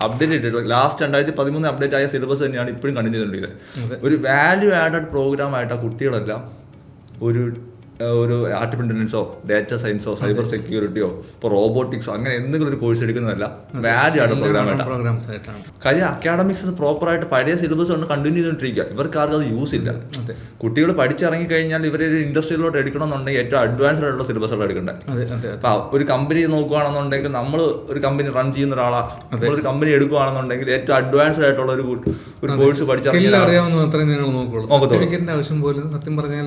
Update ചെയ്തിട്ടുള്ളത്. Last 2013 update ആയ syllabus തന്നെയാണ് ഇപ്പോഴും കണ്ടിന്യൂ ചെയ്തുകൊണ്ടിരിക്കുന്നത്. ഒരു വാല്യൂ ആഡഡ് പ്രോഗ്രാം ആയിട്ട് ആ കുട്ടികളെല്ലാം ഒരു ആർട്ടിഫിഷ്യൽ ഇന്റലിജൻസോ ഡാറ്റ സയൻസോ സൈബർ സെക്യൂരിറ്റിയോ ഇപ്പോൾ റോബോട്ടിക്സോ അങ്ങനെ എന്തെങ്കിലും ഒരു കോഴ്സ് എടുക്കുന്നതല്ല, വാല്യൂ ആഡഡ് പ്രോഗ്രാംസ് ആയിട്ടാണ്. കാര്യം അക്കാഡമിക്സ് പ്രോപ്പറായിട്ട് പഴയ സിലബസ് കൊണ്ട് കണ്ടിന്യൂ ചെയ്തുകൊണ്ടിരിക്കുക. ഇവർക്ക് ആർക്കും അത് യൂസ് ഇല്ല. കുട്ടികൾ പഠിച്ചിറങ്ങി കഴിഞ്ഞാൽ ഇവരൊരു ഇൻഡസ്ട്രിയിലോട്ട് എടുക്കണമെന്നുണ്ടെങ്കിൽ ഏറ്റവും അഡ്വാൻസ്ഡ് ആയിട്ടുള്ള സിലബസുകൾ എടുക്കണ്ടേ. അപ്പോൾ ഒരു കമ്പനി നോക്കുകയാണെന്നുണ്ടെങ്കിൽ നമ്മൾ ഒരു കമ്പനി റൺ ചെയ്യുന്ന ഒരാളാണ്, നമ്മളൊരു കമ്പനി എടുക്കുകയാണെന്നുണ്ടെങ്കിൽ ഏറ്റവും അഡ്വാൻസ്ഡ് ആയിട്ടുള്ള ഒരു കോഴ്സ് പഠിച്ചിറങ്ങിയ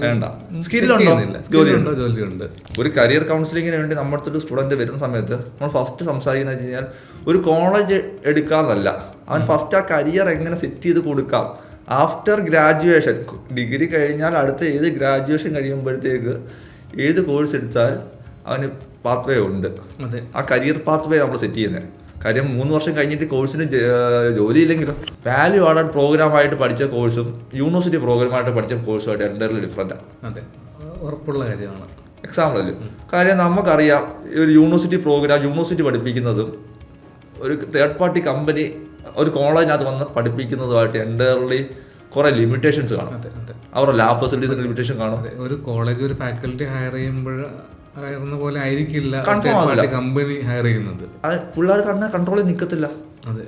വേണ്ട, സ്കില്ലുണ്ടോ, ജോലിയുണ്ട്. ഒരു കരിയർ കൗൺസിലിങ്ങിന് വേണ്ടി നമ്മുടെ അടുത്തൊരു സ്റ്റുഡൻറ്റ് വരുന്ന സമയത്ത് നമ്മൾ ഫസ്റ്റ് സംസാരിക്കുന്നത് വെച്ച് കഴിഞ്ഞാൽ ഒരു കോളേജ് എടുക്കാന്നല്ല, അവൻ ഫസ്റ്റ് ആ കരിയർ എങ്ങനെ സെറ്റ് ചെയ്ത് കൊടുക്കാം. ആഫ്റ്റർ ഗ്രാജുവേഷൻ, ഡിഗ്രി കഴിഞ്ഞാൽ അടുത്ത ഏത് ഗ്രാജുവേഷൻ കഴിയുമ്പോഴത്തേക്ക് ഏത് കോഴ്സ് എടുത്താൽ അവന് പാത്ത് വേ ഉണ്ട്. ആ കരിയർ പാത്ത് വേ നമ്മൾ സെറ്റ് ചെയ്യുന്നത്. കാര്യം 3 വർഷം കഴിഞ്ഞിട്ട് കോഴ്സിന് ജോലിയില്ലെങ്കിലും വാല്യൂ ആഡഡ് പ്രോഗ്രാമായിട്ട് പഠിച്ച കോഴ്സും യൂണിവേഴ്സിറ്റി പ്രോഗ്രാമായിട്ട് പഠിച്ച കോഴ്സുമായിട്ട് എൻ്റർലി ഡിഫറൻറ്റാണ്. അതെ, ഉറപ്പുള്ള കാര്യമാണ്. എക്സാമ്പിൾ അല്ലേ, കാര്യം നമുക്കറിയാം ഒരു യൂണിവേഴ്സിറ്റി പ്രോഗ്രാം യൂണിവേഴ്സിറ്റി പഠിപ്പിക്കുന്നതും ഒരു തേർഡ് പാർട്ടി കമ്പനി ഒരു കോളേജിനകത്ത് വന്ന് പഠിപ്പിക്കുന്നതുമായിട്ട് എൻ്റർലി കുറേ ലിമിറ്റേഷൻസ് കാണും. അവരുടെ ലാബ് ഫെസിലിറ്റീസിന് ലിമിറ്റേഷൻ കാണും. ഒരു കോളേജ് ഒരു ഫാക്കൽറ്റി ഹയർ ചെയ്യുമ്പോൾ ഹയറുന്ന പോലെ ആയിരിക്കില്ല കമ്പനി ഹയർ ചെയ്യുന്നത്. പിള്ളേർക്ക് അങ്ങനെ കൺട്രോളിൽ നിൽക്കത്തില്ല. അതെ,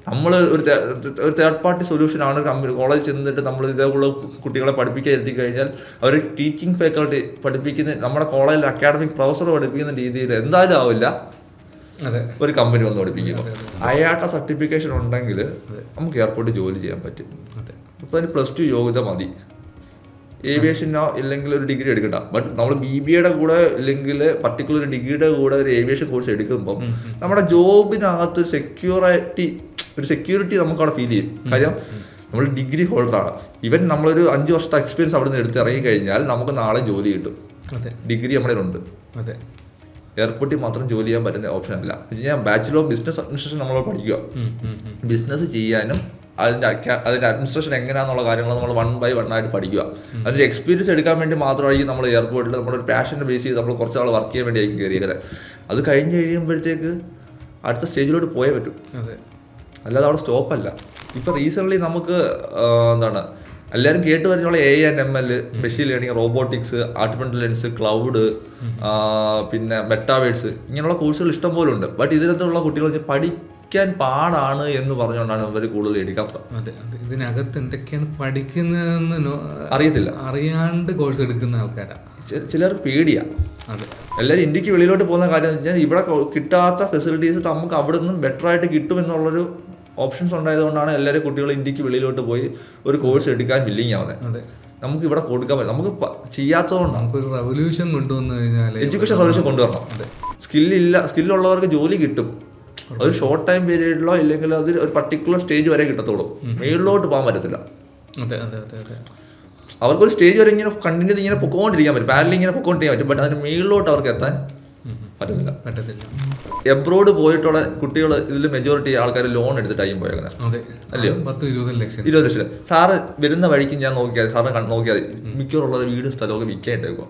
നമ്മൾ ഒരു തേർഡ് പാർട്ടി സൊല്യൂഷനാണ് കമ്പനി. കോളേജ് ചെന്നിട്ട് നമ്മൾ ഇതേപോലെ കുട്ടികളെ പഠിപ്പിക്കാൻ ഇരുത്തി കഴിഞ്ഞാൽ അവർ ടീച്ചിങ് ഫാക്കൽറ്റി പഠിപ്പിക്കുന്ന നമ്മുടെ കോളേജിൽ അക്കാഡമിക് പ്രൊഫസർ പഠിപ്പിക്കുന്ന രീതിയിൽ എന്തായാലും ആവില്ല ഒരു കമ്പനി വന്ന് പഠിപ്പിക്കുക. അയാട്ട സർട്ടിഫിക്കേഷൻ ഉണ്ടെങ്കിൽ നമുക്ക് എയർപോർട്ടിൽ ജോലി ചെയ്യാൻ പറ്റും. അപ്പോൾ അതിന് +2 യോഗ്യത മതി. ഏവിയേഷനോ ഇല്ലെങ്കിൽ ഒരു ഡിഗ്രി എടുക്കണ്ട. ബട്ട് നമ്മൾ BBAയുടെ കൂടെ ഇല്ലെങ്കിൽ പർട്ടിക്കുലർ ഡിഗ്രിയുടെ കൂടെ ഒരു ഏവിയേഷൻ കോഴ്സ് എടുക്കുമ്പം നമ്മുടെ ജോബിനകത്ത് ഒരു സെക്യൂരിറ്റി നമുക്ക് അവിടെ ഫീൽ ചെയ്യും. കാര്യം നമ്മൾ ഡിഗ്രി ഹോൾഡറാണ്. ഈവൻ നമ്മളൊരു 5 വർഷത്തെ എക്സ്പീരിയൻസ് അവിടെ നിന്ന് എടുത്ത് ഇറങ്ങി കഴിഞ്ഞാൽ നമുക്ക് നാളെ ജോലി കിട്ടും. ഡിഗ്രി നമ്മുടെ ഉണ്ട്. എയർപോർട്ടിൽ മാത്രം ജോലി ചെയ്യാൻ പറ്റുന്ന ഓപ്ഷൻ അല്ല. ഞാൻ ബാച്ചിലർ ഓഫ് ബിസിനസ് അഡ്മിനിസ്ട്രേഷൻ നമ്മൾ പഠിക്കുക. ബിസിനസ് ചെയ്യാനും അതിൻ്റെ അഡ്മിനിസ്ട്രേഷൻ എങ്ങനെയാണെന്നുള്ള കാര്യങ്ങൾ നമ്മൾ 1 by 1 ആയിട്ട് പഠിക്കുക. അതിൻ്റെ എക്സ്പീരിയൻസ് എടുക്കാൻ വേണ്ടി മാത്രമായിരിക്കും നമ്മൾ എയർപോർട്ടിൽ നമ്മുടെ ഒരു പാഷനെ ബേസ് ചെയ്ത് നമ്മൾ കുറച്ച് നാൾ വർക്ക് ചെയ്യാൻ വേണ്ടിയായിരിക്കും കയറിയത്. അത് കഴിഞ്ഞ് കഴിയുമ്പോഴത്തേക്ക് അടുത്ത സ്റ്റേജിലോട്ട് പോയേ പറ്റും. അല്ലാതെ അവിടെ സ്റ്റോപ്പല്ല. ഇപ്പം റീസെൻ്റ്ലി നമുക്ക് എല്ലാവരും കേട്ട് വരുന്നുള്ള AI&ML, machine learning, robotics, artificial intelligence, cloud, പിന്നെ മെറ്റാവേഴ്സ്, ഇങ്ങനെയുള്ള കോഴ്സുകൾ ഇഷ്ടം പോലെ ഉണ്ട്. ബട്ട് ഇതിനകത്തുള്ള കുട്ടികൾ പഠിക്കാൻ പാടാണ് എന്ന് പറഞ്ഞുകൊണ്ടാണ് ഇവർ കൂടുതൽ എടുക്കാൻ. ഇതിനകത്ത് എന്തൊക്കെയാണ് പഠിക്കുന്നതെന്ന് അറിയത്തില്ല, അറിയാണ്ട് കോഴ്സ് എടുക്കുന്ന ആൾക്കാരാണ്. ചിലർക്ക് പേടിയാ. എല്ലാവരും ഇന്ത്യക്ക് വെളിയിലോട്ട് പോകുന്ന കാര്യം എന്ന് വെച്ചാൽ ഇവിടെ കിട്ടാത്ത ഫെസിലിറ്റീസ് നമുക്ക് അവിടെ നിന്നും ബെറ്റർ ആയിട്ട് കിട്ടുമെന്നുള്ളൊരു ഓപ്ഷൻസ് ഉണ്ടായതുകൊണ്ടാണ് എല്ലാവരും കുട്ടികൾ ഇന്ത്യക്ക് വെളിയിലോട്ട് പോയി ഒരു കോഴ്സ് എടുക്കാൻ വില്ലിങ് ആവുന്നത്. നമുക്ക് ഇവിടെ കൊടുക്കാൻ പറ്റും. നമുക്ക് ചെയ്യാത്തതുകൊണ്ടാണ്. നമുക്കൊരു റെവല്യൂഷൻ കൊണ്ടുവന്നു കഴിഞ്ഞാൽ എഡ്യൂക്കേഷൻ റെവല്യൂഷൻ കൊണ്ടുവരണം. സ്കില്ലുള്ളവർക്ക് ജോലി കിട്ടും. ഒരു ഷോർട്ട് ടൈം പീരീഡിലോ ഇല്ലെങ്കിൽ അത് ഒരു പർട്ടിക്കുലർ സ്റ്റേജ് വരെ കിട്ടത്തുള്ളൂ. മേളിലോട്ട് പോകാൻ പറ്റത്തില്ല. അവർക്കൊരു സ്റ്റേജ് വരെ ഇങ്ങനെ കണ്ടിന്യൂ ഇങ്ങനെ പൊക്കോണ്ടിരിക്കാൻ പറ്റും, പാരലി ഇങ്ങനെ പൊക്കോണ്ടിരിക്കാൻ പറ്റും. ബട്ട് അതിന് മേളിലോട്ട് അവർക്ക് എത്താൻ പറ്റത്തില്ല. എബ്രോഡ് പോയിട്ടുള്ള കുട്ടികൾ ഇതിൽ മെജോറിറ്റി ആൾക്കാർ ലോൺ എടുത്തിട്ടായിരിക്കും പോയേക്കുന്നത്. അല്ലയോ? 20 ലക്ഷം. സാറ് വരുന്ന വഴിക്ക് ഞാൻ നോക്കിയാൽ സാറിനെ നോക്കിയാൽ മിക്കവാറുള്ള വീട് സ്ഥലമൊക്കെ വിൽക്കാനിട്ടേക്കുക.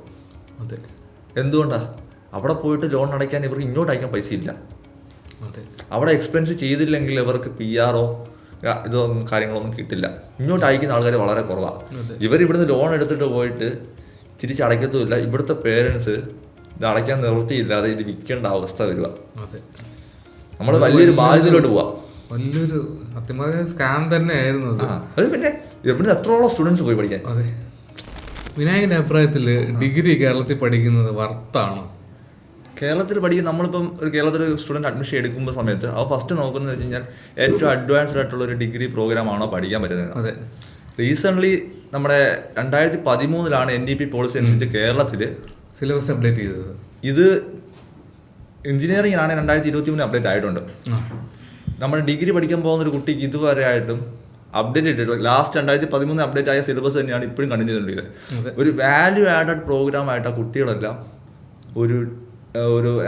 എന്തുകൊണ്ടാണ്? അവിടെ പോയിട്ട് ലോൺ അടയ്ക്കാൻ ഇവർക്ക് ഇങ്ങോട്ട് അയക്കാൻ പൈസ ഇല്ല. അവിടെ എക്സ്പെൻസ് ചെയ്തില്ലെങ്കിൽ ഇവർക്ക് PR ഇതൊന്നും കാര്യങ്ങളൊന്നും കിട്ടില്ല. ഇങ്ങോട്ട് അയക്കുന്ന ആൾക്കാർ വളരെ കുറവാണ്. ഇവരിവിടുന്ന് ലോൺ എടുത്തിട്ട് പോയിട്ട് തിരിച്ചടയ്ക്കത്തുമില്ല. ഇവിടുത്തെ പേരൻസ് ഇത് അടയ്ക്കാൻ നിവൃത്തിയില്ലാതെ ഇത് വിൽക്കേണ്ട അവസ്ഥ വരിക. നമ്മൾ വലിയൊരു ബാധ്യതയിലോട്ട് പോവാം. വലിയൊരു സ്കാം തന്നെ ആയിരുന്നു അത്. പിന്നെ ഇവിടുന്ന് എത്രയോളം സ്റ്റുഡൻസ് പോയി പഠിക്കാൻ. വിനായകന്റെ അഭിപ്രായത്തിൽ ഡിഗ്രി കേരളത്തിൽ പഠിക്കുന്നത് വർത്താണ്? കേരളത്തിൽ പഠിക്കുന്ന നമ്മളിപ്പം കേരളത്തിൽ സ്റ്റുഡൻറ്റ് അഡ്മിഷൻ എടുക്കുമ്പോൾ സമയത്ത് അവ ഫസ്റ്റ് നോക്കുന്നത് വെച്ച് കഴിഞ്ഞാൽ ഏറ്റവും അഡ്വാൻസ്ഡ് ആയിട്ടുള്ള ഒരു ഡിഗ്രി പ്രോഗ്രാം ആണോ പഠിക്കാൻ പറ്റുന്നത്. റീസെൻ്റ്ലി നമ്മുടെ 2013 NEP പോളിസി അനുസരിച്ച് കേരളത്തിൽ സിലബസ് അപ്ഡേറ്റ് ചെയ്തത്. ഇത് എഞ്ചിനീയറിംഗിനാണ് 2023 അപ്ഡേറ്റ് ആയിട്ടുണ്ട്. നമ്മൾ ഡിഗ്രി പഠിക്കാൻ പോകുന്ന ഒരു കുട്ടിക്ക് ഇതുവരെ ആയിട്ടും അപ്ഡേറ്റ് ചെയ്തിട്ടുള്ള ലാസ്റ്റ് 2013 അപ്ഡേറ്റ് ആയ സിലബസ് തന്നെയാണ് ഇപ്പോഴും കണ്ടിന്യൂ ചെയ്തുകൊണ്ടിരിക്കുന്നത്. ഒരു വാല്യൂ ആഡഡ് പ്രോഗ്രാമായിട്ട് ആ കുട്ടികളെല്ലാം ഒരു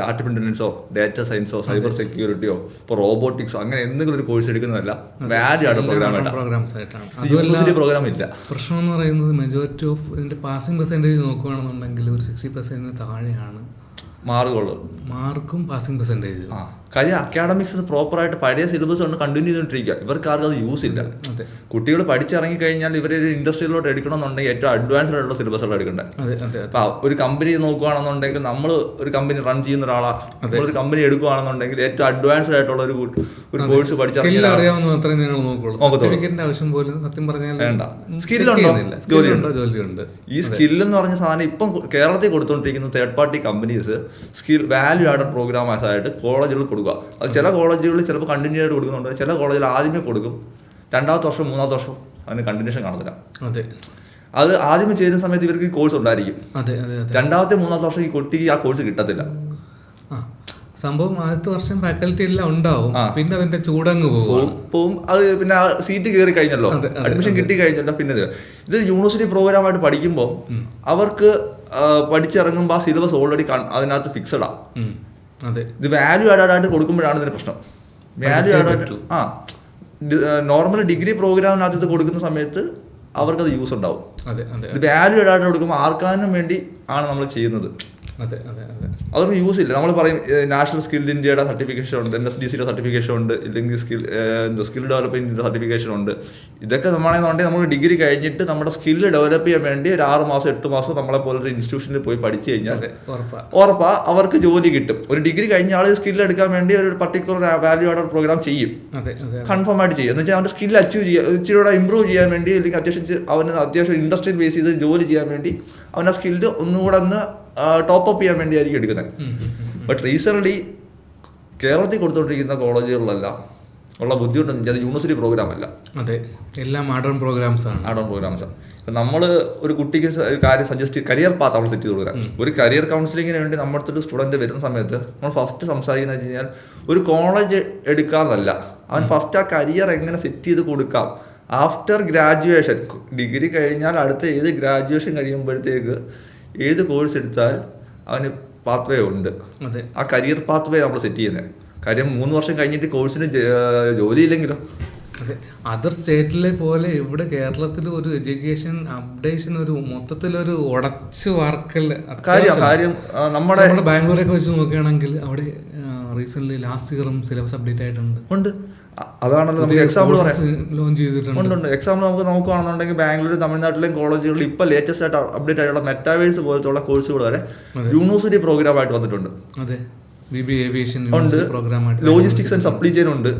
ആർട്ടിഫിഷ്യൽ ഇന്റലിജൻസോ ഡാറ്റ സയൻസോ സൈബർ സെക്യൂരിറ്റിയോ ഇപ്പോൾ റോബോട്ടിക്സോ അങ്ങനെ എന്തെങ്കിലും ഒരു കോഴ്സ് എടുക്കുന്നതല്ല, വാല്യൂ ആഡഡ് പ്രോഗ്രാംസായിട്ടാണ്. പ്രോഗ്രാം ഇല്ല. പ്രശ്നം എന്ന് പറയുന്നത് മെജോറിറ്റി ഓഫ് ഇതിന്റെ പാസിംഗ് പെർസെൻറ്റേജ് നോക്കുകയാണെന്നുണ്ടെങ്കിൽ ഒരു 60% താഴെയാണ് മാർക്കും പാസിംഗ് പെർസെൻറ്റേജ്. കാര്യം അക്കാഡമിക്സ് പ്രോപ്പറായിട്ട് പഴയ സിലബസ് കൊണ്ട് കണ്ടിന്യൂ ചെയ്തുകൊണ്ടിരിക്കുക. ഇവർക്ക് ആർക്കും അത് യൂസ് ഇല്ല. കുട്ടികൾ പഠിച്ചിറങ്ങി കഴിഞ്ഞാൽ ഇവരൊരു ഇൻഡസ്ട്രിയിലോട്ട് എടുക്കണമെന്നുണ്ടെങ്കിൽ ഏറ്റവും അഡ്വാൻസ്ഡ് ആയിട്ടുള്ള സിലബസുകൾ എടുക്കേണ്ടത്. അപ്പോൾ ഒരു കമ്പനി നോക്കുകയാണെന്നുണ്ടെങ്കിൽ, നമ്മൾ ഒരു കമ്പനി റൺ ചെയ്യുന്ന ഒരാളാണ്, നമ്മളൊരു കമ്പനി എടുക്കുകയാണെന്നുണ്ടെങ്കിൽ ഏറ്റവും അഡ്വാൻസ്ഡ് ആയിട്ടുള്ള ഒരു കോഴ്സ് പഠിച്ചിറങ്ങി വേണ്ട. സ്കില്ലുണ്ടോ? ജോലിയുണ്ട്. ഈ സ്കില്ലെന്ന് പറഞ്ഞ സാധനം ഇപ്പം കേരളത്തിൽ കൊടുത്തുകൊണ്ടിരിക്കുന്ന third party companies value added programmers ആയിട്ട് കോളേജുകൾ കൊടുക്കുക. അത് ചില കോളേജുകളിൽ ചിലപ്പോൾ കണ്ടിന്യൂ ആയിട്ട് കൊടുക്കുന്നുണ്ട്, ചില കോളേജിൽ ആദ്യമേ കൊടുക്കും, രണ്ടാമത്തെ വർഷം മൂന്നാമത്തെ വർഷം അതിന് കണ്ടിന്യൂഷൻ കാണത്തില്ല. അത് ആദ്യമേ ചെയ്യുന്ന സമയത്ത് ഇവർക്ക് ഈ കോഴ്സ് ഉണ്ടായിരിക്കും, രണ്ടാമത്തെ മൂന്നാമത്തെ വർഷം ഈ കുട്ടിക്ക് ആ കോഴ്സ് കിട്ടത്തില്ല. സംഭവം ആദ്യത്തെ വർഷം ഫാക്കൽറ്റി എല്ലാം ഉണ്ടാവും, പിന്നെ അതിന്റെ ചൂടങ്ങ് പോകും. അത് പിന്നെ സീറ്റ് കയറി കഴിഞ്ഞല്ലോ, അഡ്മിഷൻ കിട്ടി കഴിഞ്ഞല്ലോ. പിന്നെ ഇത് യൂണിവേഴ്സിറ്റി പ്രോഗ്രാമായിട്ട് പഠിക്കുമ്പോൾ അവർക്ക് പഠിച്ചിറങ്ങുമ്പോൾ ആ സിലബസ് ഓൾറെഡി അതിനകത്ത് ഫിക്സഡാ. ഇത് വാല്യൂ ആഡഡ് ആയിട്ട് കൊടുക്കുമ്പോഴാണ് ഇതിന് പ്രശ്നം. വാല്യൂ ആഡഡ് നോർമൽ ഡിഗ്രി പ്രോഗ്രാമിനകത്ത് ഇത് കൊടുക്കുന്ന സമയത്ത് അവർക്കത് യൂസ് ഉണ്ടാവും. ഇത് വാല്യൂ ആഡഡ് ആയിട്ട് കൊടുക്കുമ്പോൾ ആർക്കാനും വേണ്ടി ആണ് നമ്മൾ ചെയ്യുന്നത്. അതൊന്നും യൂസ് ഇല്ല. നമ്മൾ പറയും നാഷണൽ സ്കിൽ ഇന്ത്യയുടെ സർട്ടിഫിക്കേഷൻ ഉണ്ട്, NSDC സർട്ടിഫിക്കേഷൻ ഉണ്ട്, ഇല്ലെങ്കിൽ സ്കിൽ ഡെവലപ്മെൻറ്റിൻ്റെ സർട്ടിഫിക്കേഷൻ ഉണ്ട്. ഇതൊക്കെ നമ്മളാണെന്നുണ്ടെങ്കിൽ നമ്മൾ ഡിഗ്രി കഴിഞ്ഞിട്ട് നമ്മുടെ സ്കില്ല് ഡെവലപ്പ് ചെയ്യാൻ വേണ്ടി ഒരു 6 മാസം 8 മാസം നമ്മളെ പോലൊരു ഇൻസ്റ്റിറ്റ്യൂഷനിൽ പോയി പഠിച്ചു കഴിഞ്ഞാൽ ഉറപ്പാ അവർക്ക് ജോലി കിട്ടും. ഒരു ഡിഗ്രി കഴിഞ്ഞ ആൾ സ്കില്ല് എടുക്കാൻ വേണ്ടി ഒരു പർട്ടിക്കുലർ വാല്യൂ ആഡഡ് പ്രോഗ്രാം ചെയ്യും, കൺഫേം ആയിട്ട് ചെയ്യും. എന്ന് വെച്ചാൽ അവൻ്റെ സ്കില്ല് അച്ചീവ് ചെയ്യുക, ഇച്ചിരി ഇമ്പ്രൂവ് ചെയ്യാൻ വേണ്ടി, അല്ലെങ്കിൽ അത്യാവശ്യം ഇൻഡസ്ട്രിയിൽ ബേസ് ചെയ്ത് ജോലി ചെയ്യാൻ വേണ്ടി അവൻ ആ സ്കില്ല് ഒന്നുകൂടെ ടോപ്പ് അപ്പ് ചെയ്യാൻ വേണ്ടിയായിരിക്കും എടുക്കുന്നത്. ബട്ട് റീസെൻ്റ്ലി കേരളത്തിൽ കൊടുത്തുകൊണ്ടിരിക്കുന്ന കോളേജുകളിലെല്ലാം ഉള്ള ബുദ്ധിമുട്ടെന്ന് വെച്ചാൽ അത് യൂണിവേഴ്സിറ്റി പ്രോഗ്രാം അല്ല, എല്ലാം മോഡേൺ പ്രോഗ്രാംസാണ്. ഇപ്പം നമ്മൾ ഒരു കുട്ടിക്ക് ഒരു കാര്യം സജസ്റ്റ് കരിയർ പാത്ത് നമ്മൾ സെറ്റ് ചെയ്ത് കൊടുക്കാം. ഒരു കരിയർ കൗൺസിലിങ്ങിന് വേണ്ടി നമ്മുടെ അടുത്തൊരു സ്റ്റുഡൻറ്റ് വരുന്ന സമയത്ത് നമ്മൾ ഫസ്റ്റ് സംസാരിക്കുന്നത് വെച്ച് കഴിഞ്ഞാൽ ഒരു കോളേജ് എടുക്കാമെന്നല്ല, അവൻ ഫസ്റ്റ് ആ കരിയർ എങ്ങനെ സെറ്റ് ചെയ്ത് കൊടുക്കാം. ആഫ്റ്റർ ഗ്രാജുവേഷൻ, ഡിഗ്രി കഴിഞ്ഞാൽ അടുത്ത ഏത് ഗ്രാജുവേഷൻ കഴിയുമ്പോഴത്തേക്ക് ഏത് കോഴ്സ് എടുത്താൽ അവന് പാത്വേ ഉണ്ട്. ആ കരിയർ പാത്വേ നമ്മൾ സെറ്റ് ചെയ്യുന്നത്. കാര്യം 3 വർഷം കഴിഞ്ഞിട്ട് കോഴ്സിന് ജോലി ഇല്ലെങ്കിലോ. അതർ സ്റ്റേറ്റിലെ പോലെ ഇവിടെ കേരളത്തിൽ ഒരു എഡ്യൂക്കേഷൻ അപ്ഡേഷൻ ഒരു മൊത്തത്തിലൊരു ഉടച്ചു വാർക്കൽ കാര്യം നമ്മുടെ ബാംഗ്ലൂരൊക്കെ വെച്ച് നോക്കുകയാണെങ്കിൽ അവിടെ റീസെന്റ് ലാസ്റ്റ് ഇയറും സിലബസ് അപ്ഡേറ്റ് ആയിട്ടുണ്ട്. അതാണല്ലോ നമുക്ക് എക്സാമ്പിൾ ലോഞ്ച് ചെയ്തിട്ടുണ്ട്. എക്സാമ്പിൾ നമുക്ക് നോക്കുകയാണെന്നുണ്ടെങ്കിൽ ബാംഗ്ലൂർ, തമിഴ്നാട്ടിലെയും കോളേജുകളിൽ ഇപ്പോൾ ലേറ്റസ്റ്റ് ആയിട്ട് അപ്ഡേറ്റ് ആയിട്ടുള്ള മെറ്റാവേഴ്സ് പോലത്തുള്ള കോഴ്സുകൾ വരെ യൂണിവേഴ്സിറ്റി പ്രോഗ്രാമായിട്ട് വന്നിട്ടുണ്ട്. ഉണ്ട്, ലോജിസ്റ്റിക്സ് ആൻഡ് സപ്ലൈ ചെയിൻ ഉണ്ട്,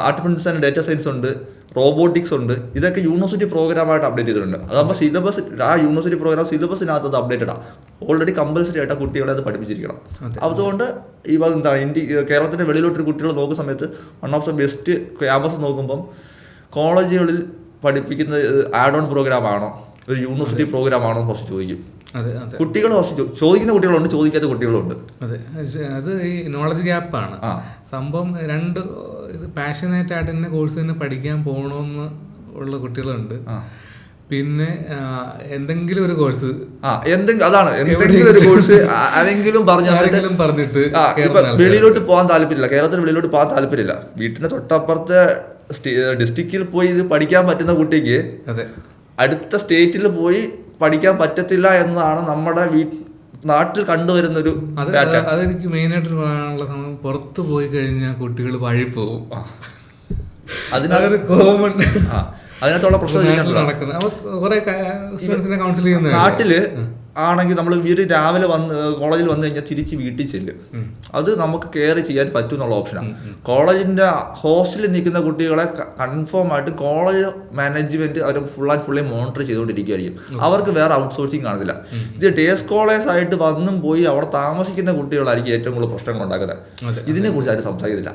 ആർട്ടിഫിഷ്യൽ ആൻഡ് ഡാറ്റ സയൻസ് ഉണ്ട്, റോബോട്ടിക്സ് ഉണ്ട്. ഇതൊക്കെ യൂണിവേഴ്സിറ്റി പ്രോഗ്രാമായിട്ട് അപ്ഡേറ്റ് ചെയ്തിട്ടുണ്ട്. അതാകുമ്പോൾ സിലബസ് ആ യൂണിവേഴ്സിറ്റി പ്രോഗ്രാം സിലബസിനകത്ത് അത് അപ്ഡേറ്റഡാണ്, ഓൾറെഡി കമ്പൽസറി ആയിട്ട് കുട്ടികളെ അത് പഠിപ്പിച്ചിരിക്കണം. അതുകൊണ്ട് കേരളത്തിൻ്റെ വെളിയിലോട്ടൊരു കുട്ടികൾ നോക്കുന്ന സമയത്ത് one of the best campus നോക്കുമ്പം കോളേജുകളിൽ പഠിപ്പിക്കുന്നത് ആഡ് ഓൺ പ്രോഗ്രാം ആണോ ഒരു യൂണിവേഴ്സിറ്റി പ്രോഗ്രാം ആണോ ഫസ്റ്റ് ചോദിക്കും. കുട്ടികൾ ചോദിക്കുന്ന കുട്ടികളുണ്ട്, ചോദിക്കാത്ത കുട്ടികളുണ്ട്. അത് ഈ നോളജ് ഗ്യാപ്പാണ് സംഭവം. ഇത് പാഷനേറ്റ് ആയിട്ട് തന്നെ കോഴ്സ് തന്നെ പഠിക്കാൻ പോകണമെന്ന് ഉള്ള കുട്ടികളുണ്ട്. പിന്നെ എന്തെങ്കിലും ഒരു കോഴ്സ് അതാണ് എന്തെങ്കിലും ഒരു കോഴ്സ് ആരെങ്കിലും പറഞ്ഞിട്ട് വെളിയിലോട്ട് പോകാൻ താല്പര്യമില്ല, കേരളത്തിന് വെളിയിലോട്ട് പോകാൻ താല്പര്യമില്ല. വീട്ടിന്റെ തൊട്ടപ്പുറത്തെ ഡിസ്ട്രിക്റ്റിൽ പോയി ഇത് പഠിക്കാൻ പറ്റുന്ന കുട്ടിക്ക് അടുത്ത സ്റ്റേറ്റിൽ പോയി പഠിക്കാൻ പറ്റത്തില്ല എന്നതാണ് നമ്മുടെ നാട്ടിൽ കണ്ടുവരുന്നൊരു. അതെനിക്ക് മെയിനായിട്ട് പറയാനുള്ള സമയം, പുറത്ത് പോയി കഴിഞ്ഞാൽ കുട്ടികൾ വഴി പോകും. അതിനൊരു കോമൺ അതിനകത്തുള്ള പ്രശ്നം നാട്ടില് ആണെങ്കിൽ നമ്മൾ രാവിലെ കോളേജിൽ വന്നു കഴിഞ്ഞാൽ തിരിച്ച് വീട്ടിൽ ചെല്ലും. അത് നമുക്ക് കെയർ ചെയ്യാൻ പറ്റും എന്നുള്ള ഓപ്ഷനാണ്. കോളേജിന്റെ ഹോസ്റ്റലിൽ നിൽക്കുന്ന കുട്ടികളെ കൺഫേം ആയിട്ട് കോളേജ് മാനേജ്മെന്റ് അവർ ഫുൾ ആൻഡ് ഫുള്ളി മോണിറ്റർ ചെയ്തുകൊണ്ടിരിക്കുകയായിരിക്കും. അവർക്ക് വേറെ ഔട്ട്സോഴ്സിങ് കാണത്തില്ല. ഇത് ഡേ സ്കോളേഴ്സ് ആയിട്ട് വന്നും പോയി അവിടെ താമസിക്കുന്ന കുട്ടികളായിരിക്കും ഏറ്റവും കൂടുതൽ പ്രശ്നങ്ങൾ ഉണ്ടാക്കുന്നത്. ഇതിനെ കുറിച്ച് ആരും സംസാരിക്കുന്നില്ല.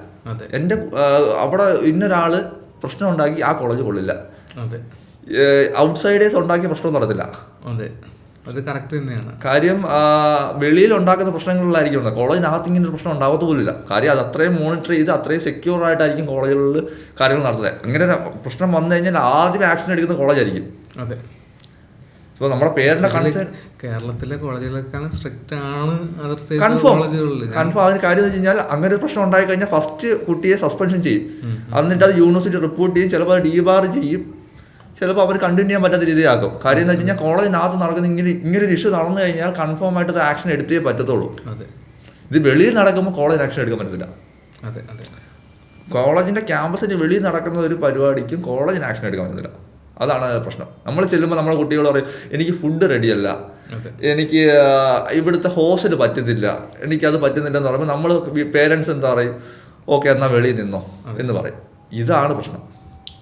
അവിടെ ഇന്നൊരാള് പ്രശ്നം ഉണ്ടാക്കി ആ കോളേജ് കൊള്ളില്ല, ഔട്ട്സൈഡേഴ്സ് ഉണ്ടാക്കിയ പ്രശ്നം നടത്തില്ല. അത് കറക്റ്റ് തന്നെയാണ്. കാര്യം വെളിയിൽ ഉണ്ടാക്കുന്ന പ്രശ്നങ്ങളിലായിരിക്കും കോളേജിനകത്ത് ഇങ്ങനെ ഒരു പ്രശ്നം ഉണ്ടാകത്ത പോലില്ല. കാര്യം അത് അത്രയും മോണിറ്റർ ചെയ്ത് അത്രയും സെക്യൂർ ആയിട്ടായിരിക്കും കോളേജുകളിൽ കാര്യങ്ങൾ നടത്തുന്നത്. അങ്ങനെ പ്രശ്നം വന്നു കഴിഞ്ഞാൽ ആദ്യം ആക്ഷൻ എടുക്കുന്ന കോളേജായിരിക്കും. ഇപ്പോൾ നമ്മുടെ പേരിന്റെ കൺസേൺ കേരളത്തിലെ കോളേജുകളൊക്കെയാണ് സ്ട്രിക്റ്റ് ആണ്. കൺഫേം അതിന് കാര്യം എന്ന് വെച്ച് കഴിഞ്ഞാൽ അങ്ങനെ ഒരു പ്രശ്നം ഉണ്ടായി കഴിഞ്ഞാൽ ഫസ്റ്റ് കുട്ടിയെ സസ്പെൻഷൻ ചെയ്യും, എന്നിട്ട് അത് യൂണിവേഴ്സിറ്റി റിപ്പോർട്ട് ചെയ്യും, ചിലപ്പോൾ അത് ഡീബാർ ചെയ്യും, ചിലപ്പോൾ അവർ കണ്ടിന്യൂ ചെയ്യാൻ പറ്റാത്ത രീതിയാക്കും. കാര്യം എന്ന് വെച്ച് കഴിഞ്ഞാൽ കോളേജിനകത്ത് നടക്കുന്ന ഇങ്ങനെ ഒരു ഇഷ്യൂ നടന്നു കഴിഞ്ഞാൽ കൺഫേം ആയിട്ട് അത് ആക്ഷൻ എടുത്തേ പറ്റത്തുള്ളൂ. ഇത് വെളിയിൽ നടക്കുമ്പോൾ കോളേജ് ആക്ഷൻ എടുക്കാൻ പറ്റത്തില്ല. അതെ അതെ. കോളേജിൻ്റെ ക്യാമ്പസിന് വെളിയിൽ നടക്കുന്ന ഒരു പരിപാടിക്കും കോളേജിന് ആക്ഷൻ എടുക്കാൻ പറ്റുന്നില്ല. അതാണ് പ്രശ്നം. നമ്മൾ ചെല്ലുമ്പോൾ നമ്മളെ കുട്ടികൾ പറയും എനിക്ക് ഫുഡ് റെഡിയല്ല, എനിക്ക് ഇവിടുത്തെ ഹോസ്റ്റൽ പറ്റുന്നില്ല, എനിക്കത് പറ്റുന്നില്ലെന്ന് പറയുമ്പോൾ നമ്മൾ പേരൻസ് എന്താ പറയും, ഓക്കെ എന്നാൽ വെളിയിൽ നിന്നോ എന്ന് പറയും. ഇതാണ് പ്രശ്നം.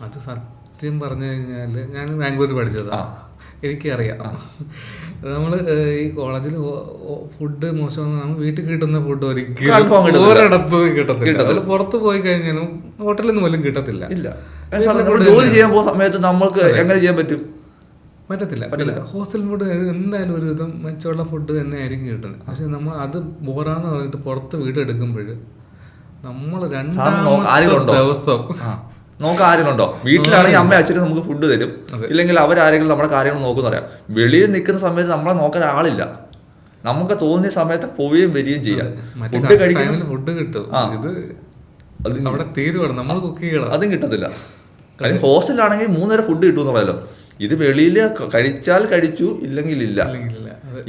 അത് സത്യം പറഞ്ഞു കഴിഞ്ഞാൽ ഞാൻ ബാംഗ്ലൂർ പഠിച്ചതാ, എനിക്കറിയാം. നമ്മൾ ഈ കോളേജിൽ ഫുഡ് മോശമെന്ന് നമ്മൾ വീട്ടിൽ കിട്ടുന്ന ഫുഡ് ഒരിക്കലും ഒരിടത്തും കിട്ടത്തില്ല. അതിൽ പുറത്ത് പോയി കഴിഞ്ഞാലും ഹോട്ടലിൽ നിന്ന് പോലും കിട്ടത്തില്ല. ജോലി ചെയ്യാൻ പോകുന്ന സമയത്ത് നമ്മൾക്ക് എങ്ങനെ ചെയ്യാൻ പറ്റും? പറ്റത്തില്ല. ഹോസ്റ്റൽ ഫുഡ് എന്തായാലും ഒരുവിധം മെച്ചമുള്ള ഫുഡ് തന്നെ ആയിരിക്കും കിട്ടുന്നത്. പക്ഷെ നമ്മൾ അത് ബോറാന്ന് പറഞ്ഞിട്ട് പുറത്ത് വീട് എടുക്കുമ്പോൾ നമ്മൾ രണ്ടാമത്തെ ദിവസം നമുക്ക് ആരെങ്കിലുണ്ടോ? വീട്ടിലാണെങ്കിൽ അമ്മ അച്ഛനും നമുക്ക് ഫുഡ് തരും, ഇല്ലെങ്കിൽ അവരാരെങ്കിലും നമ്മുടെ കാര്യങ്ങൾ നോക്കുന്ന അറിയാം. വെളിയിൽ നിൽക്കുന്ന സമയത്ത് നമ്മളെ നോക്കാൻ ആളില്ല. നമുക്ക് തോന്നിയ സമയത്ത് പോവുകയും വരികയും ചെയ്യാം. ഫുഡ് കഴിക്കുന്ന ഫുഡ് കിട്ടും, ഇത് അവിടെ തീരുവാണ്, നമ്മൾ കുക്ക് ചെയ്യണം, അതും കിട്ടത്തില്ല. കാര്യം ഹോസ്റ്റലിലാണെങ്കിൽ 3 നേരം ഫുഡ് കിട്ടും എന്നുള്ളല്ലോ. ഇത് വെളിയിൽ കഴിച്ചാൽ കഴിച്ചു, ഇല്ലെങ്കിൽ ഇല്ല.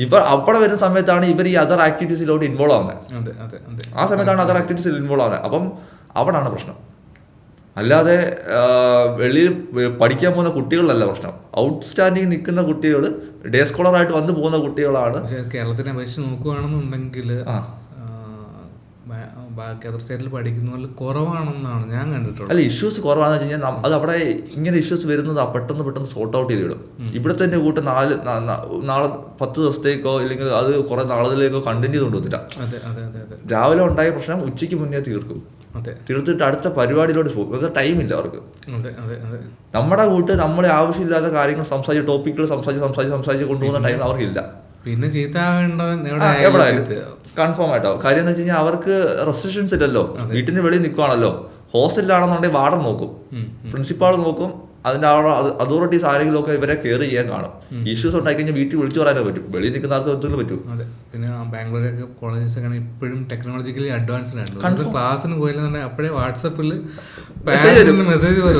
ഇപ്പൊ അവിടെ വരുന്ന സമയത്താണ് ഇവർ ഈ അതർ ആക്ടിവിറ്റീസിലോട്ട് ഇൻവോൾവ് ആവുന്നത്. ആ സമയത്താണ് അതർ ആക്ടിവിറ്റീസിൽ ഇൻവോൾവ് ആവുന്നത്. അപ്പം അവിടാണ് പ്രശ്നം. അല്ലാതെ വെളിയിൽ പഠിക്കാൻ പോകുന്ന കുട്ടികളല്ല പ്രശ്നം. ഔട്ട്സ്റ്റാൻഡിങ് നിൽക്കുന്ന കുട്ടികൾ, ഡേ സ്കോളറായിട്ട് വന്നു പോകുന്ന കുട്ടികളാണ്. കേരളത്തിനെ അപേക്ഷിച്ച് നോക്കുകയാണെന്നുണ്ടെങ്കിൽ ബാക്കി അതർ സ്റ്റേറ്റിൽ പഠിക്കുന്നതിൽ കുറവാണെന്നാണ് ഞാൻ കണ്ടിട്ടുള്ളത്. അല്ല, ഇഷ്യൂസ് കുറവാണെന്ന് വെച്ച് കഴിഞ്ഞാൽ അത് അവിടെ ഇങ്ങനെ ഇഷ്യൂസ് വരുന്നത് പെട്ടെന്ന് സോർട്ട് ഔട്ട് ചെയ്തിടും. ഇവിടെ തന്നെ കൂട്ട് നാളെ 10 ദിവസത്തേക്കോ ഇല്ലെങ്കിൽ അത് കുറെ നാളുകളിലേക്കോ കണ്ടിന്യൂ കൊണ്ടുവന്നില്ല. രാവിലെ ഉണ്ടായ പ്രശ്നം ഉച്ചയ്ക്ക് മുന്നേ തീർക്കും. തീർത്തിട്ട് അടുത്ത പരിപാടിയിലോട്ട് പോകും. ടൈമില്ല അവർക്ക്. നമ്മുടെ കൂട്ട് നമ്മളെ ആവശ്യമില്ലാത്ത കാര്യങ്ങൾ ടോപ്പിക്കുകൾ സംസാരിച്ച് കൊണ്ടുപോകുന്ന ടൈം അവർക്കില്ല. പിന്നെ കൺഫേം ആയിട്ടോ. കാര്യം എന്ന് വെച്ച് കഴിഞ്ഞാൽ അവർക്ക് റെസ്ട്രിക്ഷൻസ് ഇല്ലല്ലോ. വീട്ടിന് വെളിയിൽ നിൽക്കുവാണല്ലോ. ഹോസ്റ്റലിലാണെന്നുണ്ടെങ്കിൽ വാർഡൻ നോക്കും, പ്രിൻസിപ്പാൾ നോക്കും, അതിന്റെ അതോറിറ്റീസ് ആരെങ്കിലും ഒക്കെ ഇവരെ കെയർ ചെയ്യാൻ കാണും. ഇഷ്യൂസ് ഉണ്ടായി കഴിഞ്ഞാൽ വീട്ടിൽ വിളിച്ചു പറയാനോ പറ്റും, വെളിയിൽ നിൽക്കുന്ന ആർക്ക് എന്തെങ്കിലും പറ്റും. അതെ. പിന്നെ ബാംഗ്ലൂരൊക്കെ കോളേജസ് ഒക്കെ ഇപ്പോഴും ടെക്നോളജിക്കലി അഡ്വാൻസ്ഡ് ആണ്. ക്ലാസ്സിന് പോയില്ലെന്നുണ്ടെങ്കിൽ അപ്പോഴേ വാട്സപ്പിൽ മെസ്സേജ് വരും,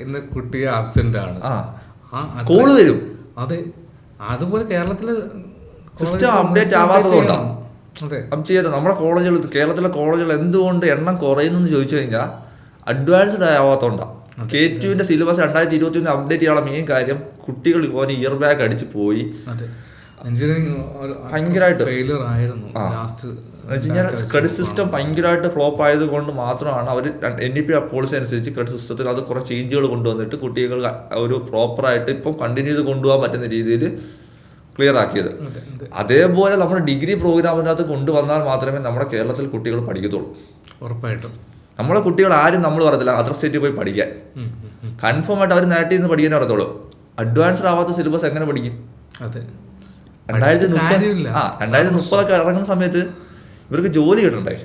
ഇന്ന കുട്ടി ആബ്സെന്റ് ആണ്, കോള് വരും. അതെ. അതുപോലെ കേരളത്തിലെ സിസ്റ്റം അപ്ഡേറ്റ് ആവാത്തതുകൊണ്ടാണ് ചെയ്യാതെ. നമ്മുടെ കോളേജുകൾ, കേരളത്തിലെ കോളേജുകൾ എന്തുകൊണ്ട് എണ്ണം കുറയുന്നു ചോദിച്ചു കഴിഞ്ഞാൽ അഡ്വാൻസ്ഡ് ആവാത്തതുകൊണ്ടാണ്. K2 സിലബസ് 2021 അപ്ഡേറ്റ് ചെയ്യാനുള്ള മെയിൻ കാര്യം കുട്ടികൾ ഇതുപോലെ ഇയർ ബാഗ് അടിച്ച് പോയി ഭയങ്കരമായിട്ട് ക്രെഡിറ്റ് സിസ്റ്റം ഭയങ്കരമായിട്ട് ഫ്ലോപ്പ് ആയത് കൊണ്ട് മാത്രമാണ് അവർ NEP പോളിസി അനുസരിച്ച് ക്രെഡിറ്റ് സിസ്റ്റത്തിൽ അത് കുറേ ചേഞ്ചുകൾ കൊണ്ടുവന്നിട്ട് കുട്ടികൾ ഒരു പ്രോപ്പറായിട്ട് ഇപ്പം കണ്ടിന്യൂ ചെയ്ത് കൊണ്ടുപോകാൻ പറ്റുന്ന രീതിയിൽ ക്ലിയർ ആക്കിയത്. അതേപോലെ നമ്മുടെ ഡിഗ്രി പ്രോഗ്രാമിനകത്ത് കൊണ്ടുവന്നാൽ മാത്രമേ നമ്മുടെ കേരളത്തിൽ കുട്ടികൾ പഠിക്കത്തുള്ളൂ. ഉറപ്പായിട്ടും നമ്മളെ കുട്ടികൾ ആരും നമ്മൾ പറയത്തില്ല അതർ സ്റ്റേറ്റിൽ പോയി പഠിക്കാൻ. കൺഫേം ആയിട്ട് അവർ നാട്ടിൽ നിന്ന് പഠിക്കാനേ അറിയത്തുള്ളൂ. അഡ്വാൻസ്ഡ് ആവാത്ത സിലബസ് എങ്ങനെ പഠിക്കും? 2030 ഇറങ്ങുന്ന സമയത്ത് ഇവർക്ക് ജോലി കിട്ടണ്ടേ?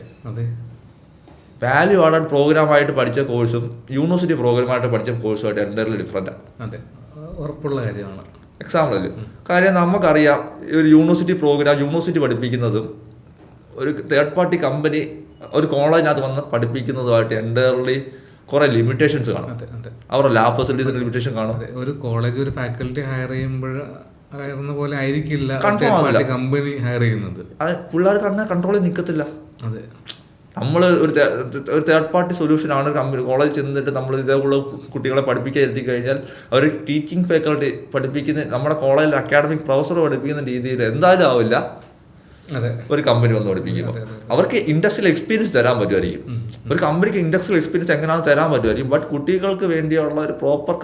വാല്യൂ ആഡഡ് പ്രോഗ്രാമായിട്ട് പഠിച്ച കോഴ്സും യൂണിവേഴ്സിറ്റി പ്രോഗ്രാമായിട്ട് പഠിച്ച കോഴ്സുമായിട്ട് എൻ്റയർലി ഡിഫറൻറ്റാണ്. ഉറപ്പുള്ള കാര്യമാണ്. എക്സാമ്പിൾ അല്ലേ? കാര്യം നമുക്കറിയാം, ഒരു യൂണിവേഴ്സിറ്റി പഠിപ്പിക്കുന്നതും ഒരു തേർഡ് പാർട്ടി കമ്പനി ഒരു കോളേജിനകത്ത് വന്ന് പഠിപ്പിക്കുന്നതുമായിട്ട് എൻ്റയർലി കുറെ ലിമിറ്റേഷൻസ് കാണും. അവരുടെ ലാബ് ഫെസിലിറ്റീസിന് ലിമിറ്റേഷൻ കാണും. ഒരു കോളേജ് ഒരു ഫാക്കൽറ്റി ഹയർ ചെയ്യുമ്പോൾ ഹയറുന്ന പോലെ ആയിരിക്കില്ല കമ്പനി ഹയർ ചെയ്യുന്നത്. പിള്ളേർക്ക് അങ്ങനെ കൺട്രോളിൽ നിൽക്കത്തില്ല. അതെ, നമ്മൾ ഒരു തേർഡ് പാർട്ടി സൊല്യൂഷനാണ് കോളേജ് ചെന്നിട്ട് നമ്മൾ ഇതേപോലെ കുട്ടികളെ പഠിപ്പിക്കാൻ ഇരുത്തി കഴിഞ്ഞാൽ അവർ ടീച്ചിങ് ഫാക്കൽറ്റി പഠിപ്പിക്കുന്ന നമ്മുടെ കോളേജിൽ അക്കാഡമിക് പ്രൊഫസർ പഠിപ്പിക്കുന്ന രീതിയിൽ എന്തായാലും ആവില്ല ഒരു കമ്പനി വന്ന് പഠിപ്പിക്കുമ്പോൾ. അവർക്ക് ഇൻഡസ്ട്രിയൽ എക്സ്പീരിയൻസ് തരാൻ പറ്റുമായിരിക്കും. ഒരു കമ്പനിക്ക് ഇൻഡസ്ട്രിയൽ എക്സ്പീരിയൻസ് എങ്ങനെയാണെന്ന് തരാൻ പറ്റുമായിരിക്കും. ബട്ട് കുട്ടികൾക്ക് വേണ്ടിയുള്ള ഒരു പ്രോപ്പർ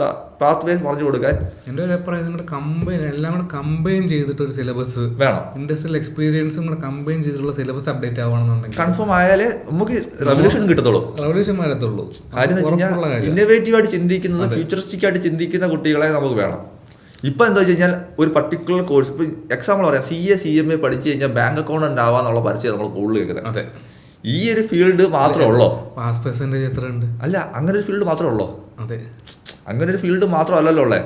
പാത്ത് വേ പറഞ്ഞു കൊടുക്കാൻ എൻ്റെ ഒരു അഭിപ്രായം നിങ്ങളുടെ കമ്പൈൻ എല്ലാം കൂടെ കമ്പൈൻ ചെയ്തിട്ട് ഒരു സിലബസ് വേണം. ഇൻഡസ്ട്രിയൽ എക്സ്പീരിയൻസും കൂടെ കമ്പൈൻ ചെയ്തിട്ടുള്ള സിലബസ് അപ്ഡേറ്റ് ആവണമെന്നുണ്ടെങ്കിൽ കൺഫേം ആയാലേ നമുക്ക് റെവല്യൂഷൻ കിട്ടത്തുള്ളൂ. റെവല്യൂഷൻ വരത്തുള്ളൂ. കാര്യം എന്ന് വെച്ച് കഴിഞ്ഞാൽ ഇന്നോവേറ്റീവ് ആയിട്ട് ചിന്തിക്കുന്നത്, ഫ്യൂച്ചറിസ്റ്റിക് ആയിട്ട് ചിന്തിക്കുന്ന കുട്ടികളെ നമുക്ക് വേണം. ഇപ്പം എന്താ വെച്ച് കഴിഞ്ഞാൽ ഒരു പർട്ടിക്കുലർ കോഴ്സ്, ഇപ്പോൾ എക്സാമ്പിൾ പറയാം, CA CMA പഠിച്ചു കഴിഞ്ഞാൽ ബാങ്ക് അക്കൗണ്ടന്റ് ആവാന്നുള്ള പരിചയം നമ്മൾ കൂടുതൽ കേൾക്കുന്നത്. അതെ, ഈ ഒരു ഫീൽഡ് മാത്രമേ ഉള്ളൂ. പാസ് പെർസെന്റേജ് എത്ര ഉണ്ട്? അല്ല, അങ്ങനെ ഒരു ഫീൽഡ് മാത്രമേ ഉള്ളൂ. അതെ, അങ്ങനെ ഒരു ഫീൽഡ് മാത്രമല്ലല്ലോ ഉള്ളത്.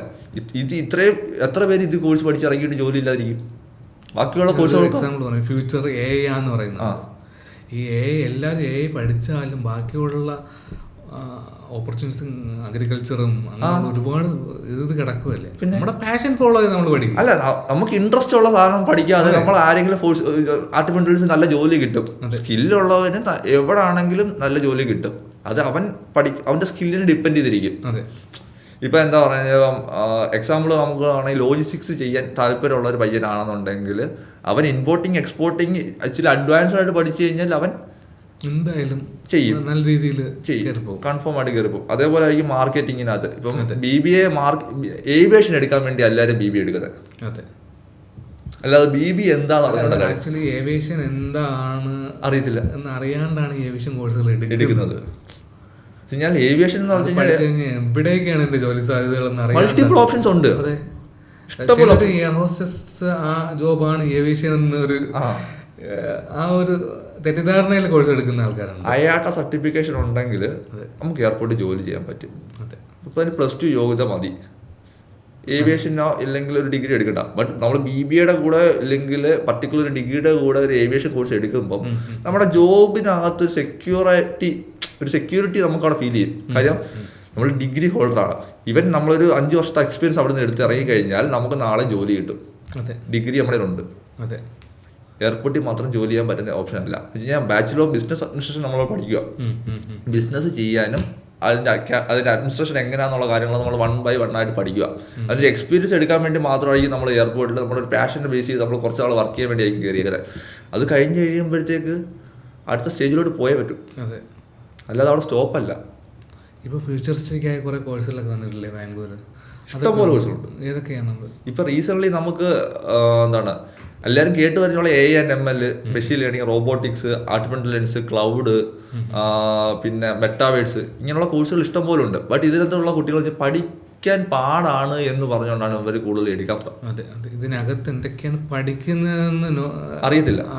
ഇത്രയും എത്ര പേര് ഇത് കോഴ്സ് പഠിച്ചിറങ്ങിയിട്ട് ജോലി ഇല്ലാതിരിക്കും? ബാക്കിയുള്ള കോഴ്സുകൾ എക്സാമ്പിൾ പറയാം, ഫ്യൂച്ചർ AI ആന്ന് പറയുന്നത്. ഈ AI എല്ലാവരും AI പഠിച്ചാലും ബാക്കിയുള്ള ഓപ്പർച്യൂണിറ്റീസും അഗ്രികൾച്ചറും അങ്ങനെയുള്ള ഒരുപാട് ഇത് കിടക്കുമല്ലേ. നമ്മുടെ പാഷൻ ഫോളോ ചെയ്ത് നമ്മൾ പഠിക്കും. അല്ല, നമുക്ക് ഇൻട്രസ്റ്റ് ഉള്ള സാധനം പഠിക്കാതെ നമ്മൾ ആരെങ്കിലും ആർട്ടിഫിഷ്യൽ ഇന്റലിജൻസ് നല്ല ജോലി കിട്ടും. സ്കില്ലുള്ളവന് എവിടെ ആണെങ്കിലും നല്ല ജോലി കിട്ടും. അത് അവന്റെ സ്കില്ലിനെ ഡിപ്പെൻഡ് ചെയ്തിരിക്കും. ഇപ്പം എന്താ പറയുക, എക്സാമ്പിൾ നമുക്ക് ആണെങ്കിൽ ലോജിസ്റ്റിക്സ് ചെയ്യാൻ താല്പര്യമുള്ള ഒരു പയ്യനാണെന്നുണ്ടെങ്കിൽ അവൻ ഇമ്പോർട്ടിങ് എക്സ്പോർട്ടിങ് ആക്ച്വലി അഡ്വാൻസ്ഡ് ആയിട്ട് പഠിച്ചു കഴിഞ്ഞാൽ അവൻ എന്തായാലും ചെയ്യും, നല്ല രീതിയിൽ കൺഫേം ആയിട്ട് കയറി പോകും. അതേപോലെ ആയിരിക്കും മാർക്കറ്റിങ്ങിനകത്ത്. ഇപ്പം BBA ഏവിയേഷൻ എടുക്കാൻ വേണ്ടി എല്ലാവരും BBA എടുക്കുന്നത്. അതെ, അല്ലാതെ BBA എന്താണെന്ന് ആക്ച്വലി ഏവിയേഷൻ എന്താണ് അറിയത്തില്ല എന്ന് അറിയാണ്ടാണ് ഏവിയേഷൻ കോഴ്സുകൾ എടുക്കുന്നത്. ഞാൻ ഏവിയേഷൻ എന്ന് പറഞ്ഞാൽ എവിടേക്കാണ് എന്റെ ജോലി സാധ്യതകൾ മൾട്ടിപ്പിൾ ഓപ്ഷൻസ് ഉണ്ട്. എയർ ഹോസ്റ്റസ് ആ ജോബാണ് ഏവിയേഷൻ എന്നൊരു ഒരു തെറ്റിദ്ധാരണയിൽ കോഴ്സ് എടുക്കുന്ന ആൾക്കാരാണ്. IATA സർട്ടിഫിക്കേഷൻ ഉണ്ടെങ്കിൽ നമുക്ക് എയർപോർട്ടിൽ ജോലി ചെയ്യാൻ പറ്റും. ഇപ്പൊ അതിന് +2 യോഗ്യത മതി. ഏവിയേഷനോ ഇല്ലെങ്കിൽ ഒരു ഡിഗ്രി എടുക്കണ്ട. ബട്ട് നമ്മൾ BBAയുടെ കൂടെ ഇല്ലെങ്കിൽ പർട്ടിക്കുലർ ഡിഗ്രിയുടെ കൂടെ ഒരു ഏവിയേഷൻ കോഴ്സ് എടുക്കുമ്പോൾ നമ്മുടെ ജോബിനകത്ത് സെക്യൂരിറ്റി നമുക്ക് അവിടെ ഫീൽ ചെയ്യും. കാര്യം നമ്മൾ ഡിഗ്രി ഹോൾഡറാണ്. ഇവൻ നമ്മളൊരു 5 വർഷത്തെ എക്സ്പീരിയൻസ് അവിടെ നിന്ന് എടുത്ത് ഇറങ്ങി കഴിഞ്ഞാൽ നമുക്ക് നാളെ ജോലി കിട്ടും. ഡിഗ്രി നമ്മുടെ ഉണ്ട്. എയർപോർട്ടിൽ മാത്രം ജോലി ചെയ്യാൻ പറ്റുന്ന ഓപ്ഷൻ അല്ല. ഞാൻ ബാച്ചിലർ ഓഫ് ബിസിനസ് അഡ്മിനിസ്ട്രേഷൻ നമ്മൾ പഠിക്കുക. ബിസിനസ് ചെയ്യാനും അതിൻ്റെ അഡ്മിനിസ്ട്രേഷൻ എങ്ങനെയാണെന്നുള്ള കാര്യങ്ങൾ നമ്മൾ 1 by 1 ആയിട്ട് പഠിക്കുക. അതിൻ്റെ എക്സ്പീരിയൻസ് എടുക്കാൻ വേണ്ടി മാത്രമായിരിക്കും നമ്മൾ എയർപോർട്ടിൽ നമ്മുടെ ഒരു പാഷനെ ബേസ് ചെയ്ത് നമ്മൾ കുറച്ച് നാൾ വർക്ക് ചെയ്യാൻ വേണ്ടി ആയിരിക്കും കയറിയത്. അത് കഴിഞ്ഞ് കഴിയുമ്പോഴത്തേക്ക് അടുത്ത സ്റ്റേജിലോട്ട് പോയേ പറ്റും. അല്ലാതെ അവിടെ സ്റ്റോപ്പല്ല. ഇപ്പോൾ ഫ്യൂച്ചറിസ്റ്റിക്കായ കുറേ കോഴ്സുകളൊക്കെ വന്നിട്ടില്ലേ ബാംഗ്ലൂർ? ഇഷ്ടംപോലെ കോഴ്സുകളുണ്ട്. ഏതൊക്കെയാണത്? ഇപ്പോൾ റീസെൻ്റ്ലി നമുക്ക് എന്താണ് എല്ലാവരും കേട്ട് വരുന്നുള്ള AI&ML, machine learning, robotics, artificial intelligence, cloud, പിന്നെ മെറ്റാവേഴ്സ്, ഇങ്ങനെയുള്ള കോഴ്സുകൾ ഇഷ്ടം പോലെ ഉണ്ട്. ബട്ട് ഇതിനകത്തുള്ള കുട്ടികൾ പഠിക്കാൻ പാടാണ് എന്ന് പറഞ്ഞുകൊണ്ടാണ് ഇവർ കൂടുതൽ എടുക്കാൻ. ഇതിനകത്ത് എന്തൊക്കെയാണ് പഠിക്കുന്നതെന്ന്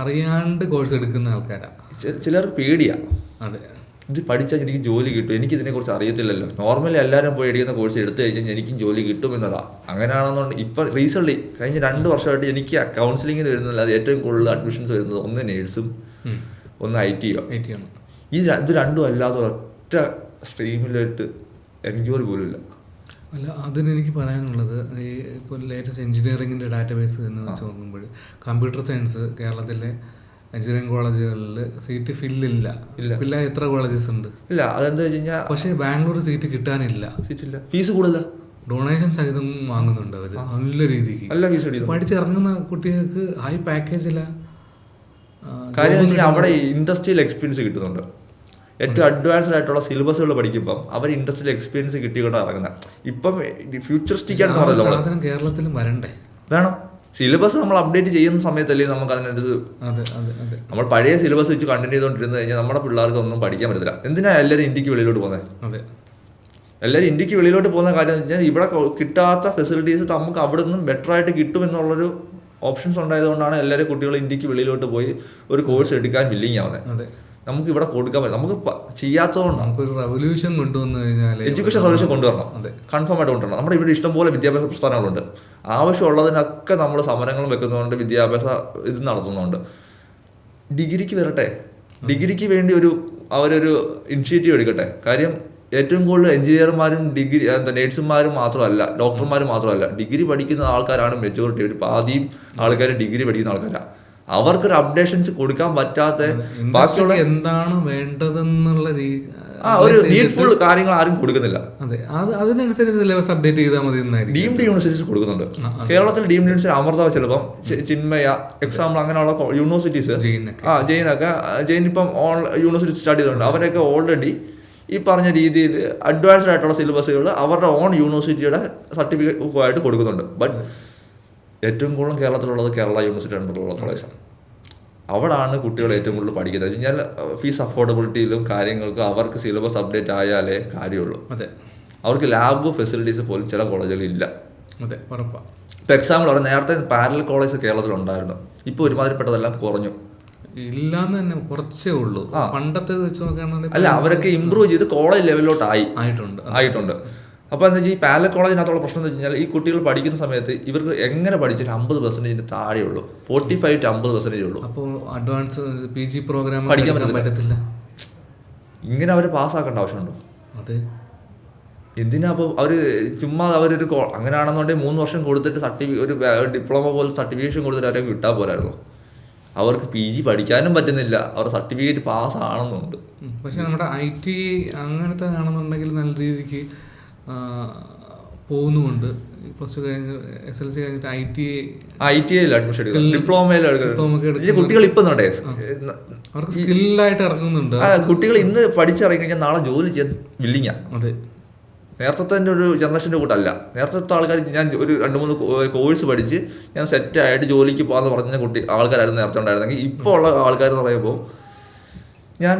അറിയാണ്ട് കോഴ്സ് എടുക്കുന്ന ആൾക്കാരാണ്. ചിലർക്ക് പേടിയാ. ഇത് പഠിച്ചാൽ എനിക്ക് ജോലി കിട്ടും, എനിക്കിതിനെക്കുറിച്ച് അറിയത്തില്ലല്ലോ. നോർമലി എല്ലാവരും പോയി എടുക്കുന്ന കോഴ്സ് എടുത്തു കഴിഞ്ഞാൽ എനിക്കും ജോലി കിട്ടുമെന്നതാണ്. അങ്ങനെയാണെന്നുണ്ടെങ്കിൽ ഇപ്പം റീസെൻ്റ്ലി കഴിഞ്ഞ 2 വർഷമായിട്ട് എനിക്ക് കൗൺസിലിങ്ങിന് വരുന്നില്ല. അത് ഏറ്റവും കൂടുതൽ അഡ്മിഷൻസ് വരുന്നത് ഒന്ന് നേഴ്സും ഒന്ന് IT ആണ്. ഇത് രണ്ടും അല്ലാതെ ഒറ്റ സ്ട്രീമിലായിട്ട് എൻക്വയറി പോലും ഇല്ല. അല്ല, അതിനെനിക്ക് പറയാനുള്ളത് ഈ ഇപ്പോൾ ലേറ്റസ്റ്റ് എഞ്ചിനീയറിങ്ങിൻ്റെ ഡാറ്റാബേസ് എന്ന് വെച്ച് നോക്കുമ്പോൾ കമ്പ്യൂട്ടർ സയൻസ് കേരളത്തിലെ എഞ്ചിനീയറിംഗ് കോളേജുകളിൽ സീറ്റ് ഫില്ലില്ല. എത്ര കോളേജസ് ഉണ്ട്? ഇല്ല. അതെന്താ വെച്ച് കഴിഞ്ഞാൽ പക്ഷേ ബാംഗ്ലൂർ സീറ്റ് കിട്ടാനില്ല. ഫീസ് കൂടുതല. ഡൊണേഷൻ സഹിതം വാങ്ങുന്നുണ്ട് അവർ നല്ല രീതിക്ക്. പഠിച്ചിറങ്ങുന്ന കുട്ടികൾക്ക് ഹൈ പാക്കേജില്ല. കാര്യം വെച്ചാൽ അവിടെ ഇൻഡസ്ട്രിയൽ എക്സ്പീരിയൻസ് കിട്ടുന്നുണ്ട്. ഏറ്റവും അഡ്വാൻസ്ഡ് ആയിട്ടുള്ള സിലബസുകൾ പഠിക്കുമ്പം അവർ ഇൻഡസ്ട്രിയൽ എക്സ്പീരിയൻസ് കിട്ടിക്കൊണ്ട് ഇറങ്ങുന്നത്. ഇപ്പം ഫ്യൂച്ചറിസ്റ്റിക് സാധനം കേരളത്തിലും വരണ്ടേ? വേണം. സിലബസ് നമ്മൾ അപ്ഡേറ്റ് ചെയ്യുന്ന സമയത്തല്ലേ നമുക്ക് അതിനൊരു നമ്മൾ പഴയ സിലബസ് വെച്ച് കണ്ടിന്യൂ ചെയ്തുകൊണ്ടിരുന്നു കഴിഞ്ഞാൽ നമ്മുടെ പിള്ളേർക്ക് ഒന്നും പഠിക്കാൻ പറ്റത്തില്ല. എന്തിനാ എല്ലാവരും ഇന്ത്യക്ക് വെളിയിലോട്ട് പോകുന്നത്? എല്ലാവരും ഇന്ത്യക്ക് വെളിയിലോട്ട് പോകുന്ന കാര്യം എന്ന് വെച്ചാൽ ഇവിടെ കിട്ടാത്ത ഫെസിലിറ്റീസ് നമുക്ക് അവിടെ നിന്നും ബെറ്റർ ആയിട്ട് കിട്ടുമെന്നുള്ളൊരു ഓപ്ഷൻസ് ഉണ്ടായതുകൊണ്ടാണ് എല്ലാവരും കുട്ടികൾ ഇന്ത്യക്ക് വെളിയിലോട്ട് പോയി ഒരു കോഴ്സ് എടുക്കാൻ വില്ലിങ് ആവുന്നത്. നമുക്ക് ഇവിടെ കൊടുക്കാൻ പറ്റും. നമുക്ക് ചെയ്യാത്തതുകൊണ്ടാണ്. നമുക്കൊരു റെവല്യൂഷൻ കൊണ്ടുവന്നു കഴിഞ്ഞാൽ എഡ്യൂക്കേഷൻ റെവല്യൂഷൻ കൊണ്ടുവരണം. കൺഫേം ആയിട്ട് കൊണ്ടുവരണം. നമ്മുടെ ഇവിടെ ഇഷ്ടംപോലെ വിദ്യാഭ്യാസ പ്രസ്ഥാനങ്ങളുണ്ട്. ആവശ്യമുള്ളതിനൊക്കെ നമ്മൾ സമരങ്ങളും വെക്കുന്നുണ്ട്, വിദ്യാഭ്യാസ ഇത് നടത്തുന്നുണ്ട്. ഡിഗ്രിക്ക് വരട്ടെ, ഡിഗ്രിക്ക് വേണ്ടി അവരൊരു ഇനിഷ്യേറ്റീവ് എടുക്കട്ടെ. കാര്യം ഏറ്റവും കൂടുതൽ എഞ്ചിനീയർമാരും നേഴ്സുമാരും മാത്രമല്ല, ഡോക്ടർമാരും മാത്രമല്ല, ഡിഗ്രി പഠിക്കുന്ന ആൾക്കാരാണ് മെജോറിറ്റി. ഒരു പാതിയും ആൾക്കാർ ഡിഗ്രി പഠിക്കുന്ന ആൾക്കാരാണ്. അവർക്കൊരു അപ്ഡേഷൻസ് കൊടുക്കാൻ പറ്റാത്ത ബാക്കിയുള്ള എന്താണ് വേണ്ടതെന്നുള്ള ഒരു നീഡ്ഫുൾ കാര്യങ്ങൾ ആരും കൊടുക്കുന്നില്ല. അതിനനുസരിച്ച് സിലബസ് അപ്ഡേറ്റ് ചെയ്താൽ മതി. ഡീംഡ് യൂണിവേഴ്സിറ്റീസ് കൊടുക്കുന്നുണ്ട്. കേരളത്തിൽ ഡീംഡ് യൂണിവേഴ്സിറ്റി അമൃത, ചിലപ്പം ചിന്മയ, എക്സാമ്പിൾ അങ്ങനെയുള്ള യൂണിവേഴ്സിറ്റീസ്, ജെയിൻ ഇപ്പം യൂണിവേഴ്സിറ്റി സ്റ്റാർട്ട് ചെയ്തിട്ടുണ്ട്. അവരൊക്കെ ഓൾറെഡി ഈ പറഞ്ഞ രീതിയിൽ അഡ്വാൻസ്ഡ് ആയിട്ടുള്ള സിലബസുകൾ അവരുടെ ഓൺ യൂണിവേഴ്സിറ്റിയുടെ സർട്ടിഫിക്കറ്റ് ആയിട്ട് കൊടുക്കുന്നുണ്ട്. ബട്ട് ഏറ്റവും കൂടുതൽ കേരളത്തിലുള്ളത് കേരള യൂണിവേഴ്സിറ്റി അണ്ടറിലുള്ള കോളേജാണ്. അവിടാണ് കുട്ടികൾ ഏറ്റവും കൂടുതൽ പഠിക്കുന്നത്. വെച്ച് കഴിഞ്ഞാൽ ഫീസ് അഫോർഡബിലിറ്റിയിലും കാര്യങ്ങൾക്കും അവർക്ക് സിലബസ് അപ്ഡേറ്റ് ആയാലേ കാര്യമുള്ളൂ. അവർക്ക് ലാബ് ഫെസിലിറ്റീസ് പോലും ചില കോളേജുകളിൽ ഇല്ല. ഇപ്പോൾ എക്സാമ്പിൾ പറഞ്ഞാൽ നേരത്തെ പാരലൽ കോളേജ് കേരളത്തിലുണ്ടായിരുന്നു. ഇപ്പോൾ ഒരുമാതിരിപ്പെട്ടതെല്ലാം കുറഞ്ഞു. ഇല്ലാന്ന് തന്നെ കുറച്ചേ ഉള്ളൂ. പണ്ടത്തെ വെച്ച് നോക്കുകയാണെങ്കിൽ അല്ല, അവരൊക്കെ ഇമ്പ്രൂവ് ചെയ്ത് കോളേജ് ലെവലിലോട്ട് ആയിട്ടുണ്ട്. അപ്പോൾ എന്താ വെച്ചാൽ ഈ പാരലൽ കോളേജിനകത്തുള്ള പ്രശ്നം എന്ന് വെച്ച് കഴിഞ്ഞാൽ ഈ കുട്ടികൾ പഠിക്കുന്ന സമയത്ത് ഇവർക്ക് എങ്ങനെ പഠിച്ചിട്ട് 50% താഴെയുള്ളൂ. 45 to 50% ഉള്ളൂ. അപ്പോൾ അഡ്വാൻസ് PG പ്രോഗ്രാം പഠിക്കാൻ പറ്റത്തില്ല. ഇങ്ങനെ അവർ പാസ്സാക്കേണ്ട ആവശ്യമുണ്ടോ? അതെ. എന്തിനാ അപ്പോൾ അവർ ചുമ്മാ അവരൊരു അങ്ങനെയാണെന്നുണ്ടെങ്കിൽ 3 വർഷം കൊടുത്തിട്ട് ഒരു ഡിപ്ലോമ പോലെ സർട്ടിഫിക്കേഷൻ കൊടുത്തിട്ട് അവരെ വിട്ടാൽ പോരായിരുന്നു. അവർക്ക് PG പഠിക്കാനും പറ്റുന്നില്ല, അവർ സർട്ടിഫിക്കറ്റ് പാസ്സാണെന്നുണ്ട്. പക്ഷെ നമ്മുടെ IT അങ്ങനത്തെ ആണെന്നുണ്ടെങ്കിൽ നല്ല രീതിക്ക് പോകുന്നുമുണ്ട്. +2 കഴിഞ്ഞ് SLC കഴിഞ്ഞിട്ട് ITI അഡ്മിഷൻ എടുക്കും, ഡിപ്ലോമയിൽ കുട്ടികൾ ഇപ്പം അവർക്ക് സ്കില്ലായിട്ട് ഇറങ്ങുന്നുണ്ട്. കുട്ടികൾ ഇന്ന് പഠിച്ചിറങ്ങി കഴിഞ്ഞാൽ നാളെ ജോലി ചെയ്യാൻ വില്ലിങ്ങ. അതെ. നേരത്തെ ഒരു ജനറേഷൻ്റെ കൂട്ടല്ല. നേരത്തെ ആൾക്കാർ ഞാൻ ഒരു 2-3 കോഴ്സ് പഠിച്ച് ഞാൻ സെറ്റായിട്ട് ജോലിക്ക് പോകാമെന്ന് പറഞ്ഞ ആൾക്കാരായിരുന്നു നേരത്തെ ഉണ്ടായിരുന്നെങ്കിൽ, ഇപ്പോൾ ഉള്ള ആൾക്കാരെന്ന് പറയുമ്പോൾ ഞാൻ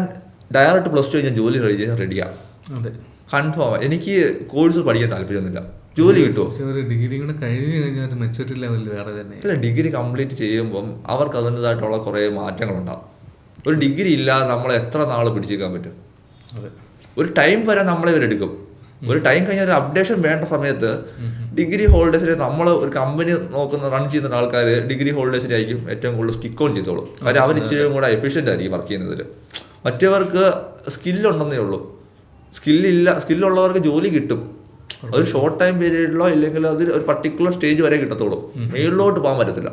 ഡയറക്റ്റ് +2 കഴിഞ്ഞാൽ ജോലി റെഡിയാണ്. അതെ, കൺഫേം. എനിക്ക് കോഴ്സ് പഠിക്കാൻ താല്പര്യമൊന്നുമില്ല. ജോലി കിട്ടുമോ? ഒരു ഡിഗ്രി കൂടെ കഴിഞ്ഞ് കഴിഞ്ഞാൽ ഒരു മെച്ചൂരിറ്റി ലെവലിൽ വേറെ തന്നെ. അല്ല, ഡിഗ്രി കംപ്ലീറ്റ് ചെയ്യുമ്പം അവർക്ക് അതിൻ്റെതായിട്ടുള്ള കുറേ മാറ്റങ്ങളുണ്ടാകും. ഒരു ഡിഗ്രി ഇല്ലാതെ നമ്മളെ എത്ര നാൾ പിടിച്ചേക്കാൻ പറ്റും? അതെ. ഒരു ടൈം വരെ നമ്മളെ ഇവരെടുക്കും. ഒരു ടൈം കഴിഞ്ഞാൽ ഒരു അപ്ഡേഷൻ വേണ്ട സമയത്ത് ഡിഗ്രി ഹോൾഡേഴ്സിനെ നമ്മൾ ഒരു കമ്പനി റൺ ചെയ്യുന്ന ആൾക്കാർ ഡിഗ്രി ഹോൾഡേഴ്സിനെ ആയിരിക്കും ഏറ്റവും കൂടുതൽ സ്റ്റിക്ക് ഓൺ ചെയ്തോളും. കാര്യം അവർ ഇച്ചിരി കൂടെ എഫിഷ്യൻ്റ് ആയിരിക്കും വർക്ക് ചെയ്യുന്നതിൽ. മറ്റവർക്ക് സ്കില്ലുണ്ടെന്നേ ഉള്ളൂ. സ്കില്ലുള്ളവർക്ക് ജോലി കിട്ടും. ഒരു ഷോർട്ട് ടൈം പീരീഡിലോ ഇല്ലെങ്കിൽ അതിൽ ഒരു പർട്ടിക്കുലർ സ്റ്റേജ് വരെ കിട്ടത്തുള്ളൂ. മേളിലോട്ട് പോകാൻ പറ്റത്തില്ല.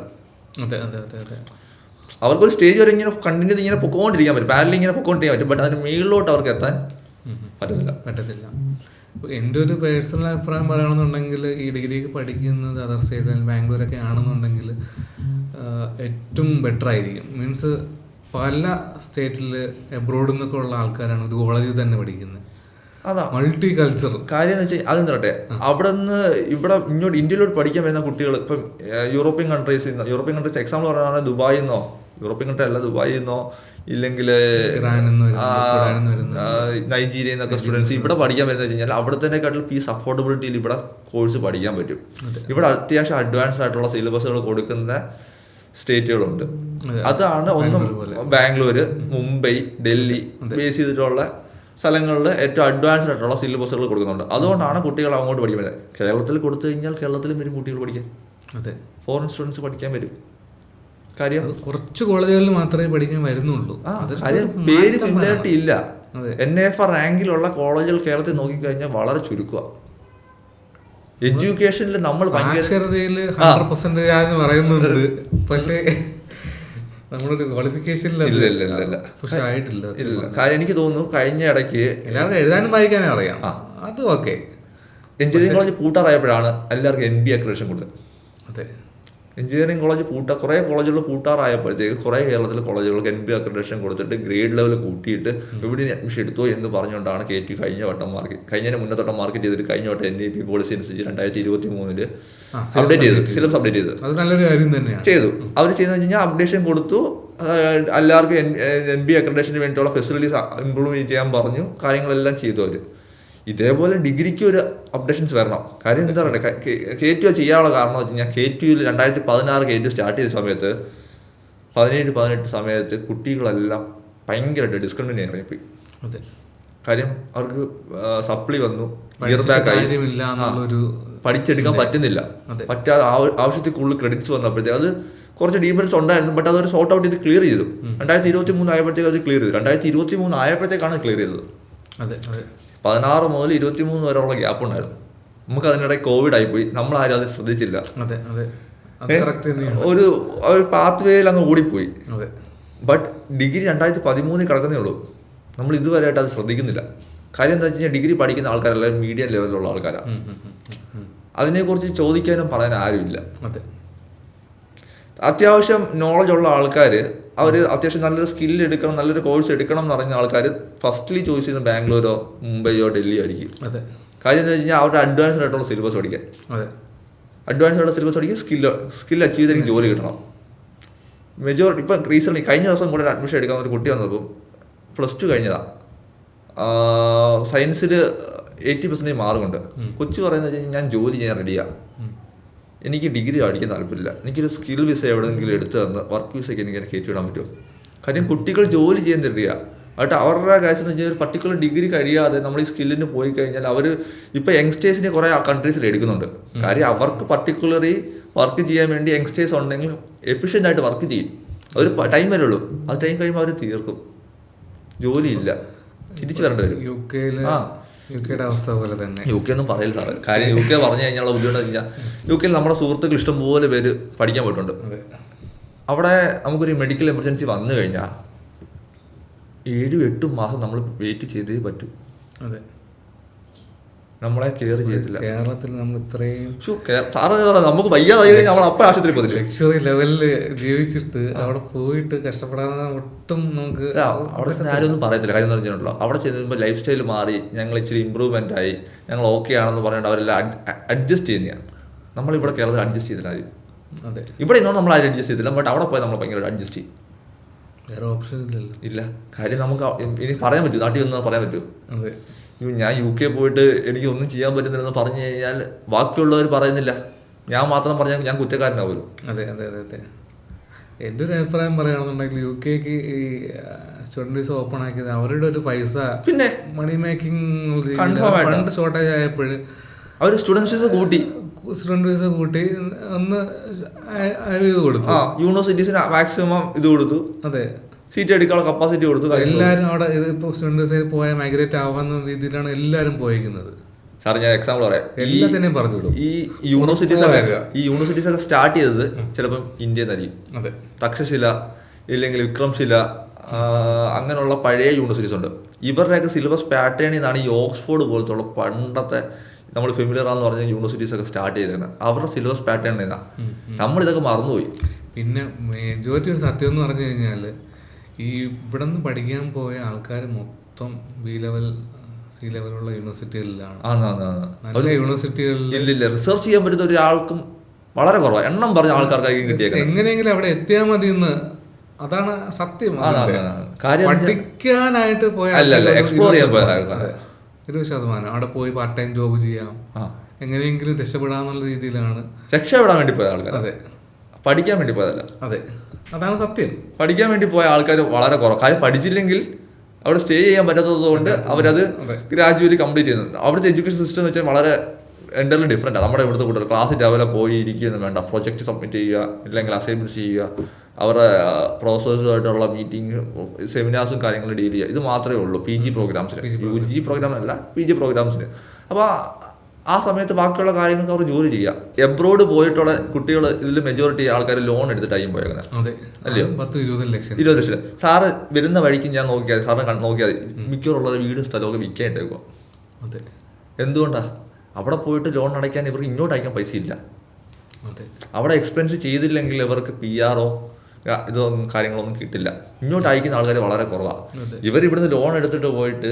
അവർക്കൊരു സ്റ്റേജ് വരെ ഇങ്ങനെ കണ്ടിന്യൂ ഇങ്ങനെ പൊക്കോണ്ടിരിക്കാൻ പറ്റും, പാരലി ഇങ്ങനെ പൊക്കോണ്ടിരിക്കാൻ പറ്റും. ബട്ട് അതിന് മേളിലോട്ട് അവർക്ക് എത്താൻ പറ്റത്തില്ല. എൻ്റെ ഒരു പേഴ്സണൽ അഭിപ്രായം പറയുകയാണെന്നുണ്ടെങ്കിൽ ഈ ഡിഗ്രിക്ക് പഠിക്കുന്നത് അതർ സ്റ്റേറ്റിൽ ബാംഗ്ലൂരൊക്കെ ആണെന്നുണ്ടെങ്കിൽ ഏറ്റവും ബെറ്റർ ആയിരിക്കും. മീൻസ് പല സ്റ്റേറ്റിൽ എബ്രോഡിൽ നിന്നൊക്കെ ഉള്ള ആൾക്കാരാണ് ഒരു കോളേജിൽ തന്നെ പഠിക്കുന്നത്. അതാ മൾട്ടി കൾച്ചർ കാര്യം എന്ന് വെച്ചാൽ അതെന്ന് പറയട്ടെ, അവിടെ നിന്ന് ഇങ്ങോട്ട് ഇന്ത്യയിലോട്ട് പഠിക്കാൻ വരുന്ന കുട്ടികൾ ഇപ്പം യൂറോപ്യൻ കൺട്രീസ് എക്സാമ്പിൾ പറയുകയാണെങ്കിൽ ദുബായിൽ നിന്നോ, യൂറോപ്യൻ കൺട്രി അല്ല, ദുബായിൽ നിന്നോ ഇല്ലെങ്കിൽ നൈജീരിയയിൽ നിന്നൊക്കെ സ്റ്റുഡൻസ് ഇവിടെ പഠിക്കാൻ വരുന്നത് വെച്ച് കഴിഞ്ഞാൽ അവിടത്തേക്കാട്ടിൽ ഫീസ് അഫോർഡബിലിറ്റിയിൽ ഇവിടെ കോഴ്സ് പഠിക്കാൻ പറ്റും. ഇവിടെ അത്യാവശ്യം അഡ്വാൻസ്ഡ് ആയിട്ടുള്ള സിലബസുകൾ കൊടുക്കുന്ന സ്റ്റേറ്റുകളുണ്ട്. അതാണ് ഒന്നും ബാംഗ്ലൂര്, മുംബൈ, ഡൽഹി ബേസ് ചെയ്തിട്ടുള്ള സ്ഥലങ്ങളിൽ ഏറ്റവും അഡ്വാൻസ്ഡ് ആയിട്ടുള്ള സിലബസുകൾ കൊടുക്കുന്നുണ്ട്. അതുകൊണ്ടാണ് കുട്ടികൾ അങ്ങോട്ട് പഠിക്കാൻ പറ്റുന്നത്. കേരളത്തിൽ കൊടുത്തു കഴിഞ്ഞാൽ കേരളത്തിലും വരും കുട്ടികൾ പഠിക്കാൻ. അതെ, ഫോറിൻ സ്റ്റുഡൻസ് പഠിക്കാൻ വരും. കാര്യം കുറച്ച് കോളേജുകളിൽ മാത്രമേ പഠിക്കാൻ വരുന്നുള്ളൂ. കാര്യം പേര് സിമിലാരിറ്റി ഇല്ല. NAFR റാങ്കിലുള്ള കോളേജുകൾ കേരളത്തിൽ നോക്കിക്കഴിഞ്ഞാൽ വളരെ ചുരുക്കമാണ്. എഡ്യൂക്കേഷനിൽ നമ്മൾ സാക്ഷരതയിൽ 100% പറയുന്നുണ്ട്, പക്ഷേ നമ്മളൊരു ക്വാളിഫിക്കേഷനിൽ ആയിട്ടില്ല. കാര്യം എനിക്ക് തോന്നുന്നു കഴിഞ്ഞ ഇടയ്ക്ക് എല്ലാവർക്കും എഴുതാനും വായിക്കാനും അറിയാം. അത് ഓക്കെ. എഞ്ചിനീയറിംഗ് കോളേജ് പൂട്ടാറായപ്പോഴാണ് എല്ലാവർക്കും NB അക്രഡിറ്റേഷൻ കൊടുത്തത്. അതെ, എഞ്ചിനീയറിംഗ് കോളേജ് കുറേ കോളേജുകൾ പൂട്ടാറായപ്പോഴത്തേക്ക് കുറേ കേരളത്തിലെ കോളേജുകൾക്ക് NB അക്രഡിറ്റേഷൻ കൊടുത്തിട്ട് ഗ്രേഡ് ലെവൽ കൂട്ടിയിട്ട് എവിടെ അഡ്മിഷൻ എടുത്തോ എന്ന് പറഞ്ഞുകൊണ്ടാണ് KT കഴിഞ്ഞതിന് മുന്നത്തോട്ടം മാർക്കറ്റ് ചെയ്തിട്ട് കഴിഞ്ഞ വട്ടം NEP പോളിസി അനുസരിച്ച് 2023 അപ്ഡേറ്റ് ചെയ്തു, സിലബസ് അപ്ഡേറ്റ് ചെയ്തു. അത് നല്ലൊരു കാര്യം തന്നെയാണ് ചെയ്തു. അവർ ചെയ്തെന്ന് വെച്ച് കഴിഞ്ഞാൽ അപ്ഡേഷൻ കൊടുത്തു, എല്ലാവർക്കും NB അക്രഡിറ്റേഷന് വേണ്ടിയുള്ള ഫെസിലിറ്റീസ് ഇംപ്രൂവ് ചെയ്യാൻ പറഞ്ഞു, കാര്യങ്ങളെല്ലാം ചെയ്തു അവർ. ഇതേപോലെ ഡിഗ്രിക്ക് ഒരു അപ്ഡേഷൻസ് വരണം. കാര്യം എന്താ പറയുക, KTU ചെയ്യാനുള്ള കാരണം എന്ന് വെച്ച് കഴിഞ്ഞാൽ KTUയിൽ 2016 KTU സ്റ്റാർട്ട് ചെയ്ത സമയത്ത് 17-18 സമയത്ത് കുട്ടികളെല്ലാം ഭയങ്കരമായിട്ട് ഡിസ്കണ്ടിന്യൂ ആയിപ്പോയി. അതെ, കാര്യം അവർക്ക് സപ്ലി വന്നു, ഇയർ ബാക്ക് ആയി, പഠിച്ചെടുക്കാൻ പറ്റുന്നില്ല, പറ്റാതെ ആവശ്യത്തിൽ കൂടുതൽ ക്രെഡിറ്റ്സ് വന്നപ്പോഴത്തേക്ക് അത് കുറച്ച് ഡീഫറൻസ് ഉണ്ടായിരുന്നു. ബട്ട് അതൊരു സോർട്ട് ഔട്ട് ചെയ്ത് ക്ലിയർ ചെയ്തു. 2023 ആയപ്പോഴത്തേക്ക് അത് ക്ലിയർ ചെയ്തു. 2023 ആയപ്പോഴത്തേക്കാണ് ക്ലിയർ ചെയ്തത്. അതെ, 16 മുതൽ 23 വരെയുള്ള ഗ്യാപ്പ് ഉണ്ടായിരുന്നു. നമുക്ക് അതിനിടെ കോവിഡ് ആയിപ്പോയി, നമ്മളാരും അത് ശ്രദ്ധിച്ചില്ല. ഒരു പാത്ത് വേയിൽ അങ്ങ് ഓടിപ്പോയി. ബട്ട് ഡിഗ്രി 2013 കിടക്കുന്നേ ഉള്ളൂ. നമ്മൾ ഇതുവരെയായിട്ട് അത് ശ്രദ്ധിക്കുന്നില്ല. കാര്യം എന്താ വെച്ച് കഴിഞ്ഞാൽ ഡിഗ്രി പഠിക്കുന്ന ആൾക്കാരെല്ലാം മീഡിയം ലെവലിലുള്ള ആൾക്കാരാണ്. അതിനെക്കുറിച്ച് ചോദിക്കാനും പറയാൻ ആരുമില്ല. അത്യാവശ്യം നോളജ് ഉള്ള ആൾക്കാർ, അവർ അത്യാവശ്യം നല്ലൊരു സ്കില്ല് എടുക്കണം, നല്ലൊരു കോഴ്സ് എടുക്കണം എന്ന് പറഞ്ഞ ആൾക്കാർ ഫസ്റ്റ്ലി ചോയ്സ് ചെയ്യുന്നത് ബാംഗ്ലൂരോ മുംബൈയോ ഡൽഹിയോ ആയിരിക്കും. കാര്യം എന്താ വെച്ച് കഴിഞ്ഞാൽ അവരുടെ അഡ്വാൻസ്ഡ് ആയിട്ടുള്ള സിലബസ് പഠിക്കാൻ, അഡ്വാൻസ്ഡ് ആയിട്ടുള്ള സിലബസ് പഠിക്കാൻ, സ്കില്ല് അച്ചീവ് ചെയ്തെങ്കിൽ ജോലി കിട്ടണം. മെജോറിറ്റി ഇപ്പം റീസെൻ്റ്ലി കഴിഞ്ഞ ദിവസം കൂടെ അഡ്മിഷൻ എടുക്കാൻ ഒരു കുട്ടി വന്നപ്പോൾ +2 കഴിഞ്ഞതാണ്, സയൻസിൽ 80% മാർക്കുണ്ട്. കൊച്ചു പറയുന്നത് വെച്ച് കഴിഞ്ഞാൽ ഞാൻ ജോലി ചെയ്യാൻ റെഡിയാണ്, എനിക്ക് ഡിഗ്രി പഠിക്കാൻ താല്പര്യമില്ല, എനിക്കൊരു സ്കിൽ വിസ എവിടെയെങ്കിലും എടുത്ത് തന്ന് വർക്ക് വിസയ്ക്ക് എനിക്ക് കയറ്റി വിടാൻ പറ്റുമോ? കാര്യം കുട്ടികൾ ജോലി ചെയ്യാൻ റെഡിയാണ്. എന്നിട്ട് അവരുടെ കാര്യം എന്ന് വെച്ചാൽ ഒരു പർട്ടിക്കുലർ ഡിഗ്രി കഴിയാതെ നമ്മൾ ഈ സ്കില്ലിന് പോയി കഴിഞ്ഞാൽ അവർ ഇപ്പോൾ യങ്സ്റ്റേഴ്സിനെ കുറേ കൺട്രീസിൽ എടുക്കുന്നുണ്ട്. കാര്യം അവർക്ക് പർട്ടിക്കുലറി വർക്ക് ചെയ്യാൻ വേണ്ടി യങ്സ്റ്റേഴ്സ് ഉണ്ടെങ്കിൽ എഫിഷ്യൻ്റ് ആയിട്ട് വർക്ക് ചെയ്യും. അതൊരു ടൈം വരെ ഉള്ളൂ, അത് ടൈം കഴിയുമ്പോൾ അവർ തീർക്കും, ജോലിയില്ല, തിരിച്ചു വരേണ്ടി വരും. UK അവസ്ഥ പോലെ തന്നെ. UK ഒന്നും പറയില്ല സാറേ. കാര്യം UK പറഞ്ഞു കഴിഞ്ഞാൽ ബുദ്ധിമുട്ട് കഴിഞ്ഞാൽ UK നമ്മുടെ സുഹൃത്തുക്കൾ ഇഷ്ടംപോലെ പേര് പഠിക്കാൻ പോയിട്ടുണ്ട്. അവിടെ നമുക്കൊരു മെഡിക്കൽ എമർജൻസി വന്നു കഴിഞ്ഞാൽ 7-8 മാസം നമ്മൾ വെയിറ്റ് ചെയ്തേ പറ്റൂ. അതെ, നമ്മളെ കെയർ ചെയ്തില്ല. കേരളത്തിൽ നമ്മൾ ഇത്രയും സാറ് നമുക്ക് വയ്യാതായി കഴിഞ്ഞാൽ നമ്മൾ അപ്പം ആശുപത്രി പോകില്ല. ലക്ഷറി ലെവലിൽ ജീവിച്ചിട്ട് അവിടെ പോയിട്ട് കഷ്ടപ്പെടാതെ ഒട്ടും നമുക്ക് അവിടെ ആരൊന്നും പറയത്തില്ല. കാര്യം എന്ന് പറഞ്ഞിട്ടുണ്ടല്ലോ, അവിടെ ചെല്ലുമ്പോൾ ലൈഫ് സ്റ്റൈൽ മാറി, ഞങ്ങൾ ഇച്ചിരി ഇമ്പ്രൂവ്മെന്റ് ആയി, ഞങ്ങൾ ഓക്കെ ആണെന്ന് പറഞ്ഞിട്ട് അവരെല്ലാം അഡ്ജസ്റ്റ് ചെയ്യുന്നതാണ്. നമ്മളിവിടെ കേരളത്തിൽ അഡ്ജസ്റ്റ് ചെയ്തില്ല ആരും. അതെ, ഇവിടെ ഇന്നോ നമ്മൾ ആരും അഡ്ജസ്റ്റ് ചെയ്തില്ല. ബട്ട് അവിടെ പോയി നമ്മൾ ഭയങ്കര അഡ്ജസ്റ്റ് ചെയ്യും. വേറെ ഓപ്ഷൻ ഇല്ലല്ലോ. ഇല്ല, കാര്യം നമുക്ക് ഇനി പറയാൻ പറ്റും, നാട്ടിൽ ഒന്നും പറയാൻ പറ്റുമോ? അതെ, ഞാൻ UK പോയിട്ട് എനിക്ക് ഒന്നും ചെയ്യാൻ പറ്റുന്നില്ലെന്ന് പറഞ്ഞു കഴിഞ്ഞാൽ ബാക്കിയുള്ളവർ പറയുന്നില്ല, ഞാൻ മാത്രം പറഞ്ഞാൽ ഞാൻ കുറ്റക്കാരനാവുമല്ലോ. അതെ അതെ അതെ അതെ. എൻ്റെ ഒരു അഭിപ്രായം പറയുകയാണെന്നുണ്ടെങ്കിൽ UK ഈ സ്റ്റുഡൻറ് വിസ ഓപ്പൺ ആക്കിയത് അവരുടെ ഒരു പൈസ പിന്നെ മണി മേക്കിംഗ് ഫണ്ട് ഷോർട്ടേജ് ആയപ്പോൾ അവർ സ്റ്റുഡൻസ് വിസ കൂട്ടി ഒന്ന് ഇത് കൊടുത്തു. യൂണിവേഴ്സിറ്റീസിന് മാക്സിമം ഇത് കൊടുത്തു. അതെ, സീറ്റ് എടുക്കാനുള്ള കപ്പാസിറ്റി കൊടുത്തു. എല്ലാവരും അവിടെ ഇതിപ്പോൾ സ്റ്റുഡൻറ് വിസയിൽ പോയാൽ മൈഗ്രേറ്റ് ആവാന്ന രീതിയിലാണ് എല്ലാവരും പോയിരിക്കുന്നത്. സാർ ഞാൻ എക്സാമ്പിൾ പറയാം, എല്ലാത്തിനെയും പറഞ്ഞു വിടും. ഈ യൂണിവേഴ്സിറ്റീസ് ഒക്കെ സ്റ്റാർട്ട് ചെയ്തത് ചിലപ്പം ഇന്ത്യയിൽ നിന്നായിരിക്കും. അതെ, തക്ഷശില ഇല്ലെങ്കിൽ വിക്രംശില അങ്ങനെയുള്ള പഴയ യൂണിവേഴ്സിറ്റീസ് ഉണ്ട്. ഇവരുടെയൊക്കെ സിലബസ് പാറ്റേണിൽ നിന്നാണ് ഈ ഓക്സ്ഫോർഡ് പോലത്തുള്ള പണ്ടത്തെ നമ്മൾ ഫെമിലിയർ ആണെന്ന് പറഞ്ഞ യൂണിവേഴ്സിറ്റീസ് ഒക്കെ സ്റ്റാർട്ട് ചെയ്തേക്കുന്നത്. അവരുടെ സിലബസ് പാറ്റേണിൽ നിന്നാണ്. നമ്മളിതൊക്കെ മറന്നുപോയി. പിന്നെ മെജോറിറ്റി ഒരു സത്യം എന്ന് പറഞ്ഞു കഴിഞ്ഞാൽ ഈ ഇവിടെ നിന്ന് പഠിക്കാൻ പോയ ആൾക്കാർ മൊത്തം സി ലെവലുള്ള യൂണിവേഴ്സിറ്റികളിലാണ്. നല്ല യൂണിവേഴ്സിറ്റികളിൽ ഇല്ല, റിസർച്ച് ചെയ്യാൻ പറ്റുന്ന ഒരാൾക്കും വളരെ കുറവാണ്. എണ്ണം പറഞ്ഞ ആൾക്കാർക്കായിരിക്കും കിട്ടിയത്. എങ്ങനെയെങ്കിലും അവിടെ എത്തിയാൽ മതി എന്ന്, അതാണ് സത്യം. പഠിക്കാനായിട്ട് പോയ എക്സ്പ്ലോർ ചെയ്യാൻ പോയ ആൾക്കാർ 20% അവിടെ പോയി പാർട്ട് ടൈം ജോബ് ചെയ്യാം, എങ്ങനെയെങ്കിലും രക്ഷപ്പെടാന്നുള്ള രീതിയിലാണ്. രക്ഷപ്പെടാൻ വേണ്ടി പോയ ആൾക്കാർ, അതെ, പഠിക്കാൻ വേണ്ടി പോയതല്ല. അതെ, അതാണ് സത്യം. പഠിക്കാൻ വേണ്ടി പോയ ആൾക്കാർ വളരെ കുറവ്. കാര്യം പഠിച്ചില്ലെങ്കിൽ അവിടെ സ്റ്റേ ചെയ്യാൻ പറ്റാത്തത് കൊണ്ട് അവരത് ഗ്രാജുവലി കംപ്ലീറ്റ് ചെയ്യുന്നുണ്ട്. അവിടുത്തെ എഡ്യൂക്കേഷൻ സിസ്റ്റം എന്ന് വെച്ചാൽ വളരെ എൻ്റർലി ഡിഫറെൻ്റ് ആണ്. നമ്മുടെ ഇവിടുത്തെ കുട്ടികൾ ക്ലാസ്സിൽ രാവിലെ പോയി ഇരിക്കുകയൊന്നും വേണ്ട, പ്രൊജക്റ്റ് സബ്മിറ്റ് ചെയ്യുക, ഇല്ലെങ്കിൽ അസൈൻമെൻറ്റ്സ് ചെയ്യുക, അവരുടെ പ്രൊഫസേഴ്സുമായിട്ടുള്ള മീറ്റിംഗ്, സെമിനാർസും കാര്യങ്ങളും ഡീൽ ചെയ്യുക. ഇത് മാത്രമേ ഉള്ളൂ PG പ്രോഗ്രാംസിന്. UG പ്രോഗ്രാമിനല്ല, PG പ്രോഗ്രാംസിന്. അപ്പോൾ ആ സമയത്ത് ബാക്കിയുള്ള കാര്യങ്ങൾക്ക് അവർ ജോലി ചെയ്യുക. എബ്രോഡ് പോയിട്ടുള്ള കുട്ടികൾ ഇതിൽ മെജോറിറ്റി ആൾക്കാർ ലോൺ എടുത്തിട്ടായിരിക്കും പോയേക്കുന്നത്. അല്ലയോ, 20 ലക്ഷം. സാറ് വരുന്ന വഴിക്ക് ഞാൻ നോക്കിയാൽ സാറിനെ നോക്കിയാൽ മിക്കവാറുള്ളത് വീടും സ്ഥലമൊക്കെ വിൽക്കാനിട്ടേക്കുക. അതെ, എന്തുകൊണ്ടാണ്? അവിടെ പോയിട്ട് ലോൺ അടയ്ക്കാൻ ഇവർക്ക് ഇങ്ങോട്ട് അയക്കാൻ പൈസ ഇല്ല. അവിടെ എക്സ്പെൻസ് ചെയ്തില്ലെങ്കിൽ ഇവർക്ക് PR ഇതൊന്നും കാര്യങ്ങളൊന്നും കിട്ടില്ല. ഇങ്ങോട്ട് അയക്കുന്ന ആൾക്കാർ വളരെ കുറവാണ്. ഇവരിവിടുന്ന് ലോൺ എടുത്തിട്ട് പോയിട്ട്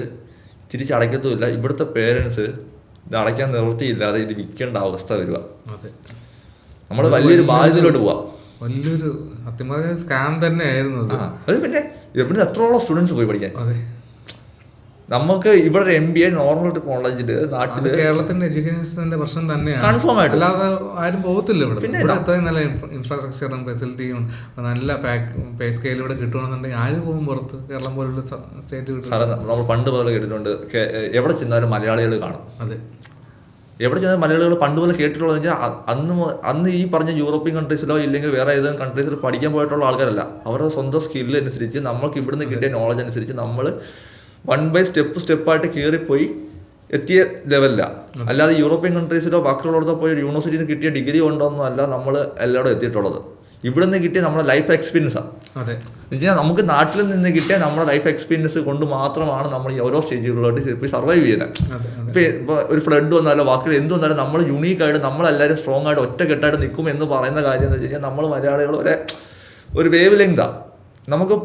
തിരിച്ചടയ്ക്കത്തുമില്ല. ഇവിടുത്തെ പേരൻസ് ഇത് അടയ്ക്കാൻ നിവൃത്തിയില്ലാതെ ഇത് വിൽക്കേണ്ട അവസ്ഥ വരിക. നമ്മൾ വലിയൊരു ബാധ്യതയിലോട്ട് പോവാ. വലിയൊരു സ്കാം തന്നെ ആയിരുന്നു അത്. പിന്നെ ഇവിടുന്ന് എത്രയോളം സ്റ്റുഡൻസ് പോയി പഠിക്കാൻ. നമുക്ക് ഇവിടെ MBA നോർമൽ കോളേജില് നാട്ടില് കേരളത്തിന്റെ എഡ്യൂക്കേഷന്റെ പ്രശ്നം തന്നെയാണ്. കൺഫേം ആയിട്ട് അല്ലാതെ ആരും പോകത്തില്ല ഇവിടെ. ഇവിടെ അത്രയും നല്ല ഇൻഫ്രാസ്ട്രക്ചറും ഫെസിലിറ്റിയും നല്ല പേ സ്കെയിൽ ഇവിടെ കിട്ടുകയാണെന്നുണ്ടെങ്കിൽ ആരും പോകും പുറത്ത്. കേരളം പോലുള്ള സ്റ്റേറ്റ് കിട്ടും. നമ്മൾ പണ്ട് പോലെ കേട്ടിട്ടുണ്ട്, എവിടെ ചെന്നാലും മലയാളികൾ കാണും. അതെ, എവിടെ ചെന്നാലും മലയാളികൾ പണ്ട് പോലെ കേട്ടിട്ടുള്ളത് വെച്ചാൽ അന്ന് ഈ പറഞ്ഞ യൂറോപ്യൻ കൺട്രീസിലോ ഇല്ലെങ്കിൽ വേറെ ഏതെങ്കിലും കൺട്രീസിൽ പഠിക്കാൻ പോയിട്ടുള്ള ആൾക്കാരല്ല. അവരുടെ സ്വന്തം സ്കില്ല് അനുസരിച്ച് നമ്മൾക്ക് ഇവിടുന്ന് കിട്ടിയ നോളജ് അനുസരിച്ച് നമ്മൾ 1 by സ്റ്റെപ്പായിട്ട് കയറിപ്പോയി എത്തിയ ലെവലിലാണ്. അല്ലാതെ യൂറോപ്യൻ കൺട്രീസിലോ ബാക്കിയുള്ളടത്തോ പോയി ഒരു യൂണിവേഴ്സിറ്റിയിൽ നിന്ന് കിട്ടിയ ഡിഗ്രി കൊണ്ടൊന്നും അല്ല നമ്മൾ എല്ലായിടും എത്തിയിട്ടുള്ളത്. ഇവിടെ നിന്ന് കിട്ടിയ നമ്മുടെ ലൈഫ് എക്സ്പീരിയൻസാണ്. അതെ, വെച്ചാൽ നമുക്ക് നാട്ടിൽ നിന്ന് കിട്ടിയ നമ്മുടെ ലൈഫ് എക്സ്പീരിയൻസ് കൊണ്ട് മാത്രമാണ് നമ്മൾ ഈ ഓരോ സ്റ്റേജുകളിലോട്ട് പോയി സർവൈവ് ചെയ്യുന്നത്. ഇപ്പോൾ ഒരു ഫ്ലഡ് വന്നാലോ ബാക്കി എന്ത് വന്നാലും നമ്മൾ യുണീക്കായിട്ട് നമ്മളെല്ലാവരും സ്ട്രോങ് ആയിട്ട് ഒറ്റക്കെട്ടായിട്ട് നിൽക്കും എന്ന് പറയുന്ന കാര്യം എന്ന് വെച്ച് കഴിഞ്ഞാൽ നമ്മൾ മലയാളികൾ ഒരു വേവ് ലെങ്താണ്. നമുക്ക്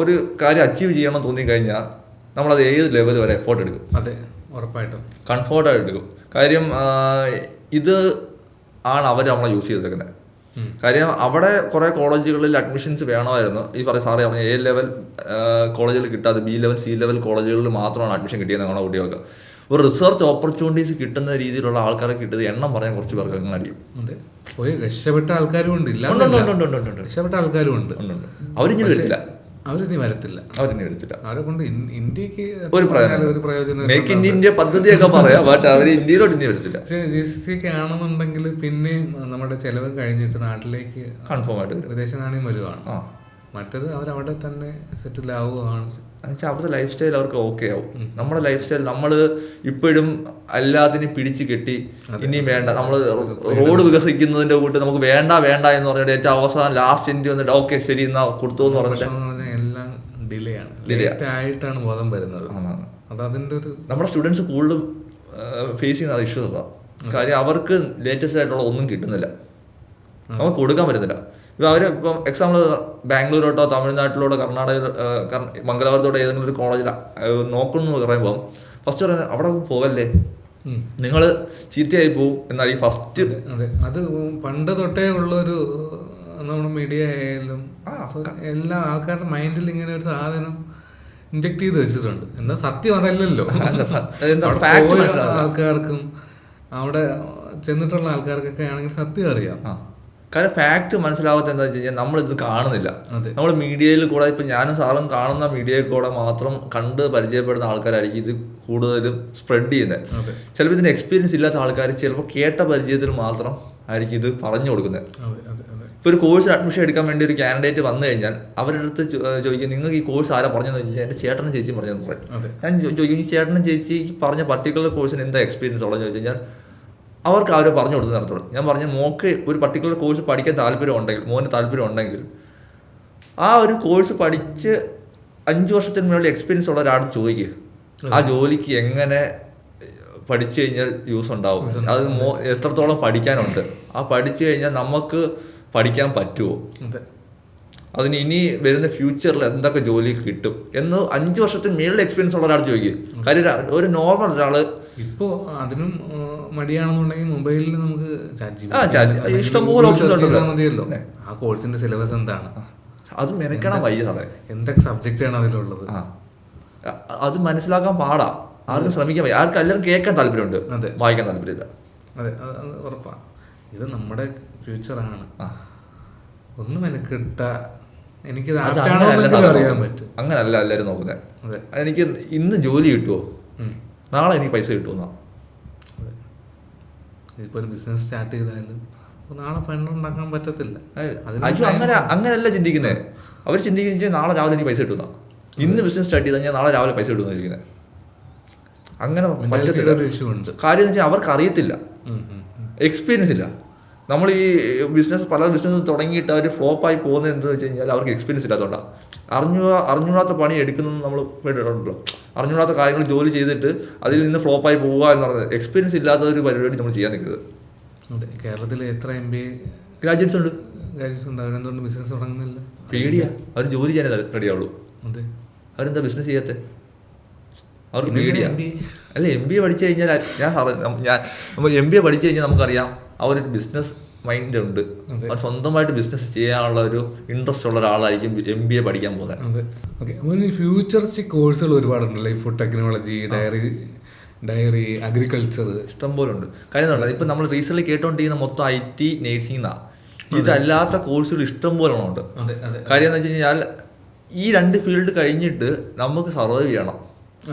ഒരു കാര്യം അച്ചീവ് ചെയ്യണം തോന്നിക്കഴിഞ്ഞാൽ നമ്മളത് ഏത് ലെവൽ വരെ എഫോർട്ട് എടുക്കും. അതെ, ഉറപ്പായിട്ടും കംഫോർട്ടായിട്ട് എടുക്കും. കാര്യം ഇത് ആണ് അവർ നമ്മളെ യൂസ് ചെയ്തേക്കുന്നത്. കാര്യം അവിടെ കുറേ കോളേജുകളിൽ അഡ്മിഷൻസ് വേണമായിരുന്നു. ഈ പറയും സാറേ പറഞ്ഞ A ലെവൽ കോളേജുകൾ കിട്ടാതെ B ലെവൽ C ലെവൽ കോളേജുകളിൽ മാത്രമാണ് അഡ്മിഷൻ കിട്ടിയത് നമ്മുടെ കുട്ടികൾക്ക്. ഒരു റിസർച്ച് ഓപ്പർച്യൂണിറ്റീസ് കിട്ടുന്ന രീതിയിലുള്ള ആൾക്കാരെ കിട്ടിയത് എണ്ണം പറയാൻ കുറച്ച് പേർക്ക് അങ്ങനെ അടിയും. പോയി രക്ഷപ്പെട്ട ആൾക്കാരും ഉണ്ട്, രക്ഷപ്പെട്ട ആൾക്കാരും ഉണ്ട്. അവരിങ്ങനെ വരത്തില്ല, അവരിനി വരത്തില്ല. അവരെ കൊണ്ട് ഇന്ത്യക്ക് ഒരു പ്രയോജനം മേക്ക് ഇൻ ഇന്ത്യ പദ്ധതിയൊക്കെ പറയാം, ബട്ട് അവർ ഇന്ത്യയിലോട്ട് ഇനി വരത്തില്ല. GCC ആണെന്നുണ്ടെങ്കിൽ പിന്നെയും നമ്മുടെ ചെലവ് കഴിഞ്ഞിട്ട് നാട്ടിലേക്ക് കൺഫേം ആയിട്ട് വിദേശ നാണ്യം വരുവാണ്. മറ്റത് അവരവിടെ തന്നെ സെറ്റിൽ ആവുകയാണ്. എന്നുവെച്ചാൽ അവരുടെ ലൈഫ് സ്റ്റൈൽ അവർക്ക് ഓക്കെ ആവും. നമ്മുടെ ലൈഫ് സ്റ്റൈൽ നമ്മൾ ഇപ്പോഴും എല്ലാത്തിനും പിടിച്ച് കെട്ടി ഇനി വേണ്ട, നമ്മൾ റോഡ് വികസിക്കുന്നതിന്റെ കൂട്ട് നമുക്ക് വേണ്ട വേണ്ട എന്ന് പറഞ്ഞിട്ട് ഏറ്റവും അവസാനം ലാസ്റ്റ് എൻഡ് വന്നിട്ട് ഓക്കെ ശരി എന്നാ കൊടുത്തു എന്ന് പറഞ്ഞിട്ട് എല്ലാം ഡിലേ ആയിട്ടാണ് ബോധം വരുന്നത്. അത് അതിന്റെ ഒരു നമ്മുടെ സ്റ്റുഡൻസ് കൂടുതലും ഫേസ് ചെയ്യുന്ന ഇഷ്യൂസ് അതാണ്. കാര്യം അവർക്ക് ലേറ്റസ്റ്റ് ആയിട്ടുള്ള ഒന്നും കിട്ടുന്നില്ല, നമുക്ക് കൊടുക്കാൻ പറ്റുന്നില്ല. ഇപ്പം അവർ ഇപ്പം എക്സാമ്പിൾ ബാംഗ്ലൂരോട്ടോ തമിഴ്നാട്ടിലോട്ടോ മംഗലാപുരത്തോട്ടോ ഏതെങ്കിലും ഒരു കോളേജിൽ നോക്കുന്നു പറയുമ്പോൾ ഫസ്റ്റ് പറയുന്നത് അവിടെ പോവല്ലേ, നിങ്ങൾ ചീത്തയായി പോവും എന്നാണ് ഈ ഫസ്റ്റ്. അതെ, അത് പണ്ട് തൊട്ടേ ഉള്ളൊരു നമ്മുടെ മീഡിയ ആയാലും എല്ലാ ആൾക്കാരുടെ മൈൻഡിൽ ഇങ്ങനെ ഒരു സാധനം ഇൻജക്ട് ചെയ്ത് വെച്ചിട്ടുണ്ട്. എന്താ സത്യം അതല്ലല്ലോ. ആൾക്കാർക്കും അവിടെ ചെന്നിട്ടുള്ള ആൾക്കാർക്കൊക്കെ ആണെങ്കിൽ സത്യം അറിയാം. കാരണം ഫാക്ട് മനസ്സിലാവാത്ത എന്താ വെച്ച് കഴിഞ്ഞാൽ നമ്മളിത് കാണുന്നില്ല. നമ്മൾ മീഡിയയിൽ കൂടെ ഇപ്പം ഞാനും സാറും കാണുന്ന മീഡിയയിൽ കൂടെ മാത്രം കണ്ട് പരിചയപ്പെടുന്ന ആൾക്കാരായിരിക്കും ഇത് കൂടുതലും സ്പ്രെഡ് ചെയ്യുന്നത്. ചിലപ്പോൾ ഇതിന് എക്സ്പീരിയൻസ് ഇല്ലാത്ത ആൾക്കാർ ചിലപ്പോൾ കേട്ട പരിചയത്തിൽ മാത്രം ആയിരിക്കും ഇത് പറഞ്ഞു കൊടുക്കുന്നത്. ഇപ്പോൾ ഒരു കോഴ്സിന് അഡ്മിഷൻ എടുക്കാൻ വേണ്ടി ഒരു കാൻഡിഡേറ്റ് വന്നു കഴിഞ്ഞാൽ അവരുടെ അടുത്ത് ചോദിക്കും നിങ്ങൾക്ക് ഈ കോഴ്സ് ആരാ പറഞ്ഞതെന്ന് വെച്ച് കഴിഞ്ഞാൽ എൻ്റെ ചേട്ടനും ചേച്ചിയും പറഞ്ഞതെന്ന് പറയും. ഞാൻ ചോദിക്കും ഈ ചേട്ടനും ചേച്ചി പറഞ്ഞ പർട്ടിക്കുലർ കോഴ്സിന് എന്താ എക്സ്പീരിയൻസ് ഉള്ളതെന്ന് ചോദിച്ചു കഴിഞ്ഞാൽ അവർക്ക് അവർ പറഞ്ഞു കൊടുത്ത് നടത്തുള്ളൂ. ഞാൻ പറഞ്ഞു മോക്ക് ഒരു പർട്ടിക്കുലർ കോഴ്സ് പഠിക്കാൻ താല്പര്യം ഉണ്ടെങ്കിൽ, മോന് താല്പര്യം ഉണ്ടെങ്കിൽ ആ ഒരു കോഴ്സ് പഠിച്ച് 5 വർഷത്തിന് മുകളിൽ എക്സ്പീരിയൻസ് ഉള്ള ഒരാൾ ചോദിക്കുക ആ ജോലിക്ക് എങ്ങനെ പഠിച്ചു കഴിഞ്ഞാൽ യൂസ് ഉണ്ടാവും, അത് എത്രത്തോളം പഠിക്കാനുണ്ട്, ആ പഠിച്ചു കഴിഞ്ഞാൽ നമുക്ക് പഠിക്കാൻ പറ്റുമോ, അതിന് ഇനി വരുന്ന ഫ്യൂച്ചറിൽ എന്തൊക്കെ ജോലി കിട്ടും എന്ന് 5 വർഷത്തിന് മേളിൽ എക്സ്പീരിയൻസ് ഉള്ള ഒരാൾ ചോദിക്കും. കാര്യം ഒരു നോർമൽ ഒരാള് ഇപ്പോൾ അതിനും മടിയാണെന്നുണ്ടെങ്കിൽ മൊബൈലിൽ നമുക്ക് ഇഷ്ടംപോലെ മതിയല്ലോ. ആ കോഴ്സിന്റെ സിലബസ് എന്താണ്, അത് മെനക്കണം വയ്യ സാറേ, എന്തൊക്കെ സബ്ജക്റ്റാണ് അതിലുള്ളത്, അത് മനസ്സിലാക്കാൻ പാടാ. ആർക്കും ശ്രമിക്കാൻ വയ്യ, ആർക്കും എല്ലാവരും കേൾക്കാൻ താല്പര്യമുണ്ട്, വായിക്കാൻ താല്പര്യമില്ല. അതെ, അത് ഉറപ്പാണ്. ഇത് നമ്മുടെ ഫ്യൂച്ചറാണ്. ഒന്ന് മെനക്കിട്ട എനിക്കിത് അറിയാൻ പറ്റും. അങ്ങനല്ല എല്ലാവരും നോക്കുന്നത്. എനിക്ക് ഇന്ന് ജോലി കിട്ടുമോ, നാളെ എനിക്ക് പൈസ കിട്ടുമെന്നാ. ഇപ്പോൾ ഒരു ബിസിനസ് സ്റ്റാർട്ട് ചെയ്താലും നാളെ ഫണ്ട് ഉണ്ടാക്കാൻ പറ്റത്തില്ല. അങ്ങനെയല്ല ചിന്തിക്കുന്നത്. അവർ ചിന്തിക്കുന്നത് നാളെ രാവിലെ എനിക്ക് പൈസ കിട്ടുന്ന, ഇന്ന് ബിസിനസ് സ്റ്റാർട്ട് ചെയ്ത് കഴിഞ്ഞാൽ നാളെ രാവിലെ പൈസ കിട്ടുന്ന ഇരിക്കുന്നത്. അങ്ങനെ പറ്റത്തില്ല. കാര്യം എന്ന് വെച്ചാൽ അവർക്ക് അറിയത്തില്ല, എക്സ്പീരിയൻസ് ഇല്ല. നമ്മൾ ഈ പല ബിസിനസ് തുടങ്ങിയിട്ട് അവർ ഫ്ലോപ്പായി പോകുന്നത് എന്താണെന്ന് വെച്ച് കഴിഞ്ഞാൽ അവർക്ക് എക്സ്പീരിയൻസ് ഇല്ലാത്തതുകൊണ്ടാണ്. അറിഞ്ഞൂടാത്ത പണി എടുക്കുന്നതെന്ന് നമ്മൾ കേട്ടിട്ടുണ്ടല്ലോ. അറിഞ്ഞൂടാത്ത കാര്യങ്ങൾ ജോലി ചെയ്തിട്ട് അതിൽ നിന്ന് ഫ്ലോപ്പായി പോവുക എന്ന് പറയുന്നത് എക്സ്പീരിയൻസ് ഇല്ലാത്ത ഒരു പരിപാടി നമ്മൾ ചെയ്യാൻ നിൽക്കുന്നത്. കേരളത്തിൽ എത്ര MBA ഗ്രാജുവേറ്റ്സ് ഉണ്ട്. അവരെന്തുകൊണ്ട് ബിസിനസ് തുടങ്ങുന്നില്ല? പേടിയാ, അവർ ജോലി ചെയ്യാനേ റെഡിയാവുള്ളൂ. അവരെന്താ ബിസിനസ് ചെയ്യാത്ത? അവർക്ക് പേടിയാ. അല്ല, MBA പഠിച്ചു കഴിഞ്ഞാൽ നമ്മൾ MBA പഠിച്ചു കഴിഞ്ഞാൽ നമുക്കറിയാം അവരൊരു ബിസിനസ് മൈൻഡ് ഉണ്ട്. അവർ സ്വന്തമായിട്ട് ബിസിനസ് ചെയ്യാനുള്ള ഒരു ഇൻട്രസ്റ്റ് ഉള്ള ഒരാളായിരിക്കും MBA പഠിക്കാൻ പോകുന്നത്. ഓക്കെ, അപ്പോൾ ഈ ഫ്യൂച്ചറിസ്റ്റിക് കോഴ്സുകൾ ഒരുപാടുണ്ടല്ലോ. ഈ ഫുഡ് ടെക്നോളജി, ഡയറി, അഗ്രികൾച്ചർ, ഇഷ്ടംപോലെ ഉണ്ട്. കാര്യം ഇപ്പം നമ്മൾ റീസെൻ്റ്ലി കേട്ടോണ്ടിരിക്കുന്ന മൊത്തം IT, നേഴ്സിംഗ് എന്നാണ്. ഇതല്ലാത്ത കോഴ്സുകൾ ഇഷ്ടംപോലെ ഉണ്ട്. കാര്യം എന്ന് വെച്ച് കഴിഞ്ഞാൽ ഈ 2 ഫീൽഡ് കഴിഞ്ഞിട്ട് നമുക്ക് സർവൈവ് ചെയ്യണം.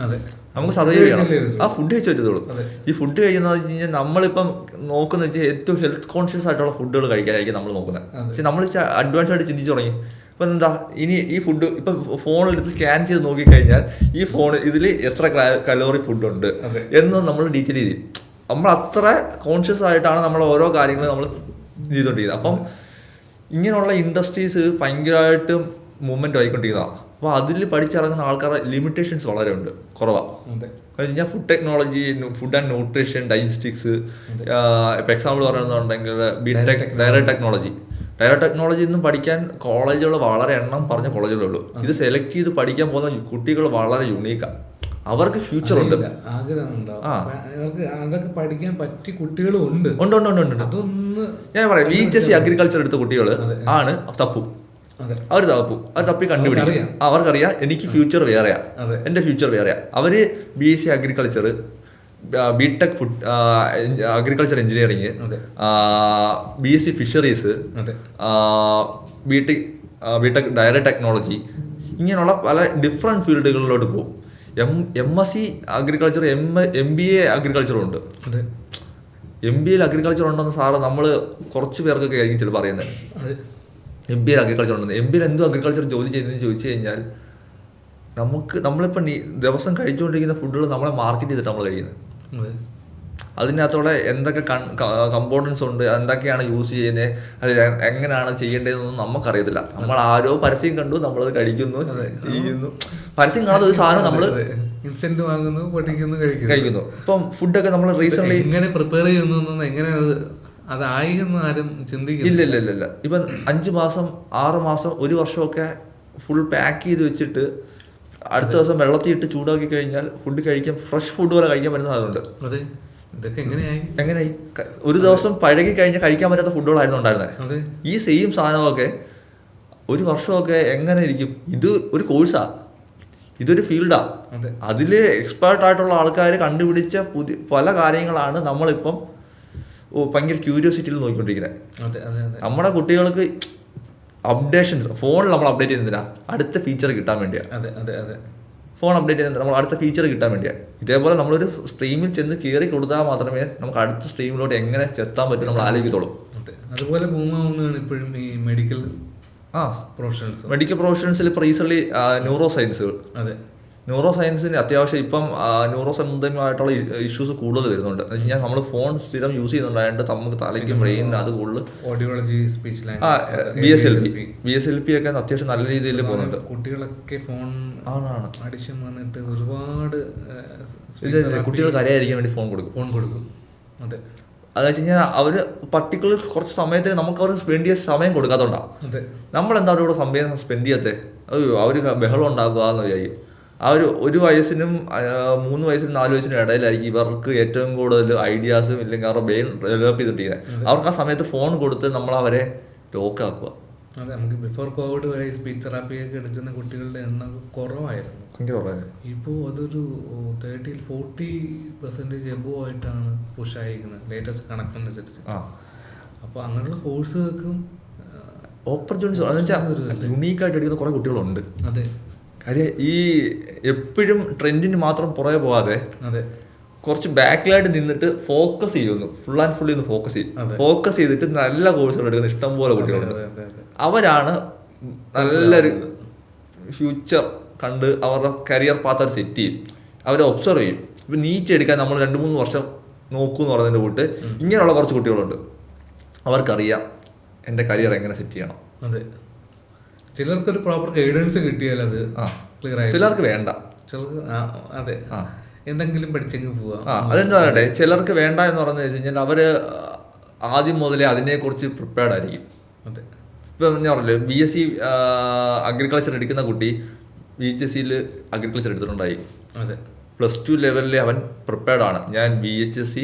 നമുക്ക് സർവൈവ് ചെയ്യണം. ആ ഫുഡ് കഴിച്ചു പറ്റത്തുള്ളൂ. ഈ ഫുഡ് കഴിക്കുന്നത് വെച്ച് കഴിഞ്ഞാൽ നമ്മളിപ്പം നോക്കുന്ന വെച്ചാൽ ഏറ്റവും ഹെൽത്ത് കോൺഷ്യസ് ആയിട്ടുള്ള ഫുഡുകൾ കഴിക്കാനായിരിക്കും നമ്മൾ നോക്കുന്നത്. പക്ഷെ നമ്മൾ അഡ്വാൻസ് ആയിട്ട് ചിന്തിച്ചു തുടങ്ങി. ഇപ്പം എന്താ ഇനി ഈ ഫുഡ് ഇപ്പം ഫോണിലെടുത്ത് സ്കാൻ ചെയ്ത് നോക്കിക്കഴിഞ്ഞാൽ ഈ ഫോൺ ഇതിൽ എത്ര കലോറി ഫുഡുണ്ട് എന്ന് നമ്മൾ ഡീറ്റെയിൽ ചെയ്ത് നമ്മൾ അത്ര കോൺഷ്യസ് ആയിട്ടാണ് നമ്മൾ ഓരോ കാര്യങ്ങളും നമ്മൾ ചെയ്തുകൊണ്ടിരിക്കുന്നത്. അപ്പം ഇങ്ങനെയുള്ള ഇൻഡസ്ട്രീസ് ഭയങ്കരമായിട്ടും മൂവ്മെൻ്റ് ആയിക്കൊണ്ടിരിക്കുന്നതാണ്. അപ്പോൾ അതിൽ പഠിച്ചിറങ്ങുന്ന ആൾക്കാരുടെ ലിമിറ്റേഷൻസ് വളരെ ഉണ്ട്, കുറവാണ്. കഴിഞ്ഞാൽ food technology, food and nutrition, diagnostics, ഇപ്പോൾ എക്സാമ്പിൾ പറയുന്നുണ്ടെങ്കിൽ ഡയറി ടെക്നോളജി ഒന്നും പഠിക്കാൻ കോളേജുകൾ വളരെ എണ്ണം പറഞ്ഞ കോളേജുകളുള്ളൂ. ഇത് സെലക്ട് ചെയ്ത് പഠിക്കാൻ പോകുന്ന കുട്ടികൾ വളരെ യുണീക്കാണ്. അവർക്ക് ഫ്യൂച്ചർ ഉണ്ട്, അതൊക്കെ പഠിക്കാൻ പറ്റിയ കുട്ടികളും ഉണ്ട്. അതൊന്ന് ഞാൻ പറയാം, VHSC അഗ്രികൾച്ചർ എടുത്ത കുട്ടികൾ ആണ് തപ്പും. അവർ തപ്പി കണ്ടുപിടിക്കും. അവർക്കറിയാം എനിക്ക് ഫ്യൂച്ചർ വേറെയാ, എൻ്റെ ഫ്യൂച്ചർ വേറെയാ. അവർ BSc agriculture, BTech food agriculture engineering, BSc fisheries, BTech dairy technology, ഇങ്ങനെയുള്ള പല ഡിഫറെൻറ്റ് ഫീൽഡുകളിലോട്ട് പോകും. MSc അഗ്രികൾച്ചർ, MBA അഗ്രികൾച്ചറും ഉണ്ട്. MBAയിൽ അഗ്രികൾച്ചർ ഉണ്ടെന്ന് സാറ് നമ്മൾ കുറച്ച് പേർക്കൊക്കെ ആയിരിക്കും ചിലപ്പോൾ അറിയുന്നത്. MBA അഗ്രികൾച്ചർ ഉണ്ടെന്ന്. MBA എന്തോ അഗ്രികൾച്ചർ ജോലി ചെയ്യുന്നതെന്ന് ചോദിച്ചു കഴിഞ്ഞാൽ നമ്മളിപ്പോൾ ദിവസം കഴിച്ചുകൊണ്ടിരിക്കുന്ന ഫുഡുകൾ നമ്മളെ മാർക്കറ്റ് ചെയ്തിട്ട് നമ്മൾ കഴിക്കുന്നത്. അതെ. അതിനകത്തോടെ എന്തൊക്കെ കമ്പോണൻസ് ഉണ്ട്, എന്തൊക്കെയാണ് യൂസ് ചെയ്യുന്നത്, അത് എങ്ങനെയാണ് ചെയ്യേണ്ടതെന്നൊന്നും നമുക്കറിയത്തില്ല. നമ്മൾ ആരോ പരസ്യം കണ്ടു, നമ്മളത് കഴിക്കുന്നു, ചെയ്യുന്നു. പരസ്യം കാണാത്ത ഒരു സാധനം നമ്മൾ ഇൻസ്റ്റന്റ് വാങ്ങുന്നു, പൊട്ടിക്കുന്നു, കഴിക്കുന്നു. ഇപ്പം ഫുഡൊക്കെ നമ്മൾ റീസെന്റ് എങ്ങനെ പ്രിപ്പയർ ചെയ്യുന്നു, എങ്ങനെ അതായി എന്ന് ആരും ചിന്തിക്കില്ല. ഇല്ല. ഇപ്പം 5 മാസം 6 മാസം 1 വർഷമൊക്കെ ഫുൾ പാക്ക് ചെയ്ത് വെച്ചിട്ട് അടുത്ത ദിവസം വെള്ളത്തിൽ ഇട്ട് ചൂടാക്കി കഴിഞ്ഞാൽ ഫുഡ് കഴിക്കാൻ, ഫ്രഷ് ഫുഡ് പോലെ കഴിക്കാൻ പറ്റുന്ന സാധനമുണ്ട്. അതെ. ഇതൊക്കെ എങ്ങനെയായി? ഒരു ദിവസം പഴകി കഴിഞ്ഞാൽ കഴിക്കാൻ പറ്റാത്ത ഫുഡുകളായിരുന്നു ഉണ്ടായിരുന്നത്. ഈ സെയിം സാധനമൊക്കെ 1 വർഷമൊക്കെ എങ്ങനെ ഇരിക്കും? ഇത് ഒരു കോഴ്സാ, ഇതൊരു ഫീൽഡാ. അതിൽ എക്സ്പേർട്ട് ആയിട്ടുള്ള ആൾക്കാർ കണ്ടുപിടിച്ച പല കാര്യങ്ങളാണ് നമ്മളിപ്പം ഭയങ്കര ക്യൂരിയോസിറ്റിയിൽ നോക്കിക്കൊണ്ടിരിക്കുന്നത്. നമ്മുടെ കുട്ടികൾക്ക് അപ്ഡേഷൻസ് ഫോണിൽ നമ്മൾ അപ്ഡേറ്റ് ചെയ്യുന്നതിനാ അടുത്ത ഫീച്ചർ കിട്ടാൻ വേണ്ടിയാണ്. ഫോൺ അപ്ഡേറ്റ് ചെയ്യുന്നത് നമ്മൾ അടുത്ത ഫീച്ചർ കിട്ടാൻ വേണ്ടിയാണ്. ഇതേപോലെ നമ്മളൊരു സ്ട്രീമിൽ ചെന്ന് കയറി കൊടുത്താൽ മാത്രമേ നമുക്ക് അടുത്ത സ്ട്രീമിലോട്ട് എങ്ങനെ ചെത്താൻ പറ്റും നമ്മൾ ആലോചിക്കത്തുള്ളൂ. അതുപോലെ ഇപ്പോഴും ഈ മെഡിക്കൽ പ്രൊഫഷൻസിൽ ഇപ്പോൾ റീസെന്റ് ന്യൂറോ സയൻസിന് അത്യാവശ്യം ഇപ്പം ന്യൂറോ സംബന്ധമായിട്ടുള്ള ഇഷ്യൂസ് കൂടുതൽ വരുന്നുണ്ട്. എന്ന് വെച്ചാൽ നമ്മൾ ഫോൺ സ്ഥിരം യൂസ് ചെയ്യുന്നുണ്ടായിട്ട് നമുക്ക് തലയ്ക്കും ബ്രെയിനിന് അത് കൂടുതൽ BSLP ഒക്കെ അത്യാവശ്യം നല്ല രീതിയിൽ പോകുന്നുണ്ട്. കുട്ടികളൊക്കെ ഫോൺ അഡിക്ഷൻ വന്നിട്ട് ഒരുപാട് കുട്ടികൾ കരയായിരിക്കാൻ വേണ്ടി ഫോൺ കൊടുക്കും. അതെ. അതെന്ന് വെച്ച് കഴിഞ്ഞാൽ അവർ പർട്ടിക്കുലർ കുറച്ച് സമയത്ത് നമുക്ക് അവർ സ്പെൻഡ് ചെയ്യാൻ സമയം കൊടുക്കാത്തതുകൊണ്ടാണ്. നമ്മളെന്താ അവരോട് സമയം സ്പെൻഡ് ചെയ്യാത്തേ? അവർ ബഹളം ഉണ്ടാക്കുക എന്ന് വിചാരിക്കും. ആ ഒരു വയസ്സിനും 3 വയസ്സിനും 4 വയസ്സിനും ഇടയിലായിരിക്കും ഇവർക്ക് ഏറ്റവും കൂടുതൽ ഐഡിയാസും ഇല്ലെങ്കിൽ അവരുടെ ബ്രെയിൻ ഡെവലപ്പ് ചെയ്തിട്ടിരിക്കുന്നത്. അവർക്ക് ആ സമയത്ത് ഫോൺ കൊടുത്ത് നമ്മളവരെ ലോക്കാക്കുക. അതെ. നമുക്ക് ബിഫോർ കോവിഡ് വരെ സ്പീച്ച് തെറാപ്പിയൊക്കെ എടുക്കുന്ന കുട്ടികളുടെ എണ്ണം കുറവായിരുന്നു. ഇപ്പോൾ അതൊരു 30-40% എബോവ് ആയിട്ടാണ് പുഷ് ആയിരിക്കുന്നത് ലേറ്റസ്റ്റ് കണക്കനുസരിച്ച്. അപ്പോൾ അങ്ങനെയുള്ള കോഴ്സുകൾക്കും ഓപ്പർച്യൂണിറ്റീസ് യുണീക്കായിട്ട് എടുക്കുന്ന കുറേ കുട്ടികളുണ്ട്. അതെ. കാര്യം ഈ എപ്പോഴും ട്രെൻഡിന് മാത്രം പുറകെ പോകാതെ കുറച്ച് ബാക്കിലായിട്ട് നിന്നിട്ട് ഫോക്കസ് ചെയ്യുന്നു, ഫുൾ ആൻഡ് ഫുള്ളി ഒന്ന് ഫോക്കസ് ചെയ്തിട്ട് നല്ല കോഴ്സുകൾ എടുക്കുന്ന ഇഷ്ടംപോലെ കുട്ടികളുണ്ട്. അവരാണ് നല്ലൊരു ഫ്യൂച്ചർ കണ്ട് അവരുടെ കരിയർ പാത്ത് അവർ സെറ്റ് ചെയ്യും, അവരെ ഒബ്സർവ് ചെയ്യും. ഇപ്പം നീറ്റ് എടുക്കാൻ നമ്മൾ 2-3 വർഷം നോക്കൂ എന്ന് പറയുന്നതിൻ്റെ കൂട്ട് ഇങ്ങനെയുള്ള കുറച്ച് കുട്ടികളുണ്ട്. അവർക്കറിയാം എൻ്റെ കരിയർ എങ്ങനെ സെറ്റ് ചെയ്യണം. അതെ. ചിലർക്കൊരു പ്രോപ്പർ ഗൈഡൻസ് കിട്ടിയാൽ അത് ക്ലിയർ ആയി, ചിലർക്ക് വേണ്ട. അതെ, എന്തെങ്കിലും പഠിച്ചെങ്കിൽ പോവാം. അതെന്താ പറയട്ടെ, ചിലർക്ക് വേണ്ട എന്ന് പറഞ്ഞു കഴിഞ്ഞാൽ അവർ ആദ്യം മുതലേ അതിനെക്കുറിച്ച് പ്രിപ്പയർഡ് ആയിരിക്കും. അതെ. ഇപ്പം ഞാൻ പറഞ്ഞില്ലേ, BSc അഗ്രികൾച്ചർ എടുക്കുന്ന കുട്ടി VHSCയിൽ അഗ്രികൾച്ചർ എടുത്തിട്ടുണ്ടായി. അതെ. +2 ലെവലിൽ അവൻ പ്രിപ്പയർഡ് ആണ്. ഞാൻ BHSC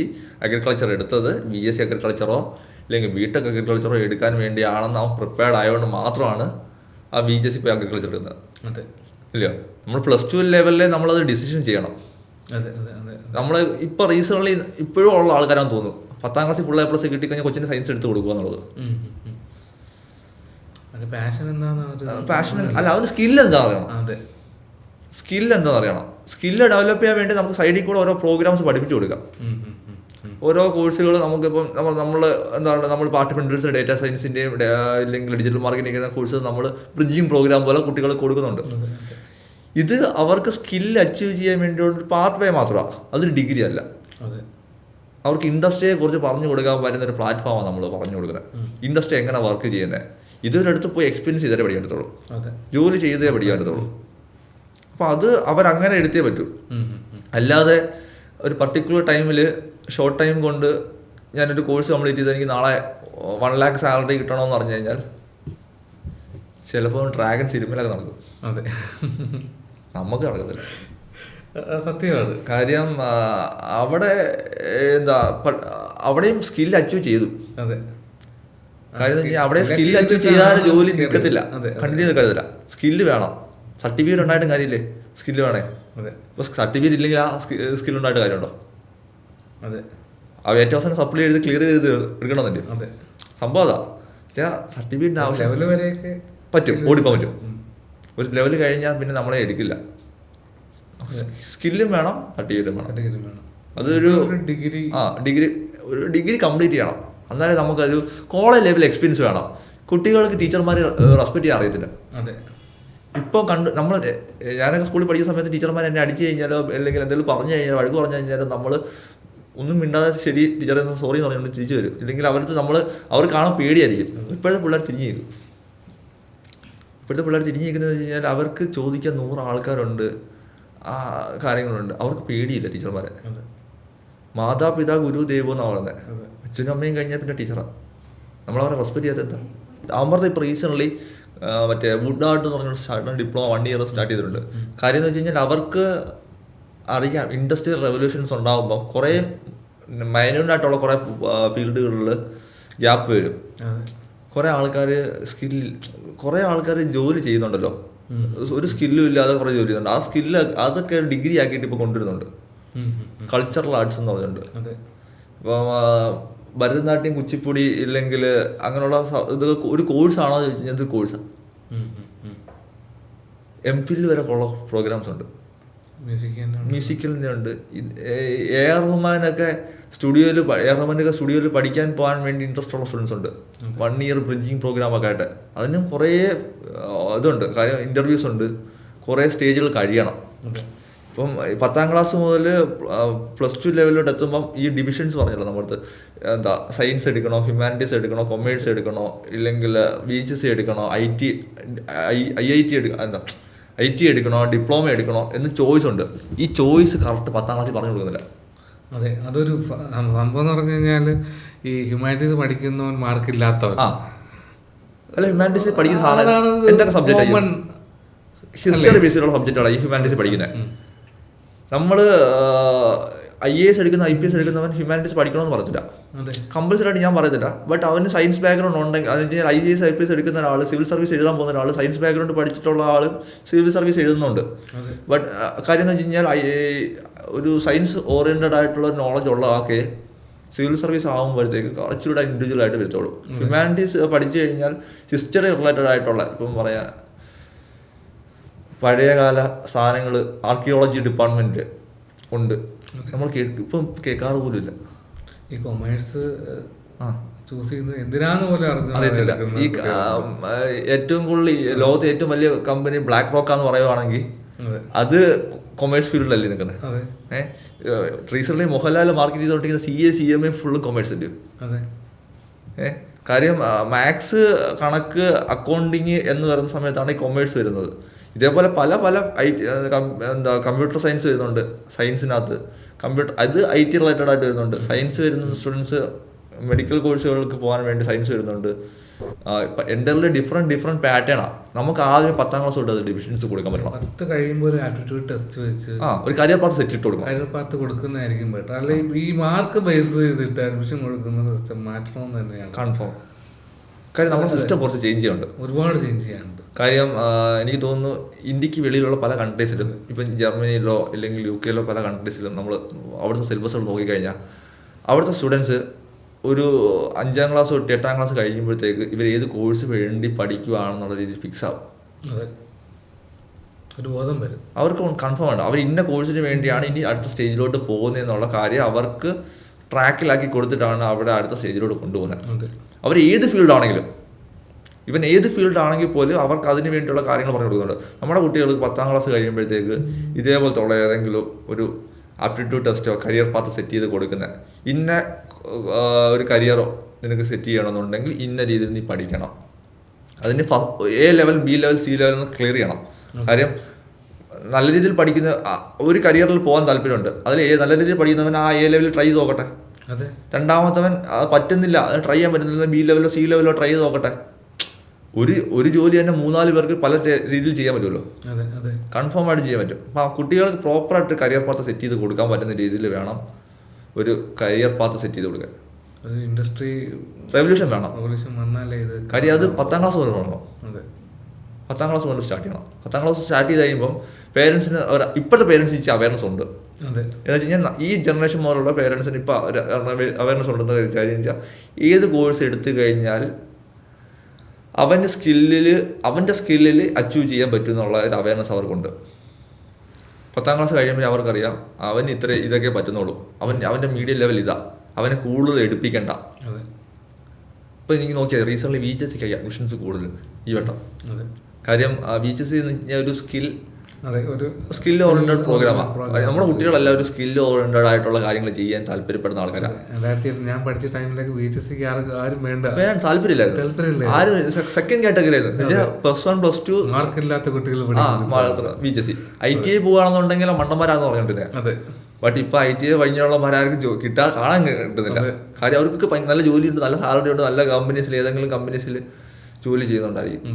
അഗ്രികൾച്ചർ എടുത്തത് BSc അഗ്രികൾച്ചറോ അല്ലെങ്കിൽ BTech അഗ്രികൾച്ചറോ എടുക്കാൻ വേണ്ടിയാണെന്ന് അവൻ പ്രിപ്പയർഡ് ആയതുകൊണ്ട് മാത്രമാണ് ആ VHSC പോയി അഗ്രികൾച്ചർ എടുക്കുന്നത്. അതെ. ഇല്ല, നമ്മൾ +2 ലെവലിൽ നമ്മളത് ഡിസിഷൻ ചെയ്യണം. അതെ അതെ അതെ. നമ്മൾ ഇപ്പോൾ റീസെൻ്റ്ലി ഇപ്പോഴും ഉള്ള ആൾക്കാരാണെന്ന് തോന്നുന്നു 10ാം ക്ലാസ്സിൽ ഫുൾ A+ കിട്ടിക്കഴിഞ്ഞാൽ കൊച്ചിന് സയൻസ് എടുത്ത് കൊടുക്കുക എന്നുള്ളത്. പാഷൻ അല്ല, അവന് സ്കില്ല് എന്താ അറിയണം. സ്കില്ല് എന്താണെന്ന് അറിയണം. സ്കില്ല് ഡെവലപ്പ് ചെയ്യാൻ വേണ്ടി നമുക്ക് സൈഡിൽ കൂടെ ഓരോ പ്രോഗ്രാംസ് പഠിപ്പിച്ചു കൊടുക്കാം. ഓരോ കോഴ്സുകൾ നമുക്കിപ്പം നമ്മൾ എന്താണ്, നമ്മൾ ആർട്ടിഫിഷ്യൽ ഡേറ്റ സയൻസിൻ്റെയും ഇല്ലെങ്കിൽ ഡിജിറ്റൽ മാർക്കറ്റിംഗ് കോഴ്സ് നമ്മൾ ബ്രിഡ്ജിങ് പ്രോഗ്രാം പോലെ കുട്ടികൾക്ക് കൊടുക്കുന്നുണ്ട്. ഇത് അവർക്ക് സ്കില്ല് അച്ചീവ് ചെയ്യാൻ വേണ്ടിയുള്ള ഒരു പാത്ത് വേ മാത്രമാണ്, അതൊരു ഡിഗ്രി അല്ല. അവർക്ക് ഇൻഡസ്ട്രിയെ കുറിച്ച് പറഞ്ഞു കൊടുക്കാൻ പറ്റുന്ന ഒരു പ്ലാറ്റ്ഫോമാണ് നമ്മൾ പറഞ്ഞു കൊടുക്കുന്നത്. ഇൻഡസ്ട്രി എങ്ങനെ വർക്ക് ചെയ്യുന്നത്, ഇതൊരിടത്ത് പോയി എക്സ്പീരിയൻസ് ചെയ്തേ പഠിക്കാൻ പറ്റത്തുള്ളൂ, ജോലി ചെയ്തേ പഠിക്കാൻ പറ്റത്തുള്ളൂ. അപ്പോൾ അത് അവരങ്ങനെ എടുത്തേ പറ്റൂ. അല്ലാതെ ഒരു പർട്ടിക്കുലർ ടൈമിൽ ഷോർട്ട് ടൈം കൊണ്ട് ഞാനൊരു കോഴ്സ് കംപ്ലീറ്റ് ചെയ്ത് എനിക്ക് നാളെ 1 lakh സാലറി കിട്ടണമെന്ന് പറഞ്ഞു കഴിഞ്ഞാൽ ചിലപ്പോൾ ഡ്രാഗൺ സിനിമയിലൊക്കെ നടക്കും. അതെ, നമുക്ക് നടക്കത്തില്ല. സത്യമാണ്. കാര്യം അവിടെ എന്താ, അവിടെയും സ്കില്ല് അച്ചീവ് ചെയ്തു. അതെ. കാര്യം അവിടെ സ്കില്ല് അച്ചീവ് ചെയ്യാതെ ജോലി നിൽക്കത്തില്ല, കണ്ടിന്യൂ നിൽക്കത്തില്ല. സ്കില്ല് വേണം. സർട്ടിഫിക്കറ്റ് ഉണ്ടായിട്ടും കാര്യമില്ലേ, സ്കില്ല് വേണേ. ഇപ്പോൾ സർട്ടിഫിക്കറ്റ് ഇല്ലെങ്കിൽ ആ സ്കില്ല് ഉണ്ടായിട്ട് കാര്യമുണ്ടോ? അതെ. ആ ഏറ്റവും അവസാനം സപ്ലൈ ചെയ്ത് ക്ലിയർ ചെയ്ത് എടുക്കണമെന്നല്ലേ സംഭവം. അതാ സർട്ടിഫിക്കറ്റിൻ്റെ ആവശ്യം പറ്റും, ഓടിപ്പോൻ പറ്റും. ഒരു ലെവൽ കഴിഞ്ഞാൽ പിന്നെ നമ്മളെ എടുക്കില്ല. സ്കില്ലും വേണം, സർട്ടിഫിക്കറ്റും വേണം. അതൊരു ഡിഗ്രി കംപ്ലീറ്റ് ചെയ്യണം. എന്നാലേ നമുക്കൊരു കോളേജ് ലെവൽ എക്സ്പീരിയൻസ് വേണം. കുട്ടികൾക്ക് ടീച്ചർമാർ റെസ്പെക്ട് ചെയ്യാൻ അറിയത്തില്ല. ഇപ്പോൾ ഞാനൊക്കെ സ്കൂളിൽ പഠിക്കുന്ന സമയത്ത് ടീച്ചർമാർ എന്നെ അടിച്ചു കഴിഞ്ഞാലോ അല്ലെങ്കിൽ എന്തെങ്കിലും പറഞ്ഞു കഴിഞ്ഞാൽ വഴക്ക് പറഞ്ഞു കഴിഞ്ഞാലും നമ്മൾ ഒന്നും മിണ്ടാതെ ശരി ടീച്ചറെ സോറി എന്ന് പറഞ്ഞുകൊണ്ട് തിരിച്ചു വരും. ഇല്ലെങ്കിൽ അവർ കാണാൻ പേടിയായിരിക്കും. ഇപ്പോഴത്തെ പിള്ളേർ തിരിഞ്ഞു നിൽക്കും. തിരിഞ്ഞു നിൽക്കുന്നത് വെച്ച് കഴിഞ്ഞാൽ അവർക്ക് ചോദിക്കാൻ 100 ആൾക്കാരുണ്ട്, ആ കാര്യങ്ങളുണ്ട്. അവർക്ക് പേടിയില്ല ടീച്ചർമാരെ. മാതാപിതാ ഗുരു ദൈവം എന്നാണ് പറയുന്നത്. അച്ഛനും അമ്മയും കഴിഞ്ഞാൽ പിന്നെ ടീച്ചറാണ്. നമ്മളവരെ റെസ്പെക്ട് ചെയ്യാത്ത എന്താ? അമൃത ഇപ്പോൾ റീസെൻ്റ്ലി മറ്റേ വുഡ് ആർട്ട് എന്ന് പറഞ്ഞ ഡിപ്ലോമ 1 ഇയർ സ്റ്റാർട്ട് ചെയ്തിട്ടുണ്ട്. കാര്യം എന്ന് വെച്ച് കഴിഞ്ഞാൽ അവർക്ക് അറിയാം ഇൻഡസ്ട്രിയൽ റെവല്യൂഷൻസ് ഉണ്ടാകുമ്പോൾ കുറേ മൈന്യൂട്ടായിട്ടുള്ള കുറേ ഫീൽഡുകളിൽ ഗ്യാപ്പ് വരും. കുറേ ആൾക്കാർ ജോലി ചെയ്യുന്നുണ്ടല്ലോ, ഒരു സ്കില്ലും ഇല്ലാതെ കുറേ ജോലി ചെയ്യുന്നുണ്ട്. ആ സ്കില്ല് അതൊക്കെ ഡിഗ്രി ആക്കിയിട്ട് ഇപ്പോൾ കൊണ്ടുവരുന്നുണ്ട്. കൾച്ചറൽ ആർട്സ് എന്ന് പറഞ്ഞിട്ടുണ്ട്. ഇപ്പം ഭരതനാട്യം, കുച്ചിപ്പുടി ഇല്ലെങ്കിൽ അങ്ങനെയുള്ള ഇതൊക്കെ ഒരു കോഴ്സാണോ എന്ന് ചോദിച്ചു കഴിഞ്ഞാൽ ഇത് കോഴ്സാണ്. MPhil വരെ ഉള്ള പ്രോഗ്രാംസ് ഉണ്ട്, മ്യൂസിക്കലിൻ്റെ ഉണ്ട്. AR റഹ്മാനൊക്കെ സ്റ്റുഡിയോയിൽ പഠിക്കാൻ പോകാൻ വേണ്ടി ഇൻട്രസ്റ്റ് ഉള്ള സ്റ്റുഡൻസ് ഉണ്ട്. 1 ഇയർ ബ്രിഡ്ജിങ് പ്രോഗ്രാമൊക്കെ ആയിട്ട്. അതിനും കുറേ ഇതുണ്ട്, കാര്യം ഇൻ്റർവ്യൂസ് ഉണ്ട്, കുറേ സ്റ്റേജുകൾ കഴിയണം. ഇപ്പം 10ാം ക്ലാസ് മുതൽ +2 ലെവലിലോട്ട് എത്തുമ്പം ഈ ഡിവിഷൻസ് പറഞ്ഞല്ലോ നമ്മുടെ എന്താ സയൻസ് എടുക്കണോ, ഹ്യൂമാനിറ്റീസ് എടുക്കണോ, കൊമേഴ്സ് എടുക്കണോ, ഇല്ലെങ്കിൽ VHSC എടുക്കണോ, IT എടുക്കണോ, ഡിപ്ലോമ എടുക്കണോ എന്ന് ചോയ്സ് ഉണ്ട്. ഈ ചോയ്സ് കറക്റ്റ് 10ാം ക്ലാസ്സിൽ പറഞ്ഞു കൊടുക്കുന്നില്ല. അതെ, അതൊരു സംഭവം എന്ന് പറഞ്ഞു കഴിഞ്ഞാൽ ഈ ഹ്യൂമാനിറ്റീസ് പഠിക്കുന്നവൻ മാർക്കില്ലാത്തവൻ അല്ല, ഹ്യൂമാനിറ്റീസ് പഠിക്കുന്ന സാധനം എന്തൊക്കെ സബ്ജക്റ്റ്, ഹിസ്റ്ററി ബേസിലുള്ള സബ്ജക്റ്റാണ് ഈ ഹ്യൂമാനിറ്റീസ് പഠിക്കുന്നത്. നമ്മൾ IAS എടുക്കുന്ന IPS എടുക്കുന്നവൻ ഹ്യൂമാനിറ്റീസ് പഠിക്കണമെന്ന് പറഞ്ഞില്ല, കമ്പൽസറി ആയിട്ട് ഞാൻ പറയത്തില്ല. ബട്ട് അവന് സയൻസ് ബാക്ക്ഗ്രൗണ്ട് ഉണ്ടെങ്കിൽ, അതെന്ന് വെച്ചാൽ IAS IPS എടുക്കുന്ന ഒരാൾ, സിവിൽ സർവീസ് എഴുതാൻ പോകുന്ന ഒരാൾ, സയൻസ് ബാക്ക്ഗ്രൗണ്ട് പഠിച്ചിട്ടുള്ള ആൾ സിവിൽ സർവീസ് എഴുതുന്നുണ്ട്. ബട്ട് കാര്യം എന്ന് വെച്ച് കഴിഞ്ഞാൽ ഒരു സയൻസ് ഓറിയൻറ്റഡ് ആയിട്ടുള്ള നോളജ് ഉള്ള ആൾക്ക് സിവിൽ സർവീസ് ആകുമ്പോഴത്തേക്ക് കുറച്ചുകൂടെ ഇൻഡിവിജ്വൽ ആയിട്ട് വരത്തുള്ളൂ. ഹ്യൂമാനിറ്റീസ് പഠിച്ചു കഴിഞ്ഞാൽ ഹിസ്റ്ററി റിലേറ്റഡ് ആയിട്ടുള്ള, ഇപ്പം പറയാം പഴയകാല സാധനങ്ങൾ ആർക്കിയോളജി ഡിപ്പാർട്ട്മെന്റ് ഉണ്ട്, നമ്മൾ ഇപ്പം കേൾക്കാറ് പോലും ഇല്ല. ഈ കൊമേഴ്സ് ചൂസ് ചെയ്യുന്നത് എന്തിനാന്ന് പോലും അറിയത്തില്ല. ഈ ഏറ്റവും കൂടുതൽ ലോകത്തെ ഏറ്റവും വലിയ കമ്പനി ബ്ലാക്ക് റോക്കാന്ന് പറയുവാണെങ്കിൽ അത് കൊമേഴ്സ് ഫീൽഡിലല്ലേ നിൽക്കുന്നത്. റീസെന്റ് മോഹൻലാൽ മാർക്കറ്റ് ചെയ്തുകൊണ്ടിരിക്കുന്ന CA CMA ഫുള്ളും കൊമേഴ്സ് ഉണ്ട്. കാര്യം മാത്സ്, കണക്ക്, അക്കൗണ്ടിങ് എന്ന് പറയുന്ന സമയത്താണ് ഈ കൊമേഴ്സ് വരുന്നത്. ഇതേപോലെ പല കമ്പ്യൂട്ടർ സയൻസ് വരുന്നുണ്ട് സയൻസിനകത്ത്. അത് IT റിലേറ്റഡ് ആയിട്ട് വരുന്നുണ്ട്. സയൻസ് വരുന്ന സ്റ്റുഡൻസ് മെഡിക്കൽ കോഴ്സുകൾക്ക് പോകാൻ വേണ്ടി സയൻസ് വരുന്നുണ്ട്. എൻ്റർലി ഡിഫറെൻറ്റ് പാറ്റേണാണ്. നമുക്ക് ആദ്യം 10ാം ക്ലാസ് തൊട്ട് അത് ഡിവിഷൻസ് കൊടുക്കാൻ പറ്റണം. 10 കഴിയുമ്പോൾ ഒരു ആപ്റ്റിറ്റ്യൂഡ് ടെസ്റ്റ് വെച്ച് ഒരു കരിയർ പാത്ത് സെറ്റ് ഇട്ട് കൊടുക്കണം. കരിയർ പാത്ത് കൊടുക്കുന്നതായിരിക്കും ബെറ്റർ. അല്ലെങ്കിൽ ഈ മാർക്ക് ബേസ് ചെയ്തിട്ട് അഡ്മിഷൻ കൊടുക്കുന്ന സിസ്റ്റം മാറ്റണമെന്ന് തന്നെയാണ് കൺഫേം. കാര്യം നമ്മുടെ സിസ്റ്റം കുറച്ച് ചേഞ്ച് ചെയ്യാനുണ്ട്, ഒരുപാട് ചേഞ്ച് ചെയ്യാനുണ്ട്. കാര്യം എനിക്ക് തോന്നുന്നു ഇന്ത്യക്ക് വെളിയിലുള്ള പല കൺട്രീസിലും, ഇപ്പം ജർമ്മനിയിലോ അല്ലെങ്കിൽ UK പല കൺട്രീസിലും നമ്മൾ അവിടുത്തെ സിലബസുകൾ നോക്കിക്കഴിഞ്ഞാൽ അവിടുത്തെ സ്റ്റുഡൻസ് ഒരു 5ാം ക്ലാസ് തൊട്ട് 8ാം ക്ലാസ് കഴിയുമ്പോഴത്തേക്ക് ഇവർ ഏത് കോഴ്സ് വേണ്ടി പഠിക്കുകയാണെന്നുള്ള രീതിയിൽ ഫിക്സ് ആവും. ഒരു ബോധം വരും, അവർക്ക് കൺഫേം ആണ് അവർ ഇന്ന കോഴ്സിന് വേണ്ടിയാണ് ഇനി അടുത്ത സ്റ്റേജിലോട്ട് പോകുന്നതെന്നുള്ള കാര്യം അവർക്ക് ട്രാക്കിലാക്കി കൊടുത്തിട്ടാണ് അവിടെ അടുത്ത സ്റ്റേജിലോട്ട് കൊണ്ടുപോകുന്നത്. അവർ ഏത് ഫീൽഡാണെങ്കിലും, ഇവൻ ഏത് ഫീൽഡാണെങ്കിൽ പോലും അവർക്ക് അതിന് വേണ്ടിയുള്ള കാര്യങ്ങൾ പറഞ്ഞു കൊടുക്കുന്നുണ്ട്. നമ്മുടെ കുട്ടികൾക്ക് 10ാം ക്ലാസ് കഴിയുമ്പോഴത്തേക്ക് ഇതേപോലത്തെ ഉള്ള ഏതെങ്കിലും ഒരു ആപ്റ്റിറ്റ്യൂഡ് ടെസ്റ്റോ കരിയർ പാത്ത് സെറ്റ് ചെയ്ത് കൊടുക്കുന്നത്, ഇന്ന ഒരു കരിയറോ നിനക്ക് സെറ്റ് ചെയ്യണമെന്നുണ്ടെങ്കിൽ ഇന്ന രീതിയിൽ നീ പഠിക്കണം, അതിന് A level, B level, C level എന്ന് ക്ലിയർ ചെയ്യണം. കാര്യം നല്ല രീതിയിൽ പഠിക്കുന്ന ഒരു കരിയറിൽ പോകാൻ താല്പര്യമുണ്ട്, അതിൽ നല്ല രീതിയിൽ പഠിക്കുന്നവൻ ആ A ലെവലിൽ ട്രൈ ചെയ്ത് നോക്കട്ടെ. രണ്ടാമത്തവൻ പറ്റുന്നില്ല, അത് ട്രൈ ചെയ്യാൻ പറ്റുന്നില്ല, B ലെവലോ C ലെവലോ ട്രൈ ചെയ്ത് നോക്കട്ടെ. ഒരു ജോലി തന്നെ 3-4 പേർക്ക് പല രീതിയിൽ ചെയ്യാൻ പറ്റുമല്ലോ, കൺഫേം ആയിട്ട് ചെയ്യാൻ പറ്റും. അപ്പം കുട്ടികൾക്ക് പ്രോപ്പറായിട്ട് കരിയർ പാത്ത് സെറ്റ് ചെയ്ത് കൊടുക്കാൻ പറ്റുന്ന രീതിയിൽ വേണം ഒരു കരിയർ പാത്ത് സെറ്റ് ചെയ്ത് കൊടുക്കാൻ. ഇൻഡസ്ട്രി റെവല്യൂഷൻ വേണം. കാര്യം അത് 10ാം ക്ലാസ് മുതൽ തുടങ്ങണം. 10ാം ക്ലാസ് മുതൽ സ്റ്റാർട്ട് ചെയ്യണം. 10ാം ക്ലാസ് സ്റ്റാർട്ട് ചെയ്ത് കഴിയുമ്പം പേരൻസിന് ഇപ്പോഴത്തെ പേരൻസിന് ഇച്ചിരി അവയർനെസ് ഉണ്ട്. എന്ന് വെച്ച് കഴിഞ്ഞാൽ ഈ ജനറേഷൻ മുതലുള്ള പേരൻസിന് ഇപ്പോൾ അവയർനെസ് ഉണ്ടെന്ന കാര്യം വെച്ചാൽ ഏത് കോഴ്സ് എടുത്തു കഴിഞ്ഞാൽ അവൻ്റെ സ്കില്ലിൽ അച്ചീവ് ചെയ്യാൻ പറ്റും എന്നുള്ള ഒരു അവയർനെസ് അവർക്കുണ്ട്. 10ാം ക്ലാസ് കഴിയുമ്പോൾ അവർക്കറിയാം അവന് ഇതൊക്കെ പറ്റുന്നുള്ളൂ, അവൻ്റെ മീഡിയം ലെവൽ ഇതാ, അവനെ കൂടുതൽ എടുപ്പിക്കണ്ട. ഇപ്പോൾ എനിക്ക് നോക്കിയാൽ റീസെൻ്റ്ലി VHSC അഡ്മിഷൻസ് കൂടുതൽ ഈ വട്ടം. കാര്യം VHSC എന്ന് പറഞ്ഞാൽ ഒരു സ്കിൽ ഓറിയന്റഡ് ഒരു പ്രോഗ്രാമാണ്. നമ്മുടെ കുട്ടികളെല്ലാം ഒരു സ്കിൽ ഓറിയന്റഡ് ആയിട്ടുള്ള കാര്യങ്ങൾ ചെയ്യാൻ താല്പര്യപ്പെടുന്ന ആൾക്കാരാണ്. 2008 ഞാൻ പഠിച്ച ടൈമിലേക്ക് VHSC ആരും വേണ്ട താല്പര്യമില്ലായിരുന്നു. ആരും സെക്കൻഡ് കാറ്റഗറി ആയിരുന്നു. +1 +2 മാർക്കില്ലാത്ത കുട്ടികൾ VHSC. ITI പോവുകയാണെന്നുണ്ടെങ്കിൽ മണ്ടന്മാരാന്ന് പറഞ്ഞിട്ടുണ്ടായിരുന്നു. ബട്ട് ഇപ്പൊ ITI കഴിഞ്ഞുള്ളമാരാർക്കും കാണാൻ കിട്ടുന്നില്ല. കാര്യം അവർക്ക് നല്ല ജോലിയുണ്ട്, നല്ല സാലറി ഉണ്ട്, നല്ല കമ്പനീസിൽ ഏതെങ്കിലും കമ്പനീസിൽ ജോലി ചെയ്യുന്നുണ്ടായിരിക്കും.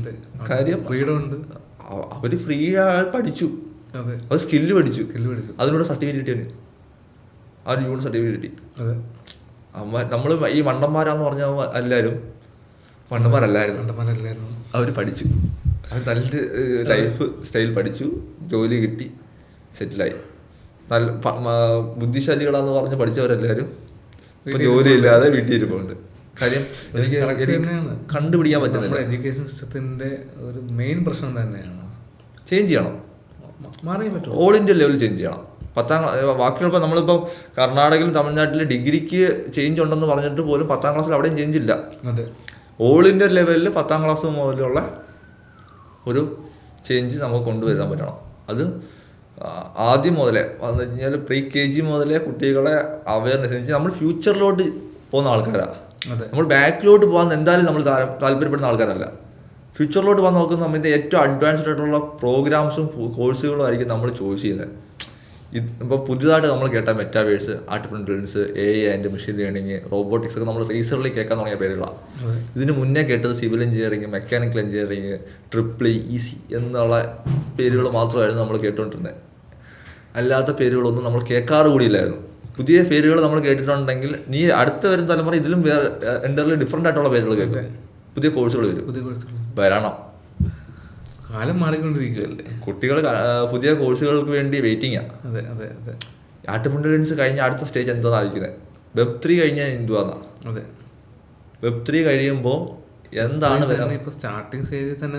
കാര്യം ഫ്രീഡം ഉണ്ട്. അവര് ഫ്രീ പഠിച്ചു, അത് സ്കില്ല് പഠിച്ചു, അതിനോട് സർട്ടിഫിക്കറ്റ് കിട്ടി, ആ ഒരു യൂണിറ്റ് സർട്ടിഫിക്കറ്റ് കിട്ടി. നമ്മൾ ഈ മണ്ടന്മാരാന്ന് പറഞ്ഞ എല്ലാവരും മണ്ടന്മാരല്ലായിരുന്നു. അവർ പഠിച്ചു, അവർ നല്ല ലൈഫ് സ്റ്റൈൽ പഠിച്ചു, ജോലി കിട്ടി, സെറ്റിലായി. നല്ല ബുദ്ധിശാലികളാന്ന് പറഞ്ഞ് പഠിച്ചവരെല്ലാവരും ഇപ്പൊ ജോലിയില്ലാതെ വീട്ടിൽ ഇരിപ്പുണ്ട്. കാര്യം എനിക്ക് കണ്ടുപിടിക്കാൻ പറ്റുന്നില്ല. എഡ്യൂക്കേഷൻ സിസ്റ്റത്തിന്റെ ഒരു മെയിൻ പ്രശ്നം തന്നെയാണ്. ചേഞ്ച് ചെയ്യണം, മാറിയേ പറ്റും. ഓൾ ഇന്ത്യ ലെവൽ ചേഞ്ച് ചെയ്യണം. ബാക്കിയുള്ള നമ്മളിപ്പോൾ കർണാടകയിലും തമിഴ്നാട്ടിലും ഡിഗ്രിക്ക് ചേഞ്ച് ഉണ്ടെന്ന് പറഞ്ഞിട്ട് പോലും 10ാം ക്ലാസ്സിൽ അവിടെയും ചേഞ്ച് ഇല്ല. ഓൾ ഇന്ത്യ ലെവലിൽ 10ാം ക്ലാസ് മുതലുള്ള ഒരു ചേഞ്ച് നമുക്ക് കൊണ്ടുവരാൻ പറ്റണം. അത് ആദ്യം മുതലേ വന്നു കഴിഞ്ഞാൽ KG മുതലേ കുട്ടികളെ അവയർനെസ് വെച്ചാൽ നമ്മൾ ഫ്യൂച്ചറിലോട്ട് പോകുന്ന ആൾക്കാരാണ്. നമ്മൾ ബാക്കിലോട്ട് പോകാൻ എന്തായാലും നമ്മൾ താല്പര്യപ്പെടുന്ന ആൾക്കാരല്ല. ഫ്യൂച്ചറിലോട്ട് പോകാൻ നോക്കുന്ന സമയത്ത് ഏറ്റവും അഡ്വാൻസ്ഡ് ആയിട്ടുള്ള പ്രോഗ്രാംസും കോഴ്സുകളും ആയിരിക്കും നമ്മൾ ചോയ്സ് ചെയ്യുന്നത്. ഇപ്പോൾ പുതിയതായിട്ട് നമ്മൾ കേട്ട metaverse, artificial intelligence, AI and machine learning, robotics ഒക്കെ നമ്മൾ റീസെൻ്റ്ലി കേൾക്കാൻ തുടങ്ങിയ പേരുകളാണ്. ഇതിന് മുന്നേ കേട്ടത് civil engineering, mechanical engineering, EEC എന്നുള്ള പേരുകൾ മാത്രമായിരുന്നു നമ്മൾ കേട്ടുകൊണ്ടിരുന്നത്. അല്ലാത്ത പേരുകളൊന്നും നമ്മൾ കേൾക്കാറ് കൂടിയില്ലായിരുന്നു. പുതിയ പേരുകൾ നമ്മൾ കേട്ടിട്ടുണ്ടെങ്കിൽ നീ അടുത്ത വരുന്ന തലമുറ ഇതിലും വേറെ എൻ്റർലി ഡിഫറെൻ്റ് ആയിട്ടുള്ള പേരുകൾ കേൾക്കും. പുതിയ കോഴ്സുകൾ വരണം. കാലം മാറിക്കൊണ്ടിരിക്കുകയല്ലേ. കുട്ടികൾ പുതിയ കോഴ്സുകൾക്ക് വേണ്ടി വെയിറ്റിംഗാണ്. ആർട്ടിഫിഷ്യൽ ഇന്റലിജൻസ് കഴിഞ്ഞ അടുത്ത സ്റ്റേജ് എന്തായിരിക്കുന്നത്? Web 3 കഴിഞ്ഞാൽ എന്തുവാന്നാ? Web 3 കഴിയുമ്പോൾ എന്താണ് സ്റ്റാർട്ടിങ് സ്റ്റേജിൽ തന്നെ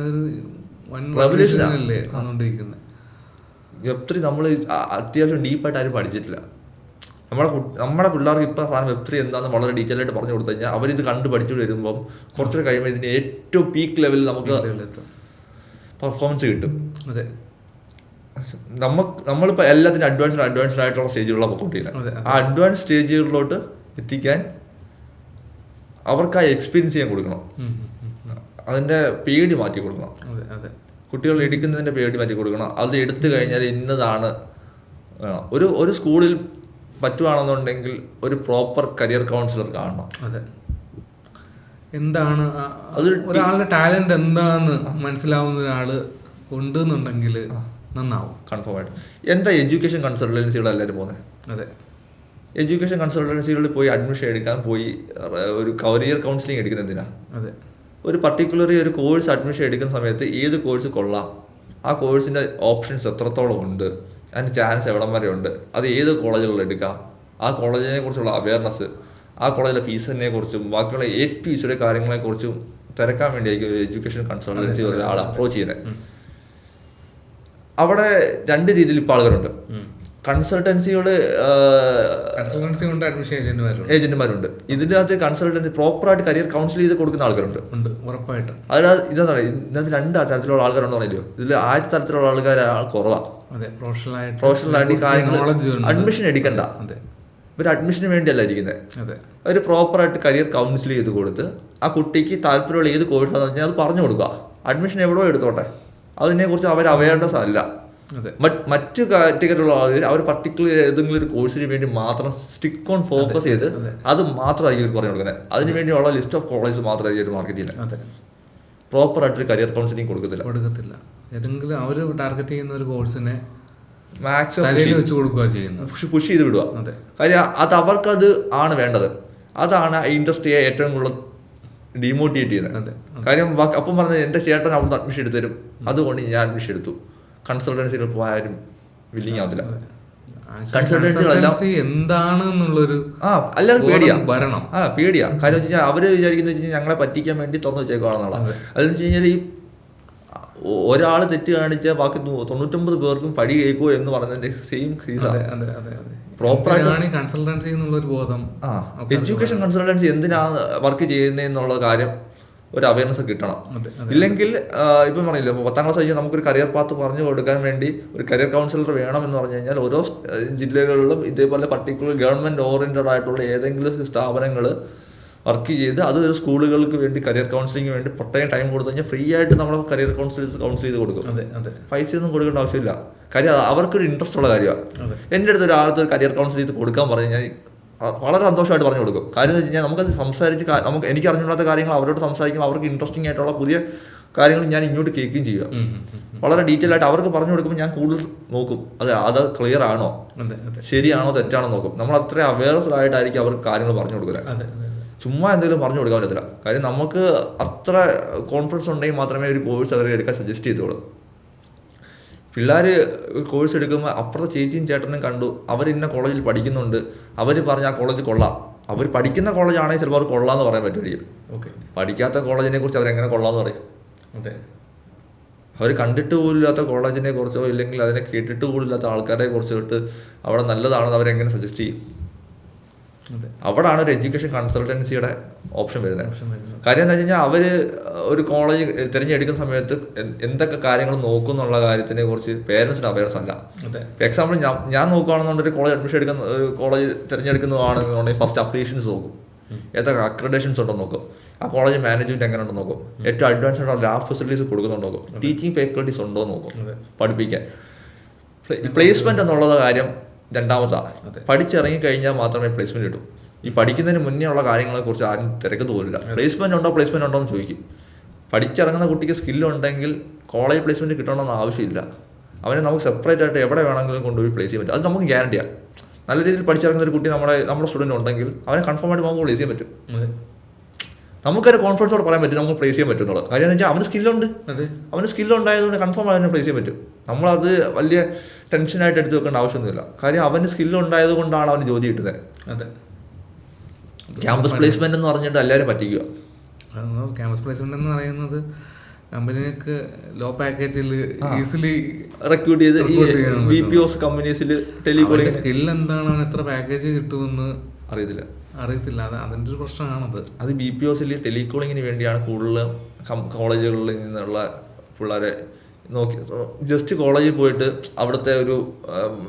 റെവല്യൂഷൻ അല്ലേ വന്നുകൊണ്ടിരിക്കുന്നത്. Web 3 നമ്മൾ അത്യാവശ്യം ഡീപ്പായിട്ട് ആരും പഠിച്ചിട്ടില്ല. നമ്മുടെ പിള്ളേർക്ക് ഇപ്പോൾ സാധനം Web 3 എന്താണെന്ന് വളരെ ഡീറ്റെയിൽ ആയിട്ട് പറഞ്ഞു കൊടുത്തു കഴിഞ്ഞാൽ അവരിത് കണ്ട് പഠിച്ചു വരുമ്പം കുറച്ചുകൂടെ കഴിയുമ്പോൾ ഇതിന് ഏറ്റവും പീക്ക് ലെവലിൽ നമുക്ക് പെർഫോമൻസ് കിട്ടും. നമ്മളിപ്പോൾ എല്ലാത്തിനും അഡ്വാൻസ്ഡ് ആയിട്ടുള്ള സ്റ്റേജുകളിലാണ് പൊക്കോണ്ടിരിക്കുന്നത്. ആ അഡ്വാൻസ് സ്റ്റേജുകളിലോട്ട് എത്തിക്കാൻ അവർക്ക് ആ എക്സ്പീരിയൻസ് ചെയ്യാൻ കൊടുക്കണം. അതിൻ്റെ പേടി മാറ്റി കൊടുക്കണം. കുട്ടികൾ എടുക്കുന്നതിൻ്റെ പേടി മാറ്റി കൊടുക്കണം. അത് എടുത്തു കഴിഞ്ഞാൽ ഇന്നതാണ് വേണം. ഒരു സ്കൂളിൽ പറ്റുവാണെന്നുണ്ടെങ്കിൽ ഒരു പ്രോപ്പർ കരിയർ കൗൺസിലർ കാണണം. എന്താണ് ഒരാളുടെ ടാലന്റ് എന്താന്ന് മനസ്സിലാവുന്ന ഒരാള് ഉണ്ടെന്നുണ്ടെങ്കിൽ നന്നാവും. കൺഫേം ആയിട്ട്. എന്താ എഡ്യൂക്കേഷൻ കൺസൾട്ടൻസികൾ എല്ലാവരും പോകുന്നത്? എഡ്യൂക്കേഷൻ കൺസൾട്ടൻസികളിൽ പോയി അഡ്മിഷൻ എടുക്കാൻ പോയി ഒരു കരിയർ കൗൺസിലിംഗ് എടുക്കുന്ന എന്തിനാ? ഒരു പർട്ടിക്കുലറി ഒരു കോഴ്സ് അഡ്മിഷൻ എടുക്കുന്ന സമയത്ത് ഏത് കോഴ്സ് കൊള്ളാം, ആ കോഴ്സിൻ്റെ ഓപ്ഷൻസ് എത്രത്തോളം ഉണ്ട്, അതിൻ്റെ ചാൻസ് എവിടം വരെ ഉണ്ട്, അത് ഏത് കോളേജുകളിൽ എടുക്കാം, ആ കോളേജിനെ കുറിച്ചുള്ള അവയർനെസ്, ആ കോളേജിലെ ഫീസിനെ കുറിച്ചും ബാക്കിയുള്ള A-to Z കാര്യങ്ങളെക്കുറിച്ചും തിരക്കാൻ വേണ്ടിയായിരിക്കും എഡ്യൂക്കേഷൻ കൺസൾട്ടൻസി ഒരാളെ അപ്രോച്ച് ചെയ്യുന്നത്. അവിടെ 2 രീതിയിൽ ഇപ്പോൾ ആളുകളുണ്ട്. കൺസൾട്ടൻസി കൊണ്ട് ഏജന്റുമാരുണ്ട്. ഇതിനകത്ത് കൺസൾട്ടൻസി പ്രോപ്പറായിട്ട് കരിയർ കൗൺസിൽ ചെയ്ത് കൊടുക്കുന്ന ആൾക്കാരുണ്ട്. ഉറപ്പായിട്ടും. അതിനകത്ത് ഇതെന്താ പറയുക, ഇതിനകത്ത് 2 തരത്തിലുള്ള ആൾക്കാരുണ്ടോ അറിയില്ലോ. ഇതിൽ ആദ്യത്തെ തരത്തിലുള്ള ആൾക്കാർ കുറവാണ്. പ്രൊഫഷണലായിട്ട് കാര്യങ്ങൾ അഡ്മിഷൻ എടുക്കണ്ട. ഇവർ അഡ്മിഷന് വേണ്ടിയല്ല ഇരിക്കുന്നത്. അവർ പ്രോപ്പറായിട്ട് കരിയർ കൗൺസിൽ ചെയ്ത് കൊടുത്ത് ആ കുട്ടിക്ക് താല്പര്യമുള്ള ഏത് കോഴ്സാണെന്ന് പറഞ്ഞാൽ അത് പറഞ്ഞു കൊടുക്കുക. അഡ്മിഷൻ എവിടെയോ എടുത്തോട്ടെ, അതിനെക്കുറിച്ച് അവർ അവയർനെസ് അല്ല. മറ്റു കാറ്റഗറിയുള്ള ആളുകൾ അവർ പർട്ടിക്കുലർ ഏതെങ്കിലും ഒരു കോഴ്സിന് വേണ്ടി മാത്രം സ്റ്റിക്ക് ഓൺ ഫോക്കസ് ചെയ്ത് അത് മാത്രമായിരിക്കും ഇവർ പറഞ്ഞു കൊടുക്കുന്നത്. അതിനുവേണ്ടിയുള്ള ലിസ്റ്റ് ഓഫ് കോളേജസ് മാത്രമായിരിക്കും ഒരു മാർക്കറ്റ് ചെയ്യുന്നത്. പ്രോപ്പറായിട്ടൊരു കരിയർ കൗൺസിലിംഗ് കൊടുക്കത്തില്ല. ഏതെങ്കിലും അവർ ടാർഗറ്റ് ചെയ്യുന്ന ഒരു കോഴ്സിനെ മാക്സിമം പുഷ് ചെയ്ത് വിടുക. കാര്യം അത് അവർക്കത് ആണ് വേണ്ടത്. അതാണ് ഇൻഡസ്ട്രിയെ ഏറ്റവും കൂടുതൽ ഡിമോട്ടിവേറ്റ് ചെയ്യുന്നത്. കാര്യം അപ്പം പറഞ്ഞത് എൻ്റെ ചേട്ടൻ അവിടുന്ന് അഡ്മിഷൻ എടുത്തു തരും, അതുകൊണ്ട് ഞാൻ അഡ്മിഷൻ എടുത്തു. കൺസൾട്ടൻസികൾ പോയാലും വില്ലിങ് ആവത്തില്ല. കൺസൾട്ടൻസികളെല്ലാം എന്താണെന്നുള്ളൊരു എല്ലാവരും പേടിയാ. കാര്യം വെച്ച് കഴിഞ്ഞാൽ അവര് വിചാരിക്കുന്നത് വെച്ച് കഴിഞ്ഞാൽ ഞങ്ങളെ പറ്റിക്കാൻ വേണ്ടി തുറന്നു വെച്ചേക്കുവാണെന്നുള്ള. അതെന്ന് വെച്ച് കഴിഞ്ഞാൽ ഈ ഒരാൾ തെറ്റ് കാണിച്ചാൽ ബാക്കി 99 പേർക്കും പടി കേൾക്കുമോ എന്ന് പറഞ്ഞതിന്റെ സെയിം സീസൺ. കൺസൾട്ടൻസി എന്നുള്ളൊരു ബോധം, എഡ്യൂക്കേഷൻ കൺസൾട്ടൻസി എന്തിനാണ് വർക്ക് ചെയ്യുന്നതെന്നുള്ള കാര്യം ഒരു അവയർനെസ് കിട്ടണം. ഇല്ലെങ്കിൽ ഇപ്പം പറഞ്ഞില്ല, ഇപ്പോൾ 10ാം ക്ലാസ് കഴിഞ്ഞാൽ നമുക്കൊരു കരിയർ പാത്ത് പറഞ്ഞു കൊടുക്കാൻ വേണ്ടി ഒരു കരിയർ കൗൺസിലർ വേണമെന്ന് പറഞ്ഞു കഴിഞ്ഞാൽ ഓരോ ജില്ലകളിലും ഇതേപോലെ പർട്ടിക്കുലർ ഗവൺമെൻറ് ഓറിയൻറ്റഡ് ആയിട്ടുള്ള ഏതെങ്കിലും സ്ഥാപനങ്ങൾ വർക്ക് ചെയ്ത് അത് സ്കൂളുകൾക്ക് വേണ്ടി കരിയർ കൗൺസിലിംഗ് വേണ്ടി പ്രത്യേകം ടൈം കൊടുത്തു കഴിഞ്ഞാൽ ഫ്രീ ആയിട്ട് നമ്മൾ കരിയർ കൗൺസിൽ ചെയ്ത് കൊടുക്കും. പൈസയൊന്നും കൊടുക്കേണ്ട ആവശ്യമില്ല. കാര്യം അവർക്കൊരു ഇൻട്രസ്റ്റ് ഉള്ള കാര്യമാണ്. എൻ്റെ അടുത്ത് ഒരാളത്ത് ഒരു കരിയർ കൗൺസിൽ ചെയ്ത് കൊടുക്കാൻ പറഞ്ഞു കഴിഞ്ഞാൽ വളരെ സന്തോഷമായിട്ട് പറഞ്ഞു കൊടുക്കും. കാര്യം എന്ന് വെച്ച് കഴിഞ്ഞാൽ നമുക്കത് സംസാരിച്ച് എനിക്ക് അറിഞ്ഞില്ലാത്ത കാര്യങ്ങൾ അവരോട് സംസാരിക്കുമ്പോൾ അവർക്ക് ഇൻട്രസ്റ്റിംഗ് ആയിട്ടുള്ള പുതിയ കാര്യങ്ങൾ ഞാൻ ഇങ്ങോട്ട് കേൾക്കുകയും ചെയ്യുക. വളരെ ഡീറ്റെയിൽ ആയിട്ട് അവർക്ക് പറഞ്ഞു കൊടുക്കുമ്പോൾ ഞാൻ കൂടുതൽ നോക്കും അത് ക്ലിയർ ആണോ, ശരിയാണോ തെറ്റാണോ നോക്കും. നമ്മൾ അത്ര അവയർനെസ് ആയിട്ടായിരിക്കും അവർക്ക് കാര്യങ്ങൾ പറഞ്ഞു കൊടുക്കുക. ചുമ്മാ എന്തെങ്കിലും പറഞ്ഞു കൊടുക്കാൻ പറ്റത്തില്ല. കാര്യം നമുക്ക് അത്ര കോൺഫിഡൻസ് ഉണ്ടെങ്കിൽ മാത്രമേ ഒരു കോഴ്സ് അവരെ എടുക്കാൻ സജസ്റ്റ് ചെയ്തോളൂ. പിള്ളേർ കോഴ്സ് എടുക്കുമ്പോൾ അപ്പുറത്തെ ചേച്ചിയും ചേട്ടനും കണ്ടു അവർ ഇന്ന കോളേജിൽ പഠിക്കുന്നുണ്ട്, അവർ പറഞ്ഞ ആ കോളേജ് കൊള്ളാം. അവർ പഠിക്കുന്ന കോളേജാണെങ്കിൽ ചിലപ്പോൾ അവർ കൊള്ളാമെന്ന് പറയാൻ പറ്റുമായിരിക്കും. പഠിക്കാത്ത കോളേജിനെ കുറിച്ച് അവരെങ്ങനെ കൊള്ളാമെന്ന് പറയും? അവർ കണ്ടിട്ട് പോലില്ലാത്ത കോളേജിനെ കുറിച്ചോ ഇല്ലെങ്കിൽ അതിനെ കേട്ടിട്ട് പോലില്ലാത്ത ആൾക്കാരെ കുറിച്ചിട്ട് അവിടെ നല്ലതാണെന്ന് അവരെങ്ങനെ സജസ്റ്റ് ചെയ്യും? അവിടാണ് ഒരു എഡ്യൂക്കേഷൻ കൺസൾട്ടൻസിയുടെ ഓപ്ഷൻ വരുന്നത്. കാര്യം എന്താ വെച്ച് കഴിഞ്ഞാൽ അവർ ഒരു കോളേജ് തിരഞ്ഞെടുക്കുന്ന സമയത്ത് എന്തൊക്കെ കാര്യങ്ങൾ നോക്കും എന്നുള്ള കാര്യത്തിനെ കുറിച്ച് പേരൻസിന് അവയർനെസ് അല്ല. എക്സാമ്പിൾ ഞാൻ നോക്കുകയാണെന്നുണ്ടെങ്കിൽ ഒരു കോളേജ് അഡ്മിഷൻ എടുക്കുന്ന കോളേജ് തിരഞ്ഞെടുക്കുന്നതാണെന്നുണ്ടെങ്കിൽ ഫസ്റ്റ് അപ്ലിക്കേഷൻസ് നോക്കും, ഏതൊക്കെ അക്രഡേഷൻസ് ഉണ്ടോ നോക്കും, ആ കോളേജ് മാനേജ്മെന്റ് എങ്ങനെ ഉണ്ടോ നോക്കും, ഏറ്റവും അഡ്വാൻസ്ഡ് ആയിട്ടുള്ള ലാബ് ഫെസിലിറ്റീസ് കൊടുക്കുന്നുണ്ടോ നോക്കും, ടീച്ചിങ് ഫാക്കൽറ്റീസ് ഉണ്ടോ നോക്കും, പഠിപ്പിക്കാൻ. പ്ലേസ്മെന്റ് എന്നുള്ള കാര്യം രണ്ടാമതാണ്. പഠിച്ചിറങ്ങി കഴിഞ്ഞാൽ മാത്രമേ പ്ലേസ്മെന്റ് കിട്ടൂ. ഈ പഠിക്കുന്നതിന് മുന്നേ ഉള്ള കാര്യങ്ങളെ കുറിച്ച് ആരും തിരക്കത്ത് പോലില്ല. പ്ലേസ്മെന്റ് ഉണ്ടോ എന്ന് ചോദിക്കും. പഠിച്ചിറങ്ങുന്ന കുട്ടിക്ക് സ്കില്ലുണ്ടെങ്കിൽ കോളേജ് പ്ലേസ്മെന്റ് കിട്ടണമെന്ന് ആവശ്യമില്ല. അവനെ നമുക്ക് സെപ്പറേറ്റ് ആയിട്ട് എവിടെ വേണമെങ്കിലും കൊണ്ടുപോയി പ്ലേസ് ചെയ്യാൻ പറ്റും. അത് നമുക്ക് ഗ്യാരണ്ടിയാണ്. നല്ല രീതിയിൽ പഠിച്ചിറങ്ങുന്ന ഒരു കുട്ടി നമ്മുടെ സ്റ്റുഡൻറ്റ് ഉണ്ടെങ്കിൽ അവനെ കൺഫേം ആയിട്ട് നമുക്ക് പ്ലേസ് ചെയ്യാൻ പറ്റും. നമുക്കൊരു കോൺഫിഡൻസോടെ പറയാൻ പറ്റും നമുക്ക് പ്ലേസ് ചെയ്യാൻ പറ്റും എന്നുള്ളത്. കാര്യം എന്ന് വെച്ചാൽ അവന് സ്കില്ലുണ്ടായതുകൊണ്ട് കൺഫേം ആയിട്ട് പ്ലേസ് ചെയ്യാൻ പറ്റും. നമ്മളത് വലിയ ടെൻഷനായിട്ട് എടുത്ത് വെക്കേണ്ട ആവശ്യമൊന്നുമില്ല. കാര്യം അവന് സ്കില്ലുണ്ടായത് കൊണ്ടാണ് അവന് ജോലി കിട്ടുന്നത്. ക്യാമ്പസ് പ്ലേസ്മെന്റ് എന്ന് പറഞ്ഞിട്ട് എല്ലാവരും പറ്റിക്കുക. ക്യാമ്പസ് പ്ലേസ്മെന്റ് എന്ന് പറയുന്നത് കമ്പനിക്ക് ലോ പാക്കേജിൽ ഈസിലി റിക്രൂട്ട് ചെയ്ത് BPOs കമ്പനീസിൽ ടെലികോളിംഗ് സ്കിൽ എന്താണ്, അവൻ എത്ര പാക്കേജ് കിട്ടുമെന്ന് അറിയത്തില്ല. അത് അതിൻ്റെ ഒരു പ്രശ്നമാണത്. അത് BPOസിൽ ടെലികോളിങ്ങിന് വേണ്ടിയാണ് കൂടുതൽ കോളേജുകളിൽ നിന്നുള്ള പിള്ളേരെ നോക്കി ജസ്റ്റ് കോളേജിൽ പോയിട്ട് അവിടുത്തെ ഒരു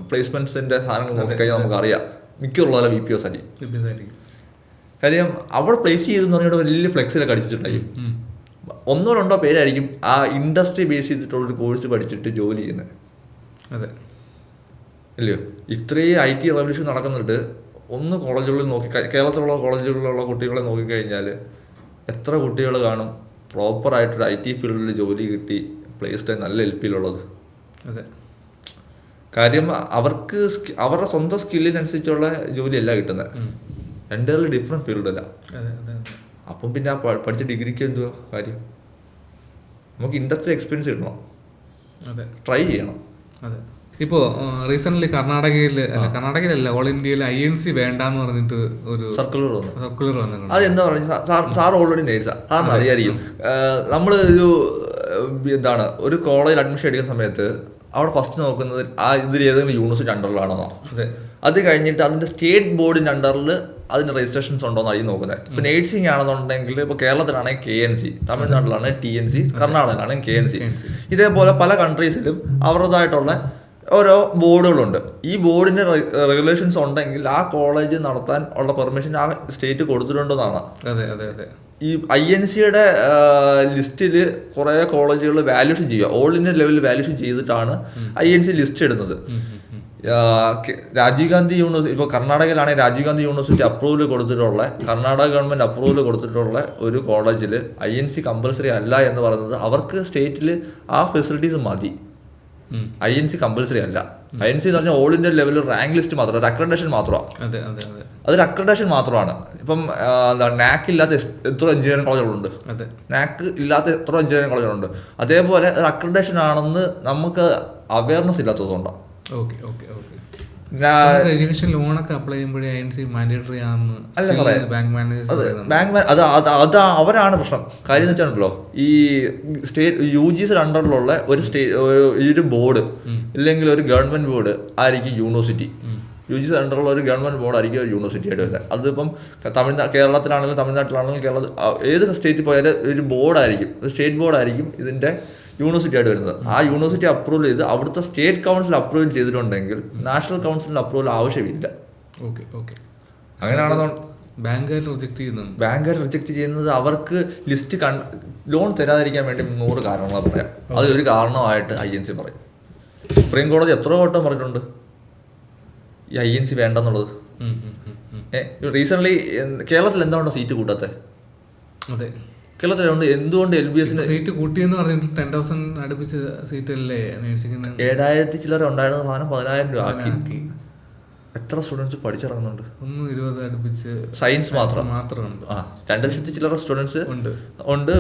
പ്ലേസ്മെന്റ്സിന്റെ സാധനങ്ങൾ നോക്കിക്കഴിഞ്ഞാൽ നമുക്കറിയാം മിക്കുള്ള BPOs ആയിരിക്കും. കാര്യം അവിടെ പ്ലേസ് ചെയ്തെന്ന് പറഞ്ഞിട്ട് വലിയ ഫ്ലെക്സിലൊക്കെ അടിച്ചിട്ടുണ്ടായിരിക്കും. 1-2 പേരായിരിക്കും ആ ഇൻഡസ്ട്രി ബേസ് ചെയ്തിട്ടുള്ളൊരു കോഴ്സ് പഠിച്ചിട്ട് ജോലി ചെയ്യുന്നത്. ഇല്ലയോ? ഇത്രയും IT റവല്യൂഷൻ നടക്കുന്നുണ്ട്. ഒന്ന് കോളേജുകളിൽ നോക്കി, കേരളത്തിലുള്ള കോളേജുകളിലുള്ള കുട്ടികളെ നോക്കിക്കഴിഞ്ഞാൽ എത്ര കുട്ടികൾ കാണും പ്രോപ്പറായിട്ടൊരു IT ഫീൽഡിൽ ജോലി കിട്ടി പ്ലേസ്ഡ് നല്ല LPയിലുള്ളത്? കാര്യം അവർക്ക് അവരുടെ സ്വന്തം സ്കില്ലിനനുസരിച്ചുള്ള ജോലിയല്ല കിട്ടുന്നത്. രണ്ടുപേരും ഡിഫറെൻറ്റ് ഫീൽഡല്ല. അപ്പം പിന്നെ ആ പഠിച്ച ഡിഗ്രിക്ക് എന്തുവാ കാര്യം? നമുക്ക് ഇൻഡസ്ട്രി എക്സ്പീരിയൻസ് കിട്ടണം, ട്രൈ ചെയ്യണം. ഇപ്പോൾ റീസെൻ്റ്ലി കർണാടകയിലല്ല ഓൾ ഇന്ത്യയിൽ INC വേണ്ടാന്ന് പറഞ്ഞിട്ട് ഒരു സർക്കുലർ വന്നിട്ടുണ്ട്. അത് എന്താ പറയുക, സാർ ഓൾറെഡി നേഴ്സാ, സാറിന് അറിയായിരിക്കും. നമ്മൾ എന്താണ് ഒരു കോളേജിൽ അഡ്മിഷൻ എടുക്കുന്ന സമയത്ത് അവിടെ ഫസ്റ്റ് നോക്കുന്നത് ഇതിൽ ഏതെങ്കിലും യൂണിവേഴ്സിറ്റി അണ്ടറിലാണോ. അത് കഴിഞ്ഞിട്ട് അതിൻ്റെ സ്റ്റേറ്റ് ബോർഡിൻ്റെ അണ്ടറിൽ അതിന് രജിസ്ട്രേഷൻസ് ഉണ്ടോ എന്നായിരിക്കും നോക്കുന്നത്. ഇപ്പോൾ നേഴ്സിംഗ് ആണെന്നുണ്ടെങ്കിൽ ഇപ്പോൾ കേരളത്തിലാണെങ്കിൽ KNC, തമിഴ്നാട്ടിലാണെങ്കിൽ TNC, കർണാടകയിലാണെങ്കിൽ KNC. ഇതേപോലെ പല കൺട്രീസിലും അവരുടേതായിട്ടുള്ള ഓരോ ബോർഡുകളുണ്ട്. ഈ ബോർഡിൻ്റെ റെഗുലേഷൻസ് ഉണ്ടെങ്കിൽ ആ കോളേജ് നടത്താൻ ഉള്ള പെർമിഷൻ ആ സ്റ്റേറ്റ് കൊടുത്തിട്ടുണ്ടെന്നാണ്. ഈ INCയുടെ ലിസ്റ്റിൽ കുറേ കോളേജുകൾ വാല്യൂഷൻ ചെയ്യുക, ഓൾ ഇന്ത്യ ലെവലിൽ വാല്യൂഷൻ ചെയ്തിട്ടാണ് INC ലിസ്റ്റ് ഇടുന്നത്. രാജീവ് ഗാന്ധി യൂണിവേഴ്സിറ്റി, ഇപ്പോൾ കർണാടകയിലാണെങ്കിൽ രാജീവ് ഗാന്ധി യൂണിവേഴ്സിറ്റി അപ്രൂവൽ കൊടുത്തിട്ടുള്ള, കർണാടക ഗവൺമെൻറ് അപ്രൂവൽ കൊടുത്തിട്ടുള്ള ഒരു കോളേജിൽ INC കമ്പൽസറി അല്ല എന്ന് പറയുന്നത് അവർക്ക് സ്റ്റേറ്റിൽ ആ ഫെസിലിറ്റീസ് മതി. INC കമ്പൽസറി അല്ല. INC എന്ന് പറഞ്ഞാൽ ഓൾ ഇന്ത്യ ലെവലിൽ റാങ്ക് ലിസ്റ്റ് മാത്രം, ഒരു അക്രഡേഷൻ മാത്രമാണ്. അതൊരു അക്രഡേഷൻ മാത്രമാണ്. ഇപ്പം എന്താണ് NAC ഇല്ലാത്ത എത്ര എഞ്ചിനീയറിംഗ് കോളേജുകളുണ്ട്, NAC ഇല്ലാത്ത എത്ര എഞ്ചിനീയറിംഗ് കോളേജുകളുണ്ട്. അതേപോലെ ഒരു അക്രഡേഷൻ ആണെന്ന് നമുക്ക് അവയർനെസ് ഇല്ലാത്തതുകൊണ്ടാണ്. എഡ്യൂക്കേഷൻ ലോണൊക്കെ അപ്ലൈ ചെയ്യുമ്പോഴേ INC മാൻഡേറ്ററി ആണെന്ന് അത് അവരാണ് പ്രശ്നം. കാര്യം എന്ന് വെച്ചാണല്ലോ, ഈ സ്റ്റേറ്റ് UGC അണ്ടറിലുള്ള ഒരു ബോർഡ് ഇല്ലെങ്കിൽ ഒരു ഗവൺമെന്റ് ബോർഡ് ആയിരിക്കും യൂണിവേഴ്സിറ്റി. UGC അണ്ടറുള്ള ഒരു ഗവൺമെൻറ് ബോർഡായിരിക്കും ഒരു യൂണിവേഴ്സിറ്റി ആയിട്ട് വരുന്നത്. അതിപ്പം കേരളത്തിലാണെങ്കിലും തമിഴ്നാട്ടിലാണെങ്കിലും ഏത് സ്റ്റേറ്റിൽ പോയാലും ഒരു ബോർഡായിരിക്കും, ഒരു സ്റ്റേറ്റ് ബോർഡായിരിക്കും ഇതിൻ്റെ യൂണിവേഴ്സിറ്റി ആയിട്ട് വരുന്നത്. ആ യൂണിവേഴ്സിറ്റി അപ്രൂവൽ ചെയ്ത് അവിടുത്തെ സ്റ്റേറ്റ് കൗൺസിൽ അപ്രൂവൽ ചെയ്തിട്ടുണ്ടെങ്കിൽ നാഷണൽ കൗൺസിലിന് അപ്രൂവൽ ആവശ്യമില്ല. അങ്ങനെയാണെന്നോ ബാങ്കുകാർ റിജക്ട് ചെയ്യുന്നത് അവർക്ക് ലിസ്റ്റ് ലോൺ തരാതിരിക്കാൻ വേണ്ടി 100 കാരണങ്ങൾ പറയാം. അതൊരു കാരണമായിട്ട് INC പറയും. സുപ്രീം കോടതി എത്ര വട്ടം പറഞ്ഞിട്ടുണ്ട് ഈ INC വേണ്ടെന്നുള്ളത്. റീസെൻ്റ്ലി കേരളത്തിൽ എന്തുകൊണ്ടാണ് സീറ്റ് കൂട്ടാത്തെ? കേരളത്തിലുണ്ട് എന്തുകൊണ്ട് LBS സീറ്റ് കൂട്ടിയെന്ന് പറഞ്ഞിട്ട് 10,000 അടുപ്പിച്ച് സീറ്റല്ലേ നഴ്സിംഗിന് 7,000 ചില്ലറ ഉണ്ടായിരുന്ന സാധനം 10,000 രൂപ ആക്കി. എത്ര സ്റ്റുഡൻസ് പഠിച്ചിറങ്ങുന്നുണ്ട്? 20 അടുപ്പിച്ച് സയൻസ് മാത്രമുണ്ട്. 2,00,000 ചില്ലറ സ്റ്റുഡൻസ് ഉണ്ട്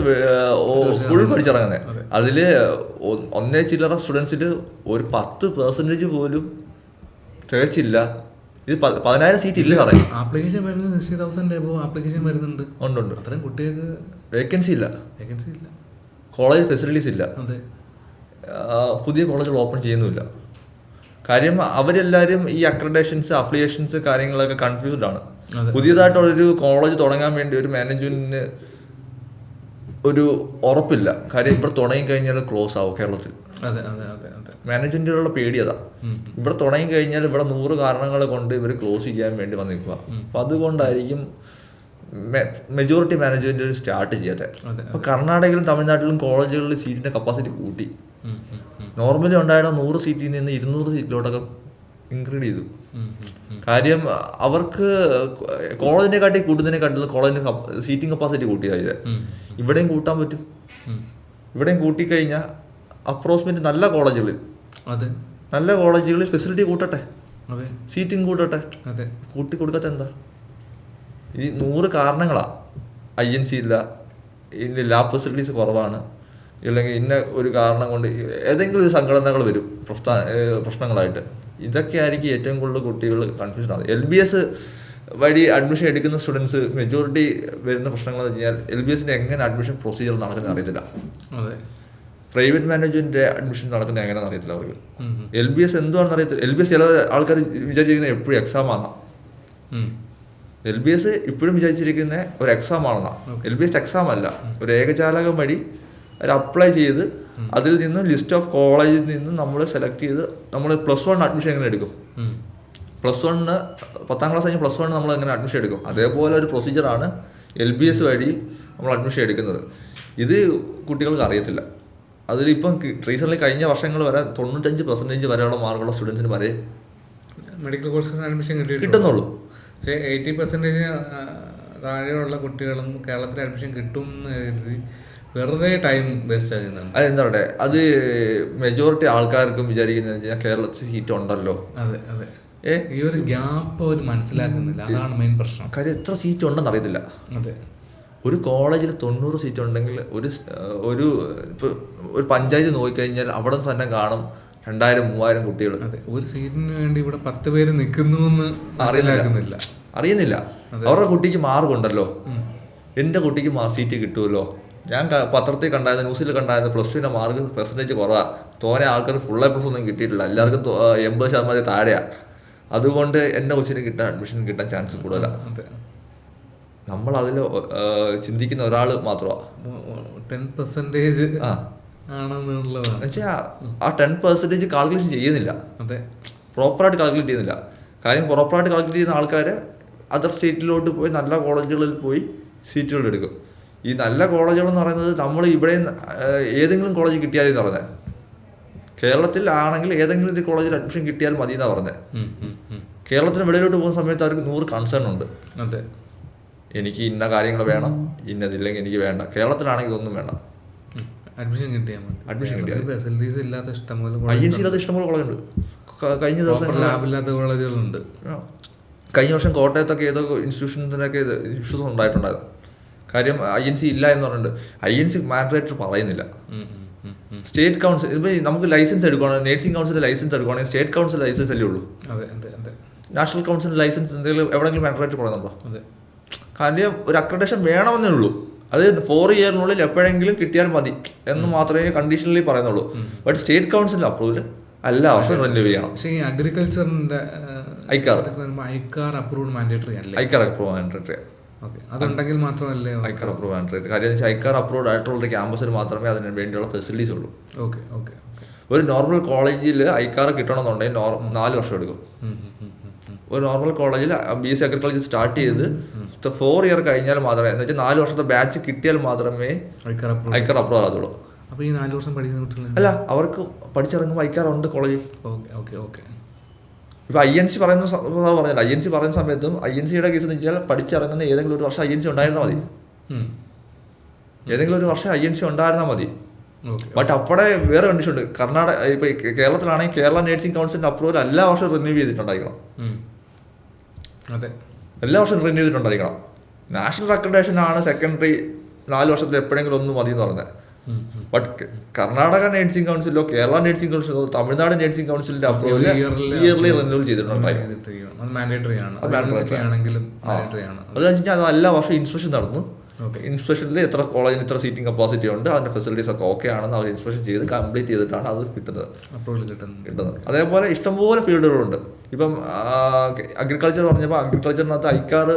ഫുൾ പഠിച്ചിറങ്ങുന്നത്. അതില് 1 ചില്ലറ സ്റ്റുഡൻസിൽ ഒരു 10% പോലും തികച്ചില്ല. ഇത് 10,000 സീറ്റ് ഇല്ല സാറേ. ആപ്ലിക്കേഷൻ വരുന്നത് 60,000 ആപ്ലിക്കേഷൻ വരുന്നുണ്ട്. ഉണ്ട്. അത്രയും കുട്ടികൾക്ക് വേക്കൻസി ഇല്ല. കോളേജ് ഫെസിലിറ്റീസ് ഇല്ല. പുതിയ കോളേജുകൾ ഓപ്പൺ ചെയ്യുന്നുമില്ല. കാര്യം അവരെല്ലാവരും ഈ അക്രഡേഷൻസ് അഫിലിയേഷൻസ് കാര്യങ്ങളൊക്കെ കൺഫ്യൂസ്ഡ് ആണ്. പുതിയതായിട്ടുള്ളൊരു കോളേജ് തുടങ്ങാൻ വേണ്ടി ഒരു മാനേജ്മെന്റിന് ഒരു ഉറപ്പില്ല. കാര്യം ഇവിടെ തുടങ്ങി കഴിഞ്ഞാൽ ക്ലോസ് ആവും. കേരളത്തിൽ മാനേജ്മെന്റിലുള്ള പേടി അതാ. ഇവിടെ തുടങ്ങി കഴിഞ്ഞാൽ ഇവിടെ 100 കാരണങ്ങൾ കൊണ്ട് ഇവർ ക്ലോസ് ചെയ്യാൻ വേണ്ടി വന്നിരിക്കുക. അപ്പം അതുകൊണ്ടായിരിക്കും മെജോറിറ്റി മാനേജ്മെന്റ് സ്റ്റാർട്ട് ചെയ്യാതെ. അപ്പൊ കർണാടകയിലും തമിഴ്നാട്ടിലും കോളേജുകളിൽ സീറ്റിന്റെ കപ്പാസിറ്റി കൂട്ടി. നോർമലി ഉണ്ടായിരുന്ന 100 സീറ്റിൽ നിന്ന് 200 സീറ്റിലോട്ടൊക്കെ ഇൻക്രീഡ് ചെയ്തു. കാര്യം അവർക്ക് കോളേജിനെക്കാട്ടി കൂട്ടുന്നതിനെക്കാട്ടിലും കോളേജിന്റെ സീറ്റിംഗ് കപ്പാസിറ്റി കൂട്ടിയതായത്. ഇവിടെയും കൂട്ടാൻ പറ്റും. ഇവിടെയും കൂട്ടിക്കഴിഞ്ഞാൽ അപ്രോക്സിമേറ്റ് നല്ല കോളേജുകളിൽ ഫെസിലിറ്റി കൂട്ടട്ടെ, സീറ്റിംഗ് കൂട്ടട്ടെ. കൂട്ടി കൊടുക്കാത്ത എന്താ? ഈ 100 കാരണങ്ങളാ. INC ഇല്ല, ഇല്ല ലാബ് ഫെസിലിറ്റീസ് കുറവാണ്, ഇല്ലെങ്കിൽ ഇന്ന ഒരു കാരണം കൊണ്ട് ഏതെങ്കിലും ഒരു സംഘടനകൾ വരും പ്രശ്നങ്ങളായിട്ട്. ഇതൊക്കെ ആയിരിക്കും ഏറ്റവും കൂടുതൽ കുട്ടികൾ കൺഫ്യൂഷൻ ആകുന്നത്. LBS വഴി അഡ്മിഷൻ എടുക്കുന്ന സ്റ്റുഡൻസ് മെജോറിറ്റി വരുന്ന പ്രശ്നങ്ങൾ എന്ന് വെച്ചാൽ LBSന്റെ എങ്ങനെ അഡ്മിഷൻ പ്രൊസീജിയർ നടക്കുന്നത് അറിയത്തില്ല. പ്രൈവറ്റ് മാനേജ്മെന്റിന്റെ അഡ്മിഷൻ നടക്കുന്നത് എങ്ങനെയാണെന്ന് അറിയത്തില്ല അവർക്ക്. LBS എന്തുവാണെന്ന് അറിയത്തില്ല. LBS ചില ആൾക്കാർ വിചാരിച്ചിരിക്കുന്നത് എപ്പോഴും എക്സാം ആണെന്നാ. LBS ഇപ്പോഴും വിചാരിച്ചിരിക്കുന്ന ഒരു എക്സാം ആണെന്നാ. LBS എക്സാം അല്ല, ഒരു ഏകജാലകം വഴി അവർ അപ്ലൈ ചെയ്ത് അതിൽ നിന്ന് ലിസ്റ്റ് ഓഫ് കോളേജിൽ നിന്ന് നമ്മൾ സെലക്ട് ചെയ്ത് നമ്മൾ +1 അഡ്മിഷൻ എങ്ങനെ എടുക്കും. +1 10ാം ക്ലാസ് കഴിഞ്ഞ് +1 നമ്മൾ എങ്ങനെ അഡ്മിഷൻ എടുക്കും, അതേപോലെ ഒരു പ്രൊസീജിയറാണ് LBS വഴി നമ്മൾ അഡ്മിഷൻ എടുക്കുന്നത്. ഇത് കുട്ടികൾക്ക് അറിയത്തില്ല. അതിലിപ്പം റീസെൻ്റ്ലി കഴിഞ്ഞ വർഷങ്ങൾ വരെ 95% വരെയുള്ള മാർക്കുള്ള സ്റ്റുഡൻസിന് വരെ മെഡിക്കൽ കോഴ്സസ് അഡ്മിഷൻ കിട്ടുന്നുള്ളൂ. പക്ഷേ 80% താഴെയുള്ള കുട്ടികളും കേരളത്തിൽ അഡ്മിഷൻ കിട്ടും എന്ന് കരുതി വെറുതെ ടൈം വേസ്റ്റ് ആകുന്നുണ്ട്. അതെന്താ പറയുക, അത് മെജോറിറ്റി ആൾക്കാർക്കും വിചാരിക്കുന്നത് കേരളത്തിൽ സീറ്റ് ഉണ്ടല്ലോ. ഈ ഒരു ഗ്യാപ്പ് അവർ മനസ്സിലാക്കുന്നില്ല. അതാണ് മെയിൻ പ്രശ്നം. കാര്യം എത്ര സീറ്റ് ഉണ്ടെന്ന് അറിയത്തില്ല. ഒരു കോളേജിൽ 90 സീറ്റ് ഉണ്ടെങ്കിൽ ഒരു പഞ്ചായത്ത് നോക്കിക്കഴിഞ്ഞാൽ അവിടെ തന്നെ കാണും 2,000-3,000 കുട്ടികൾ. ഒരു സീറ്റിന് വേണ്ടി ഇവിടെ 10 പേര് നിൽക്കുന്നു എന്ന് അറിയുന്നില്ല. അവരുടെ കുട്ടിക്ക് മാർക്കുണ്ടല്ലോ, എൻ്റെ കുട്ടിക്ക് സീറ്റ് കിട്ടുമല്ലോ. ഞാൻ പത്രത്തിൽ കണ്ടായിരുന്നു, ന്യൂസിൽ കണ്ടായിരുന്നു, +2 മാർക്ക് പെർസെൻറ്റേജ് കുറവാണ്. തോനെ ആൾക്കാർ ഫുൾ A+ ഒന്നും കിട്ടിയിട്ടില്ല, എല്ലാവർക്കും 80% താഴെയാണ്. അതുകൊണ്ട് എൻ്റെ കൊച്ചിന് അഡ്മിഷൻ കിട്ടാൻ ചാൻസ് കൂടുതലാണ്. നമ്മൾ അതിൽ ചിന്തിക്കുന്ന ഒരാൾ മാത്രമാണ്. 10% ആണെന്നുള്ളതാണ്. ആ 10% കാൽക്കുലേഷൻ ചെയ്യുന്നില്ല, പ്രോപ്പറായിട്ട് കാൽക്കുലേറ്റ് ചെയ്യുന്നില്ല. കാര്യം പ്രോപ്പറായിട്ട് കാൽക്കുലേറ്റ് ചെയ്യുന്ന ആൾക്കാർ അതർ സ്റ്റേറ്റിലോട്ട് പോയി നല്ല കോളേജുകളിൽ പോയി സീറ്റുകൾ എടുക്കും. ഈ നല്ല കോളേജുകൾ എന്ന് പറയുന്നത് നമ്മൾ ഇവിടെ ഏതെങ്കിലും കോളേജ് കിട്ടിയാൽ പറഞ്ഞത്, കേരളത്തിൽ ആണെങ്കിൽ ഏതെങ്കിലും ഒരു കോളേജിൽ അഡ്മിഷൻ കിട്ടിയാൽ മതി എന്നാണ് പറഞ്ഞത്. കേരളത്തിന് വെളിയിലോട്ട് പോകുന്ന സമയത്ത് അവർക്ക് 100 കൺസേൺ ഉണ്ട്. എനിക്ക് ഇന്ന കാര്യങ്ങൾ വേണം, ഇന്നതില്ലെങ്കിൽ എനിക്ക് വേണ്ട. കേരളത്തിലാണെങ്കിൽ ഇതൊന്നും വേണ്ട, അഡ്മിഷൻ കിട്ടിയാൽ ഫെസിലിറ്റീസ് ഇല്ലാത്ത ഇഷ്ടംപോലെ INC ഇല്ലാത്ത ഇഷ്ടംപോലെ കോളേജുണ്ട്. കഴിഞ്ഞ ദിവസം ലാബില്ലാത്ത കോളേജുകളുണ്ട്. കഴിഞ്ഞ വർഷം കോട്ടയത്തൊക്കെ ഏതോ ഇൻസ്റ്റിറ്റ്യൂഷൻസിനൊക്കെ ഇഷ്യൂസ് ഉണ്ടായിട്ടുണ്ടായിരുന്നു. കാര്യം INC ഇല്ല എന്ന് പറഞ്ഞിട്ടുണ്ട്. INC മാൻഡേറ്ററി പറയുന്നില്ല. സ്റ്റേറ്റ് കൗൺസിൽ ഇപ്പം നമുക്ക് ലൈസൻസ് എടുക്കുകയാണെങ്കിൽ, നേഴ്സിംഗ് കൗൺസിലിൻ്റെ ലൈസൻസ് എടുക്കുകയാണെങ്കിൽ സ്റ്റേറ്റ് കൗൺസിൽ ലൈസൻസ് അല്ലേ ഉള്ളൂ. നാഷണൽ കൗൺസിലിൻ്റെ ലൈസൻസ് എന്തെങ്കിലും എവിടെയെങ്കിലും മാൻഡേറ്ററി പറയുന്നുണ്ടോ? കാര്യം ഒരു അക്രഡേഷൻ വേണമെന്നേ ഉള്ളൂ. അത് 4 ഇയറിനുള്ളിൽ എപ്പോഴെങ്കിലും കിട്ടിയാൽ മതി എന്ന് മാത്രമേ കണ്ടീഷണലി പറയുന്നുള്ളൂ. ബട്ട് സ്റ്റേറ്റ് കൗൺസിലിൻ്റെ അപ്രൂവൽ എല്ലാ വർഷവും റിന്യൂ ചെയ്യണം. പക്ഷേ ഈ അഗ്രികൾച്ചറിൻ്റെ ഐക്കാർ അപ്രൂവ്ഡ് മാൻഡേറ്ററി അല്ലേ? ഐക്കാർ അപ്രൂവ് മാൻഡേറ്ററി. ഓക്കെ, അതുണ്ടെങ്കിൽ മാത്രമല്ലേ ഐക്കാർ അപ്രൂവ് മാൻഡേറ്ററി. കാര്യം എന്ന് വെച്ചാൽ ഐക്കാർ അപ്രൂവ്ഡ് ആയിട്ടുള്ള ക്യാമ്പസിൽ മാത്രമേ അതിന് വേണ്ടിയുള്ള ഫെസിലിറ്റീസ് ഉള്ളൂ. Okay okay. ഒരു നോർമൽ കോളേജിൽ ഐക്കാർ കിട്ടണമെന്നുണ്ടെങ്കിൽ 4 വർഷം എടുക്കും. ഒരു നോർമൽ കോളേജിൽ BSc അഗ്രികൾച്ചർ സ്റ്റാർട്ട് ചെയ്ത് 4 ഇയർ കഴിഞ്ഞാൽ മാത്രമേ, എന്ന് വെച്ചാൽ 4 വർഷത്തെ ബാച്ച് കിട്ടിയാൽ മാത്രമേ ഐക്കാർ അപ്രൂവ് ആകത്തുള്ളൂ. അപ്പോൾ ഈ 4 വർഷം പഠിക്കുന്ന കുട്ടികൾ അല്ല, അവർക്ക് പഠിച്ചിറങ്ങുമ്പോൾ ഐക്കാർ ഉണ്ട് കോളേജിൽ. Okay okay okay. ഇപ്പോൾ INC പറഞ്ഞില്ല, INC പറയുന്ന സമയത്തും INCയുടെ കേസ് എന്ന് വെച്ചാൽ പഠിച്ചിറങ്ങുന്ന ഏതെങ്കിലും ഒരു വർഷം INC ഉണ്ടായിരുന്നാൽ മതി. ഏതെങ്കിലും ഒരു വർഷം INC ഉണ്ടായിരുന്നാൽ മതി. ബട്ട് അവിടെ വേറെ കണ്ടീഷൻ ഉണ്ട്. കർണാടക ഇപ്പോൾ കേരളത്തിലാണെങ്കിൽ കേരള നേഴ്സിംഗ് കൗൺസിലിൻ്റെ അപ്രൂവൽ എല്ലാ വർഷവും റിന്യൂ ചെയ്തിട്ടുണ്ടായിരിക്കണം. എല്ലാ വർഷവും റിന്യൂ ചെയ്തിട്ടുണ്ടായിരിക്കണം. നാഷണൽ അക്രഡിറ്റേഷൻ ആണ് സെക്കൻഡറി 4 വർഷത്തിൽ എപ്പോഴെങ്കിലും ഒന്ന് മതി എന്ന് പറഞ്ഞത്. ബട്ട് കർണാടക നേഴ്സിംഗ് കൗൺസിലോ കേരള നേഴ്സിംഗ് കൗൺസിലോ തമിഴ്നാട് നേഴ്സിംഗ് കൗൺസിലിന്റെ അപ്രൂവൽ ഇയർലി റിന്യൂവൽ ചെയ്തിട്ടുണ്ടായിരുന്നു. അത് വെച്ചാൽ അത് എല്ലാ വർഷവും ഇൻസ്പെക്ഷൻ നടന്നു. ഇൻസ്പെക്ഷനിൽ എത്ര കോളേജിന് ഇത്ര സീറ്റിംഗ് കപ്പാസിറ്റി ഉണ്ട്, അതിന്റെ ഫെസിലിറ്റീസ് ഒക്കെ ഓക്കെ ആണെന്ന് അവർ ഇൻസ്പെക്ഷൻ ചെയ്ത് കംപ്ലീറ്റ് ചെയ്തിട്ടാണ് അത് കിട്ടുന്നത്. അതേപോലെ ഇഷ്ടംപോലെ ഫീൽഡുകളുണ്ട്. ഇപ്പം അഗ്രികൾച്ചർ പറഞ്ഞപ്പോൾ അഗ്രികൾച്ചറിനകത്ത് ഐക്കാർ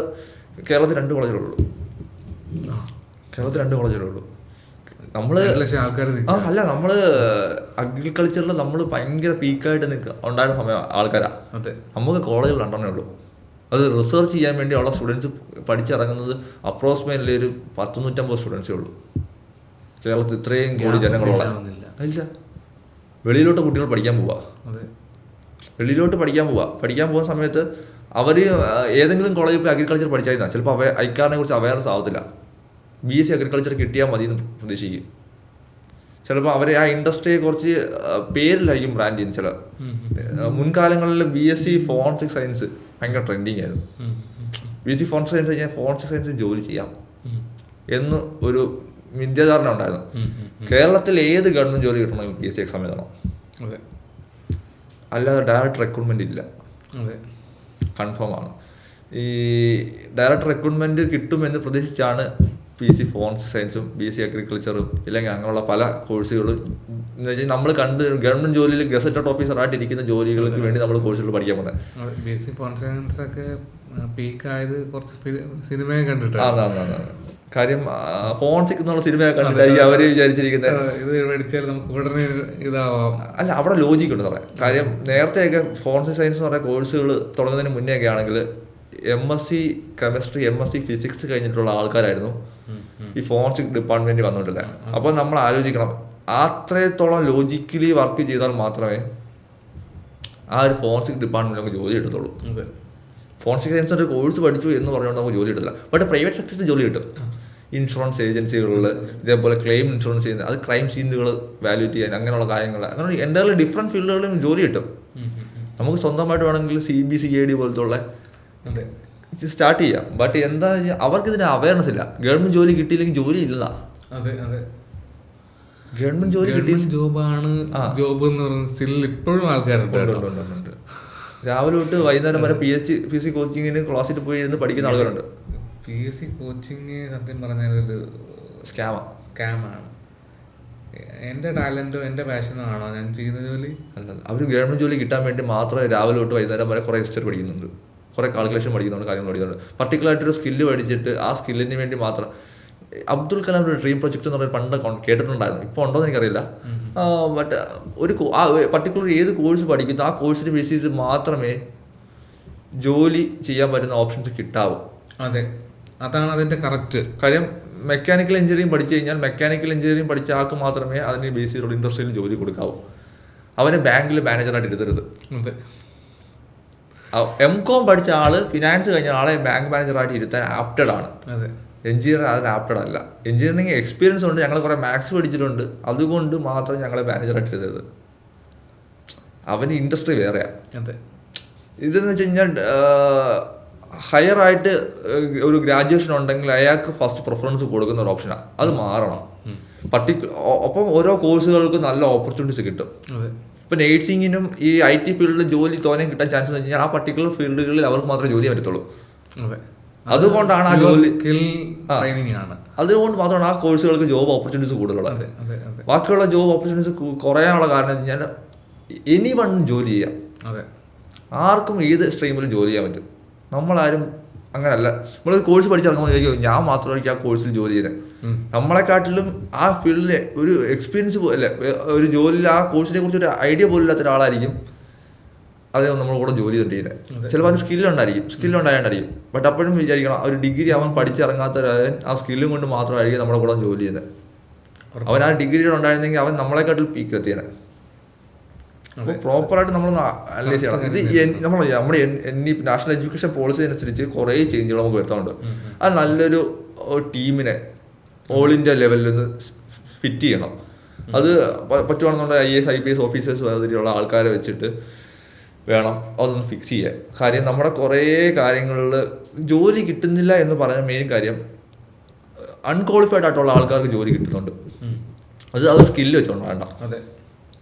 കേരളത്തിൽ 2 കോളേജുകളുള്ളൂ. കേരളത്തിൽ 2 കോളേജുകളുള്ളൂ. നമ്മള് അല്ല, നമ്മള് അഗ്രികൾച്ചറിൽ നമ്മൾ ഭയങ്കര പീക്കായിട്ട് ഉണ്ടായിരുന്ന സമയം ആൾക്കാരാ. നമുക്ക് കോളേജിൽ 2 ഉള്ളൂ. അത് റിസർച്ച് ചെയ്യാൻ വേണ്ടിയുള്ള സ്റ്റുഡൻസ് പഠിച്ചിറങ്ങുന്നത് അപ്രോക്സിമേറ്റ്ലി ഒരു 100-150 സ്റ്റുഡൻസേ ഉള്ളൂ കേരളത്തിൽ. ഇത്രയും കോടി ജനങ്ങളുള്ള ഇല്ല. വെളിയിലോട്ട് കുട്ടികൾ പഠിക്കാൻ പോവുക. പഠിക്കാൻ പോകുന്ന സമയത്ത് അവർ ഏതെങ്കിലും കോളേജിൽ പോയി അഗ്രികൾച്ചർ പഠിച്ചാൽ ചിലപ്പോൾ ഐക്കാറിനെ കുറിച്ച് അവയർനെസ് ആവത്തില്ല. BSc അഗ്രികൾച്ചർ കിട്ടിയാൽ മതി എന്ന് പ്രതീക്ഷിക്കും. ചിലപ്പോൾ അവർ ആ ഇൻഡസ്ട്രിയെ കുറിച്ച് പേരിലായിരിക്കും ബ്രാൻഡ് ചെയ്യുന്നത്. ചില മുൻകാലങ്ങളിൽ BSc ഫോറൻസിക് സയൻസ് ഭയങ്കര ട്രെൻഡിങ് ആയിരുന്നു. BSc ഫോറൻസിക് സയൻസ് കഴിഞ്ഞാൽ ഫോറൻസിക് സയൻസ് ജോലി ചെയ്യാം എന്ന് ഒരു വിദ്യാധാരണ ഉണ്ടായിരുന്നു. കേരളത്തിൽ ഏത് ഗവൺമെൻറ് ജോലി കിട്ടണമെങ്കിൽ BSc എക്സാം എഴുതണം. അല്ലാതെ ഡയറക്റ്റ് റിക്രൂട്ട്മെന്റ് ഇല്ല. കൺഫേം ആണ്. ഈ ഡയറക്റ്റ് റിക്രൂട്ട്മെന്റ് കിട്ടുമെന്ന് പ്രതീക്ഷിച്ചാണ് BSc ഫോറൻസിക് സയൻസും BSc അഗ്രികൾച്ചറും ഇല്ലെങ്കിൽ അങ്ങനെയുള്ള പല കോഴ്സുകളും എന്ന് വെച്ചാൽ നമ്മൾ ഗവൺമെന്റ് ജോലിയിൽ ഗസറ്റഡ് ഓഫീസറായിട്ട് ഇരിക്കുന്ന ജോലികൾക്ക് വേണ്ടി നമ്മൾ കോഴ്സുകൾ പഠിക്കാൻ പോകുന്നത്. BSc ഫോറൻസിക് സയൻസ് ഒക്കെ പീക്കായത് കുറച്ച് സിനിമയെ കണ്ടിട്ടാണ്. കാര്യം ഫോറൻസിക് എന്നുള്ള സിനിമയെ കണ്ടിട്ടായിരിക്കും അവര് വിചാരിച്ചിരിക്കുന്നത് ഇത് മേടിച്ചാൽ നമുക്ക് ഉടനെ ഇതാവാം. അല്ല, അവിടെ ലോജിക് ഉണ്ട് സാറേ. കാര്യം നേരത്തെയൊക്കെ ഫോറൻസിക് സയൻസ് എന്ന് പറയുന്ന കോഴ്സുകൾ തുടങ്ങുന്നതിന് മുന്നേ ഒക്കെ ആണെങ്കിൽ MSc കെമിസ്ട്രി MSc ഫിസിക്സ് കഴിഞ്ഞിട്ടുള്ള ആൾക്കാരായിരുന്നു ഈ ഫോറൻസിക് ഡിപ്പാർട്ട്മെന്റ് വന്നിട്ടുള്ളത്. അപ്പോൾ നമ്മൾ ആലോചിക്കണം, അത്രത്തോളം ലോജിക്കലി വർക്ക് ചെയ്താൽ മാത്രമേ ആ ഒരു ഫോറൻസിക് ഡിപ്പാർട്ട്മെന്റ് നമുക്ക് ജോലി കിട്ടത്തുള്ളൂ. ഫോറൻസിക് സയൻസ് ഒരു കോഴ്സ് പഠിച്ചു എന്ന് പറഞ്ഞുകൊണ്ട് നമുക്ക് ജോലി കിട്ടില്ല. ബട്ട് പ്രൈവറ്റ് സെക്ടറിൽ ജോലി കിട്ടും. ഇൻഷുറൻസ് ഏജൻസികളിൽ ഇതേപോലെ ക്ലെയിം ഇൻഷുറൻസ് ചെയ്യുന്നത്, അത് ക്രൈം സീനുകൾ വാല്യൂറ്റ് ചെയ്യാൻ, അങ്ങനെയുള്ള കാര്യങ്ങൾ, അങ്ങനെ എൻ്റയർലി ഡിഫറെൻറ്റ് ഫീൽഡുകളിലും ജോലി കിട്ടും. നമുക്ക് സ്വന്തമായിട്ട് വേണമെങ്കിൽ CBCID പോലത്തുള്ള സ്റ്റാർട്ട് ചെയ്യാം. ബട്ട് എന്താ വെച്ചാൽ അവർക്ക് ഇതിന് അവയർനെസ് ഇല്ല. ഗവൺമെന്റ് ജോലി കിട്ടിയില്ലെങ്കിൽ ജോലി ഇല്ല. ഗവൺമെന്റ് ജോലി കിട്ടിയ ജോബാണ് ജോബ് എന്ന് പറയുന്നത് സ്റ്റിൽ ഇപ്പോഴും ആൾക്കാരുണ്ട്. രാവിലെ തൊട്ട് വൈകുന്നേരം വരെ PSc കോച്ചിങ്ങിന് ക്ലാസ്സിൽ പോയി ഇരുന്ന് പഠിക്കുന്ന ആൾക്കാരുണ്ട്. PSc കോച്ചിങ് സത്യം പറഞ്ഞാൽ ഒരു സ്കാമാണ്. എൻ്റെ ടാലന്റോ എൻ്റെ പാഷനോ ആണോ ഞാൻ ചെയ്യുന്ന ജോലി? അല്ല, അവർ ഗവൺമെന്റ് ജോലി കിട്ടാൻ വേണ്ടി മാത്രമേ രാവിലെ തൊട്ട് വൈകുന്നേരം വരെ കുറേ ഹിസ്റ്ററി പഠിക്കുന്നുണ്ട്, കുറേ കാൽക്കുലേഷൻ പഠിക്കുന്നുണ്ട്, കാര്യങ്ങൾ പഠിക്കുന്നുണ്ട്. പർട്ടിക്കുലറായിട്ടൊരു സ്കില്ല് പഠിച്ചിട്ട് ആ സ്കില്ലിന് വേണ്ടി മാത്രം. അബ്ദുൽ കലാം ഒരു ഡ്രീം പ്രൊജക്ട് എന്ന് പറഞ്ഞ പണ്ട് കേട്ടിട്ടുണ്ടായിരുന്നു, ഇപ്പോൾ ഉണ്ടോ എന്ന് എനിക്കറിയില്ല. ബട്ട് ഒരു പർട്ടിക്കുലർ ഏത് കോഴ്സ് പഠിക്കുന്നു ആ കോഴ്സിന് ബേസ് ചെയ്ത് മാത്രമേ ജോലി ചെയ്യാൻ പറ്റുന്ന ഓപ്ഷൻസ് കിട്ടാവൂ. അതെ, അതാണ് അതിൻ്റെ കറക്റ്റ് കാര്യം. മെക്കാനിക്കൽ എഞ്ചിനീയറിംഗ് പഠിച്ചു കഴിഞ്ഞാൽ മെക്കാനിക്കൽ എഞ്ചിനീയറിംഗ് പഠിച്ച ആൾക്ക് മാത്രമേ അതിന് ബേസ് ചെയ്തുള്ള ഇൻഡസ്ട്രിയിൽ ജോലി കൊടുക്കാവൂ. അവനെ ബാങ്കിൽ മാനേജറായിട്ട് എടുത്തരുത്. MCOM പഠിച്ച ആള് ഫിനാൻസ് കഴിഞ്ഞ ആളെ ബാങ്ക് മാനേജറായിട്ട് ഇരുത്താൻ ആപ്റ്റഡ് ആണ്. എഞ്ചിനീയറിംഗ് അതിന് ആപ്റ്റഡ് അല്ല. എഞ്ചിനീയറിംഗ് എക്സ്പീരിയൻസ് ഉണ്ട്, ഞങ്ങൾ കുറേ മാത്സ് പഠിച്ചിട്ടുണ്ട്, അതുകൊണ്ട് മാത്രം ഞങ്ങളെ മാനേജറായിട്ട് ഇരുത്തരുത്. അവന് ഇൻഡസ്ട്രി വേറെയാണ്. ഇതെന്ന് വെച്ച് കഴിഞ്ഞാൽ ഹയർ ആയിട്ട് ഒരു ഗ്രാജുവേഷൻ ഉണ്ടെങ്കിൽ അയാൾക്ക് ഫസ്റ്റ് പ്രിഫറൻസ് കൊടുക്കുന്ന ഒരു ഓപ്ഷനാണ്. അത് മാറണം. ഒപ്പം ഓരോ കോഴ്സുകൾക്ക് നല്ല ഓപ്പർച്യൂണിറ്റീസ് കിട്ടും. ഇപ്പം നേഴ്സിങ്ങിനും ഈ IT ഫീൽഡിൽ ജോലി തോനെ കിട്ടാൻ ചാൻസ് എന്ന് വെച്ച് കഴിഞ്ഞാൽ ആ പർട്ടിക്കുലർ ഫീൽഡുകളിൽ അവർക്ക് മാത്രമേ ജോലി പറ്റത്തുള്ളൂ. അതുകൊണ്ടാണ് ആ ജോലി അതുകൊണ്ട് മാത്രമാണ് ആ കോഴ്സുകൾക്ക് ജോബ് ഓപ്പർച്യൂണിറ്റീസ് കൂടുതലുള്ളത്. ബാക്കിയുള്ള ജോബ് ഓപ്പർച്യൂണിറ്റീസ് കുറയാനുള്ള കാരണം എന്ന് വെച്ച് കഴിഞ്ഞാൽ എനിവൺ ജോലി ചെയ്യാം. ആർക്കും ഏത് സ്ട്രീമിലും ജോലി ചെയ്യാൻ പറ്റും. നമ്മളാരും അങ്ങനല്ല. നമ്മളൊരു കോഴ്സ് പഠിച്ചിറങ്ങുമ്പോൾ ചോദിക്കും ഞാൻ മാത്രമായിരിക്കും ആ കോഴ്സിൽ ജോലി ചെയ്യുന്നത്. നമ്മളെക്കാട്ടിലും ആ ഫീൽഡിൽ ഒരു എക്സ്പീരിയൻസ് അല്ല, ഒരു ജോലിയിൽ ആ കോഴ്സിനെ കുറിച്ച് ഒരു ഐഡിയ പോലും ഇല്ലാത്ത ഒരാളായിരിക്കും അത് നമ്മുടെ കൂടെ ജോലി ചെയ്തിരിക്കുന്നത്. ചിലപ്പോൾ അതിന് സ്കില്ലുണ്ടായിരിക്കും. ബട്ട് അപ്പോഴും വിചാരിക്കണം ഒരു ഡിഗ്രി അവൻ പഠിച്ചിറങ്ങാത്തവരവൻ ആ സ്കില്ലും കൊണ്ട് മാത്രമായിരിക്കും നമ്മുടെ കൂടെ ജോലി ചെയ്യുന്നത്. അവൻ ആ ഡിഗ്രി ഉണ്ടായിരുന്നെങ്കിൽ അവൻ നമ്മളെക്കാട്ടിൽ പീക്ക് എത്തിയത്. അപ്പോൾ പ്രോപ്പറായിട്ട് നമ്മളൊന്ന് അനലൈസ് ചെയ്യണം. ഇത് നമ്മുടെ നാഷണൽ എഡ്യൂക്കേഷൻ പോളിസി അനുസരിച്ച് കുറേ ചേഞ്ചുകൾ നമുക്ക് വരുത്താറുണ്ട്. അത് നല്ലൊരു ടീമിനെ ഓൾ ഇന്ത്യ ലെവലിൽ നിന്ന് ഫിറ്റ് ചെയ്യണം. അത് പറ്റുവാണെന്നുണ്ടെങ്കിൽ IAS IPS ഓഫീസേഴ്സ് അതിലുള്ള ആൾക്കാരെ വെച്ചിട്ട് വേണം അതൊന്ന് ഫിക്സ് ചെയ്യാൻ. കാര്യം നമ്മുടെ കുറേ കാര്യങ്ങളിൽ ജോലി കിട്ടുന്നില്ല എന്ന് പറഞ്ഞ മെയിൻ കാര്യം അൺക്വാളിഫൈഡ് ആയിട്ടുള്ള ആൾക്കാർക്ക് ജോലി കിട്ടുന്നുണ്ട്. അത് സ്കില്ല് വെച്ചോണ്ട് വേണ്ട.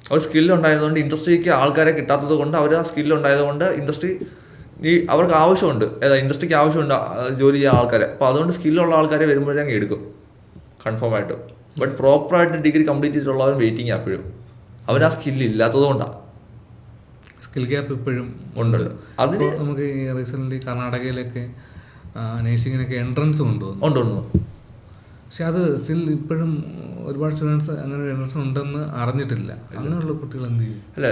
അവർ സ്കില്ലുണ്ടായതുകൊണ്ട് ഇൻഡസ്ട്രിക്ക് ആൾക്കാരെ കിട്ടാത്തത് കൊണ്ട് അവർ ആ സ്കില്ലുണ്ടായതുകൊണ്ട് ഇൻഡസ്ട്രി അവർക്ക് ആവശ്യമുണ്ട്, ഇൻഡസ്ട്രിക്ക് ആവശ്യമുണ്ട് ജോലി ചെയ്യാൻ ആൾക്കാരെ. അപ്പോൾ അതുകൊണ്ട് സ്കില്ലുള്ള ആൾക്കാരെ വരുമ്പോഴേ അങ്ങ് എടുക്കും കൺഫേം ആയിട്ട്. ബട്ട് പ്രോപ്പറായിട്ട് ഡിഗ്രി കംപ്ലീറ്റ് ചെയ്തിട്ടുള്ളവർ വെയിറ്റിംഗ് എപ്പോഴും അവർ ആ സ്കില്ല് ഇല്ലാത്തത് കൊണ്ടാണ്. സ്കിൽ ഗ്യാപ്പ് ഇപ്പോഴും ഉണ്ട്. അതിന് നമുക്ക് ഈ റീസെൻ്റ്ലി കർണാടകയിലൊക്കെ നേഴ്സിങ്ങിനൊക്കെ എൻട്രൻസ് കൊണ്ടുവന്നു. പക്ഷെ അത് സ്റ്റിൽ ഇപ്പോഴും ഒരുപാട് സ്റ്റുഡൻസ് അങ്ങനെ ഒരു എൻട്രൻസ് ഉണ്ടെന്ന് അറിഞ്ഞിട്ടില്ല. അങ്ങനെയുള്ള കുട്ടികൾ എന്ത് ചെയ്യും? അല്ല,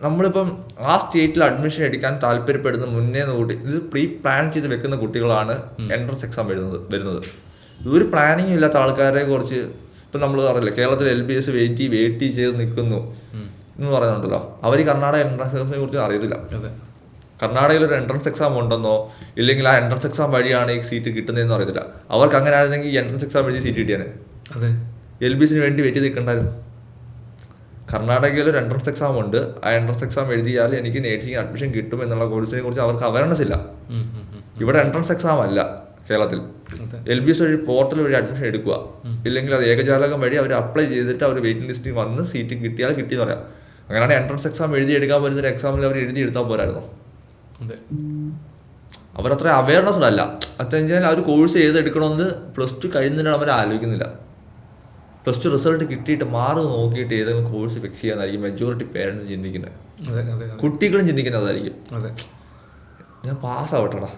നമ്മളിപ്പം ആ സ്റ്റേറ്റിൽ അഡ്മിഷൻ എടുക്കാൻ താല്പര്യപ്പെടുന്ന മുന്നേ കൂട്ടി ഇത് പ്രീ പ്ലാൻ ചെയ്ത് വെക്കുന്ന കുട്ടികളാണ് എൻട്രൻസ് എക്സാം വരുന്നത്. ഒരു പ്ലാനിങ് ഇല്ലാത്ത ആൾക്കാരെ കുറിച്ച് ഇപ്പം നമ്മൾ അറിയില്ല, കേരളത്തിൽ LBS വെയിറ്റ് ചെയ്ത് നിൽക്കുന്നു എന്ന് പറയുന്നുണ്ടല്ലോ. അവർ കർണാടക എൻട്രൻസ് എക്സാമിനെ കുറിച്ച് അറിയത്തില്ല. കർണാടകയിൽ ഒരു എൻട്രൻസ് എക്സാം ഉണ്ടെന്നോ ഇല്ലെങ്കിൽ ആ എൻട്രൻസ് എക്സാം വഴിയാണ് ഈ സീറ്റ് കിട്ടുന്നതെന്ന് അറിയത്തില്ല. അവർക്ക് അങ്ങനെ ആയിരുന്നെങ്കിൽ ഈ എൻട്രൻസ് എക്സാം വഴി സീറ്റ് കിട്ടിയാനെ. LBSന് വേണ്ടി വെയിറ്റ് ചെയ്ത് നിൽക്കണ്ടായിരുന്നു. കർണാടകയിൽ ഒരു എൻട്രൻസ് എക്സാം ഉണ്ട്. ആ എൻട്രൻസ് എക്സാം എഴുതിയാൽ എനിക്ക് നേഴ്സിംഗ് അഡ്മിഷൻ കിട്ടും എന്നുള്ള കോഴ്സിനെ കുറിച്ച് അവർക്ക് അവയർനെസ് ഇല്ല. ഇവിടെ എൻട്രൻസ് എക്സാം അല്ല കേരളത്തിൽ. LBS വഴി പോർട്ടൽ വഴി അഡ്മിഷൻ എടുക്കുക, ഇല്ലെങ്കിൽ അത് ഏകജാലകം വഴി അവർ അപ്ലൈ ചെയ്തിട്ട് അവർ വെയിറ്റിംഗ് ലിസ്റ്റിൽ വന്ന് സീറ്റ് കിട്ടിയാൽ കിട്ടിയെന്ന് പറയാം. അങ്ങനെയാണ് എൻട്രൻസ് എക്സാം എടുക്കാൻ പറ്റുന്ന എക്സാമിൽ അവർ എഴുതാൻ പോരായിരുന്നു. അവരത്ര അവയർനെസ് അല്ല. അതെന്നുവെച്ചാൽ ആ ഒരു കോഴ്സ് ഏതെടുക്കണമെന്ന് +2 കഴിയുന്നതിനാണ് അവർ ആലോചിക്കുന്നില്ല. +2 റിസൾട്ട് കിട്ടിയിട്ട് മാർക്ക് നോക്കിയിട്ട് ഏതെങ്കിലും കോഴ്സ് ഫിക്സ് ചെയ്യാനായിരിക്കും മെജോറിറ്റി പേരൻസ് ചിന്തിക്കുന്നത്. കുട്ടികളും ചിന്തിക്കുന്നത് അതായിരിക്കും. ഞാൻ പാസ്സാവട്ടെടാ,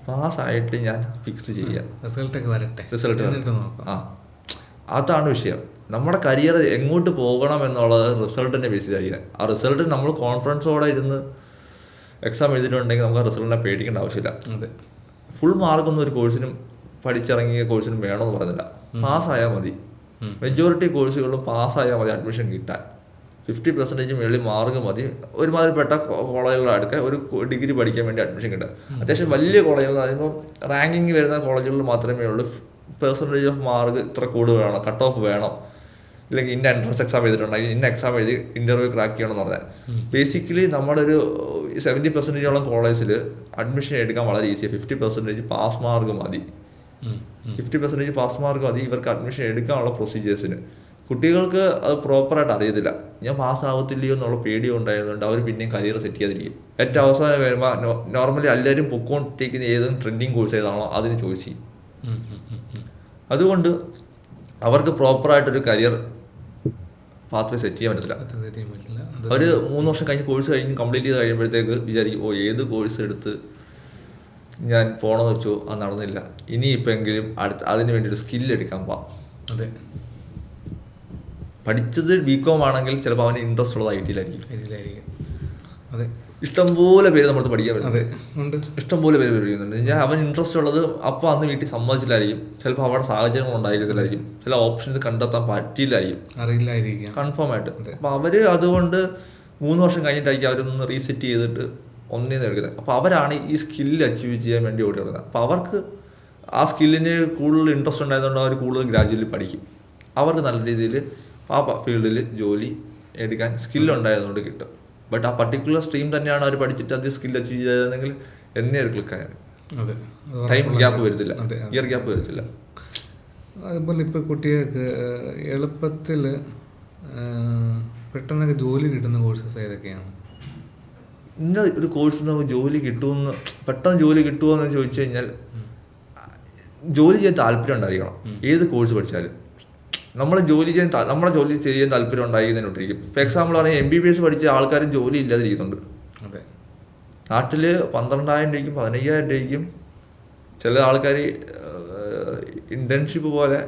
പാസ്സായിട്ട് ഞാൻ ഫിക്സ് ചെയ്യാം, റിസൾട്ട് ആ അതാണ് വിഷയം. നമ്മുടെ കരിയർ എങ്ങോട്ട് പോകണം എന്നുള്ളത് റിസൾട്ടിൻ്റെ ബേസിലായിരിക്കും. ആ റിസൾട്ട് നമ്മൾ കോൺഫിഡൻസോടെ ഇരുന്ന് എക്സാം എഴുതിയിട്ടുണ്ടെങ്കിൽ നമുക്ക് ആ റിസൾട്ടിനെ പേടിക്കേണ്ട ആവശ്യമില്ല. ഫുൾ മാർക്കൊന്നും ഒരു കോഴ്സിനും പഠിച്ചിറങ്ങിയ കോഴ്സിനും വേണമെന്ന് പറഞ്ഞില്ല. പാസ്സായാൽ മതി. മെജോറിറ്റി കോഴ്സുകളിലും പാസ്സായാൽ മതി അഡ്മിഷൻ കിട്ടാൻ. 50% മേളിൽ മാർക്ക് മതി. ഒരുമാതിരിപ്പെട്ട കോളേജുകളടുക്കെ ഒരു ഡിഗ്രി പഠിക്കാൻ വേണ്ടി അഡ്മിഷൻ കിട്ടുക. അത്യാവശ്യം വലിയ കോളേജുകൾ പറയുമ്പോൾ റാങ്കിങ് വരുന്ന കോളേജുകളിൽ മാത്രമേ ഉള്ളൂ പെർസെൻറ്റേജ് ഓഫ് മാർക്ക് ഇത്ര കൂടുതൽ വേണം, കട്ട് ഓഫ് വേണം, ഇല്ലെങ്കിൽ ഇന്ന എൻട്രൻസ് എക്സാം ചെയ്തിട്ടുണ്ടെങ്കിൽ ഇന്ന എക്സാം എഴുതി ഇൻ്റർവ്യൂ ക്രാക്ക് ചെയ്യണമെന്ന് പറഞ്ഞാൽ. ബേസിക്കലി നമ്മുടെ ഒരു 70% കോളേജിൽ അഡ്മിഷൻ എടുക്കാൻ വളരെ ഈസിയാണ്. 50% പാസ് മാർക്ക് മതി. 50% പാസ് മാർക്ക് മതി ഇവർക്ക് അഡ്മിഷൻ എടുക്കാനുള്ള പ്രൊസീജിയേഴ്സിന്. കുട്ടികൾക്ക് അത് പ്രോപ്പറായിട്ട് അറിയത്തില്ല. ഞാൻ പാസ്സാവത്തില്ലയോ എന്നുള്ള പേടി ഉണ്ടായതുകൊണ്ട് അവർ പിന്നെയും കരിയർ സെറ്റ് ചെയ്യാതിരിക്കും. ഏറ്റവും അവസാനം വരുമ്പോൾ നോർമലി എല്ലാവരും പൊക്കോണ്ടിരിക്കുന്ന ഏതെങ്കിലും ട്രെൻഡിങ് കോഴ്സ് ഏതാണോ അതിന് ചോയ്സ് ചെയ്യും. അതുകൊണ്ട് അവർക്ക് പ്രോപ്പറായിട്ടൊരു കരിയർ പാത്വേ സെറ്റ് ചെയ്യാൻ പറ്റത്തില്ല. അവർ 3 വർഷം കഴിഞ്ഞ് കോഴ്സ് കഴിഞ്ഞ് കംപ്ലീറ്റ് ചെയ്ത് കഴിയുമ്പോഴത്തേക്ക് വിചാരിക്കും ഏത് കോഴ്സ് എടുത്ത് ഞാൻ പോകണമെന്ന് വെച്ചോ അത് നടന്നില്ല, ഇനിയിപ്പോൾ എങ്കിലും അതിന് വേണ്ടി ഒരു സ്കില്ല് എടുക്കാൻ പോവാം. പഠിച്ചത് BCom ആണെങ്കിൽ ചിലപ്പോൾ അവന് ഇൻട്രസ്റ്റ് ഉള്ളത് IT യിലായിരിക്കും. ഇഷ്ടംപോലെ പേര് നമ്മളടുത്ത് പഠിക്കാൻ പറ്റും. ഇഷ്ടംപോലെ പേര് പഠിക്കുന്നുണ്ട്. ഞാൻ അവൻ ഇൻട്രസ്റ്റ് ഉള്ളത് അപ്പോൾ അന്ന് വീട്ടിൽ സമ്മതിച്ചില്ലായിരിക്കും. ചിലപ്പോൾ അവിടെ സാഹചര്യങ്ങൾ ഉണ്ടായിരിക്കത്തില്ലായിരിക്കും. ചില ഓപ്ഷൻസ് കണ്ടെത്താൻ പറ്റിയില്ലായിരിക്കും കൺഫേം ആയിട്ട്. അപ്പോൾ അവർ അതുകൊണ്ട് 3 വർഷം കഴിഞ്ഞിട്ടായിരിക്കും അവരൊന്ന് റീസെറ്റ് ചെയ്തിട്ട് ഒന്നേന്ന് എടുക്കുന്നത്. അപ്പോൾ അവരാണ് ഈ സ്കില്ല് അച്ചീവ് ചെയ്യാൻ വേണ്ടി ഓടി നടക്കുന്നത്. അപ്പോൾ അവർക്ക് ആ സ്കില്ലിന് കൂടുതൽ ഇൻട്രസ്റ്റ് ഉണ്ടായതുകൊണ്ട് അവർ കൂടുതൽ ഗ്രാജുവലി പഠിക്കും. അവർക്ക് നല്ല രീതിയിൽ ആ ഫീൽഡിൽ ജോലി എടുക്കാൻ സ്കില്ലുണ്ടായതുകൊണ്ട് കിട്ടും. ബട്ട് ആ പർട്ടിക്കുലർ സ്ട്രീം തന്നെയാണ് അവർ പഠിച്ചിട്ട് അത് സ്കില്ല് അച്ചീവ് ചെയ്തതെങ്കിൽ എന്നെ ഒരു ക്ലിക്കായാണ്. ടൈം ഗ്യാപ്പ് വരത്തില്ല, ഇയർ ഗ്യാപ്പ് വരത്തില്ല. അതുപോലെ ഇപ്പോൾ കുട്ടികൾക്ക് എളുപ്പത്തിൽ പെട്ടെന്നൊക്കെ ജോലി കിട്ടുന്ന കോഴ്സസ് ഏതൊക്കെയാണ്? ഇന്ന ഒരു കോഴ്സ് നമുക്ക് ജോലി കിട്ടുമെന്ന് പെട്ടെന്ന് ജോലി കിട്ടുമോ എന്ന് ചോദിച്ചു കഴിഞ്ഞാൽ ജോലി ചെയ്യാൻ താല്പര്യം ഉണ്ടായിരിക്കണം. ഏത് കോഴ്സ് പഠിച്ചാലും നമ്മളെ ജോലി ചെയ്യാൻ താല്പര്യം ഉണ്ടായിരിക്കുന്നതിനൊട്ടിരിക്കും. ഇപ്പോൾ എക്സാമ്പിൾ പറഞ്ഞാൽ MBBS പഠിച്ച ആൾക്കാരും ജോലി ഇല്ലാതിരിക്കുന്നുണ്ട്. അതെ. നാട്ടിൽ 12,000 രൂപയ്ക്കും 15,000 രൂപയ്ക്കും ചില ആൾക്കാർ ഇന്റേൺഷിപ്പ് പോലെ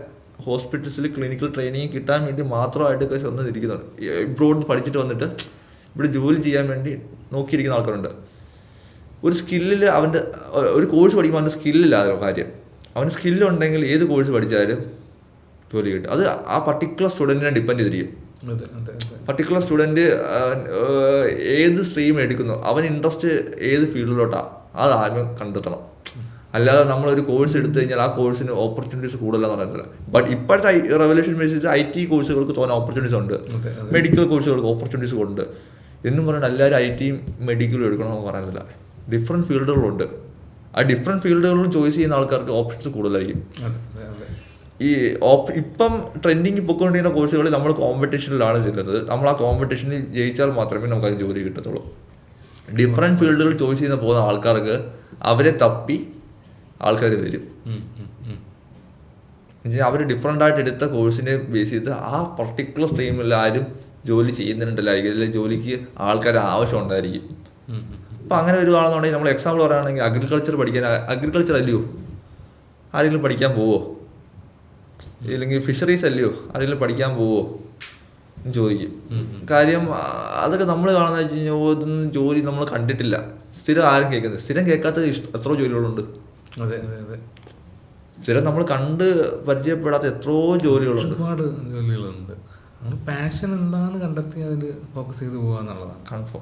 ഹോസ്പിറ്റൽസിൽ ക്ലിനിക്കൽ ട്രെയിനിങ് കിട്ടാൻ വേണ്ടി മാത്രമായിട്ടൊക്കെ വന്നിരിക്കുന്നുണ്ട്. ഇബ്രോഡ് പഠിച്ചിട്ട് വന്നിട്ട് ഇവിടെ ജോലി ചെയ്യാൻ വേണ്ടി നോക്കിയിരിക്കുന്ന ആൾക്കാരുണ്ട്. ഒരു സ്കില്ലിൽ അവൻ്റെ ഒരു കോഴ്സ് പഠിക്കുമ്പോൾ അവൻ്റെ സ്കില്ലില്ലാതെ കാര്യം. അവന് സ്കില്ലുണ്ടെങ്കിൽ ഏത് കോഴ്സ് പഠിച്ചാലും ജോലി കിട്ടും. അത് ആ പർട്ടിക്കുലർ സ്റ്റുഡൻറ്റിനെ ഡിപ്പെൻഡ് ചെയ്തിരിക്കും. പർട്ടിക്കുലർ സ്റ്റുഡൻറ്റ് ഏത് സ്ട്രീം എടുക്കുന്നു, അവൻ ഇൻട്രസ്റ്റ് ഏത് ഫീൽഡിലോട്ടാണ്, അത് ആദ്യം കണ്ടെത്തണം. അല്ലാതെ നമ്മളൊരു കോഴ്സ് എടുത്തു കഴിഞ്ഞാൽ ആ കോഴ്സിന് ഓപ്പർച്യൂണിറ്റീസ് കൂടുതലെന്ന് പറയുന്നില്ല. ബട്ട് ഇപ്പോഴത്തെ റെവല്യൂഷൻ ബേസിസ് IT കോഴ്സുകൾക്ക് തോന്നുന്ന ഓപ്പർച്യൂണിറ്റീസ് ഉണ്ട്, മെഡിക്കൽ കോഴ്സുകൾക്ക് ഓപ്പർച്യൂണിറ്റീസ് ഉണ്ട് എന്നും പറഞ്ഞിട്ട് എല്ലാവരും IT-യും മെഡിക്കലും എടുക്കണമെന്ന് പറയുന്നില്ല. ഡിഫറെൻറ്റ് ഫീൽഡുകളുണ്ട്. ആ ഡിഫറെൻറ്റ് ഫീൽഡുകളിലും ചോയ്സ് ചെയ്യുന്ന ആൾക്കാർക്ക് ഓപ്ഷൻസ് കൂടുതലായിരിക്കും. ഈ ഇപ്പം ട്രെൻഡിങ് പൊയ്ക്കൊണ്ടിരിക്കുന്ന കോഴ്സുകളിൽ നമ്മൾ കോമ്പറ്റീഷനിലാണ് ചെല്ലുന്നത്. നമ്മൾ ആ കോമ്പറ്റീഷനിൽ ജയിച്ചാൽ മാത്രമേ നമുക്ക് അതിന് ജോലി കിട്ടത്തുള്ളൂ. ഡിഫറെൻറ്റ് ഫീൽഡുകൾ ചോയ്സ് ചെയ്യുന്ന പോകുന്ന ആൾക്കാർക്ക് അവരെ തപ്പി ആൾക്കാർ വരും. അവർ ഡിഫറെൻ്റ് ആയിട്ട് എടുത്ത കോഴ്സിനെ ബേസ് ചെയ്ത് ആ പർട്ടിക്കുലർ സ്ട്രീമിൽ ആരും ജോലി ചെയ്യുന്നുണ്ടല്ലായിരിക്കും, അല്ലെങ്കിൽ ജോലിക്ക് ആൾക്കാർ ആവശ്യം ഉണ്ടായിരിക്കും. അപ്പം അങ്ങനെ വരുവാണെന്നുണ്ടെങ്കിൽ നമ്മൾ എക്സാമ്പിൾ പറയുകയാണെങ്കിൽ അഗ്രികൾച്ചർ പഠിക്കാൻ, അഗ്രികൾച്ചർ അല്ലയോ ആരെങ്കിലും പഠിക്കാൻ പോവോ? ഇല്ലെങ്കിൽ ഫിഷറീസ് അല്ലയോ ആരെങ്കിലും പഠിക്കാൻ പോവോ എന്ന് ചോദിക്കും. കാര്യം അതൊക്കെ നമ്മൾ കാണുന്ന വെച്ച് കഴിഞ്ഞാൽ ഇതൊന്നും ജോലി നമ്മൾ കണ്ടിട്ടില്ല. സ്ഥിരം ആരും കേൾക്കുന്നത്, സ്ഥിരം കേൾക്കാത്ത എത്രയോ ജോലികളുണ്ട്. സ്ഥിരം നമ്മൾ കണ്ട് പരിചയപ്പെടാത്ത എത്രയോ ജോലികളുണ്ട്, ഒരുപാട് ജോലികളുണ്ട്. പാഷൻ എന്താണെന്ന് കണ്ടെത്തി അതിൽ ഫോക്കസ് ചെയ്ത് പോകാന്നുള്ളതാണ് കൺഫേം.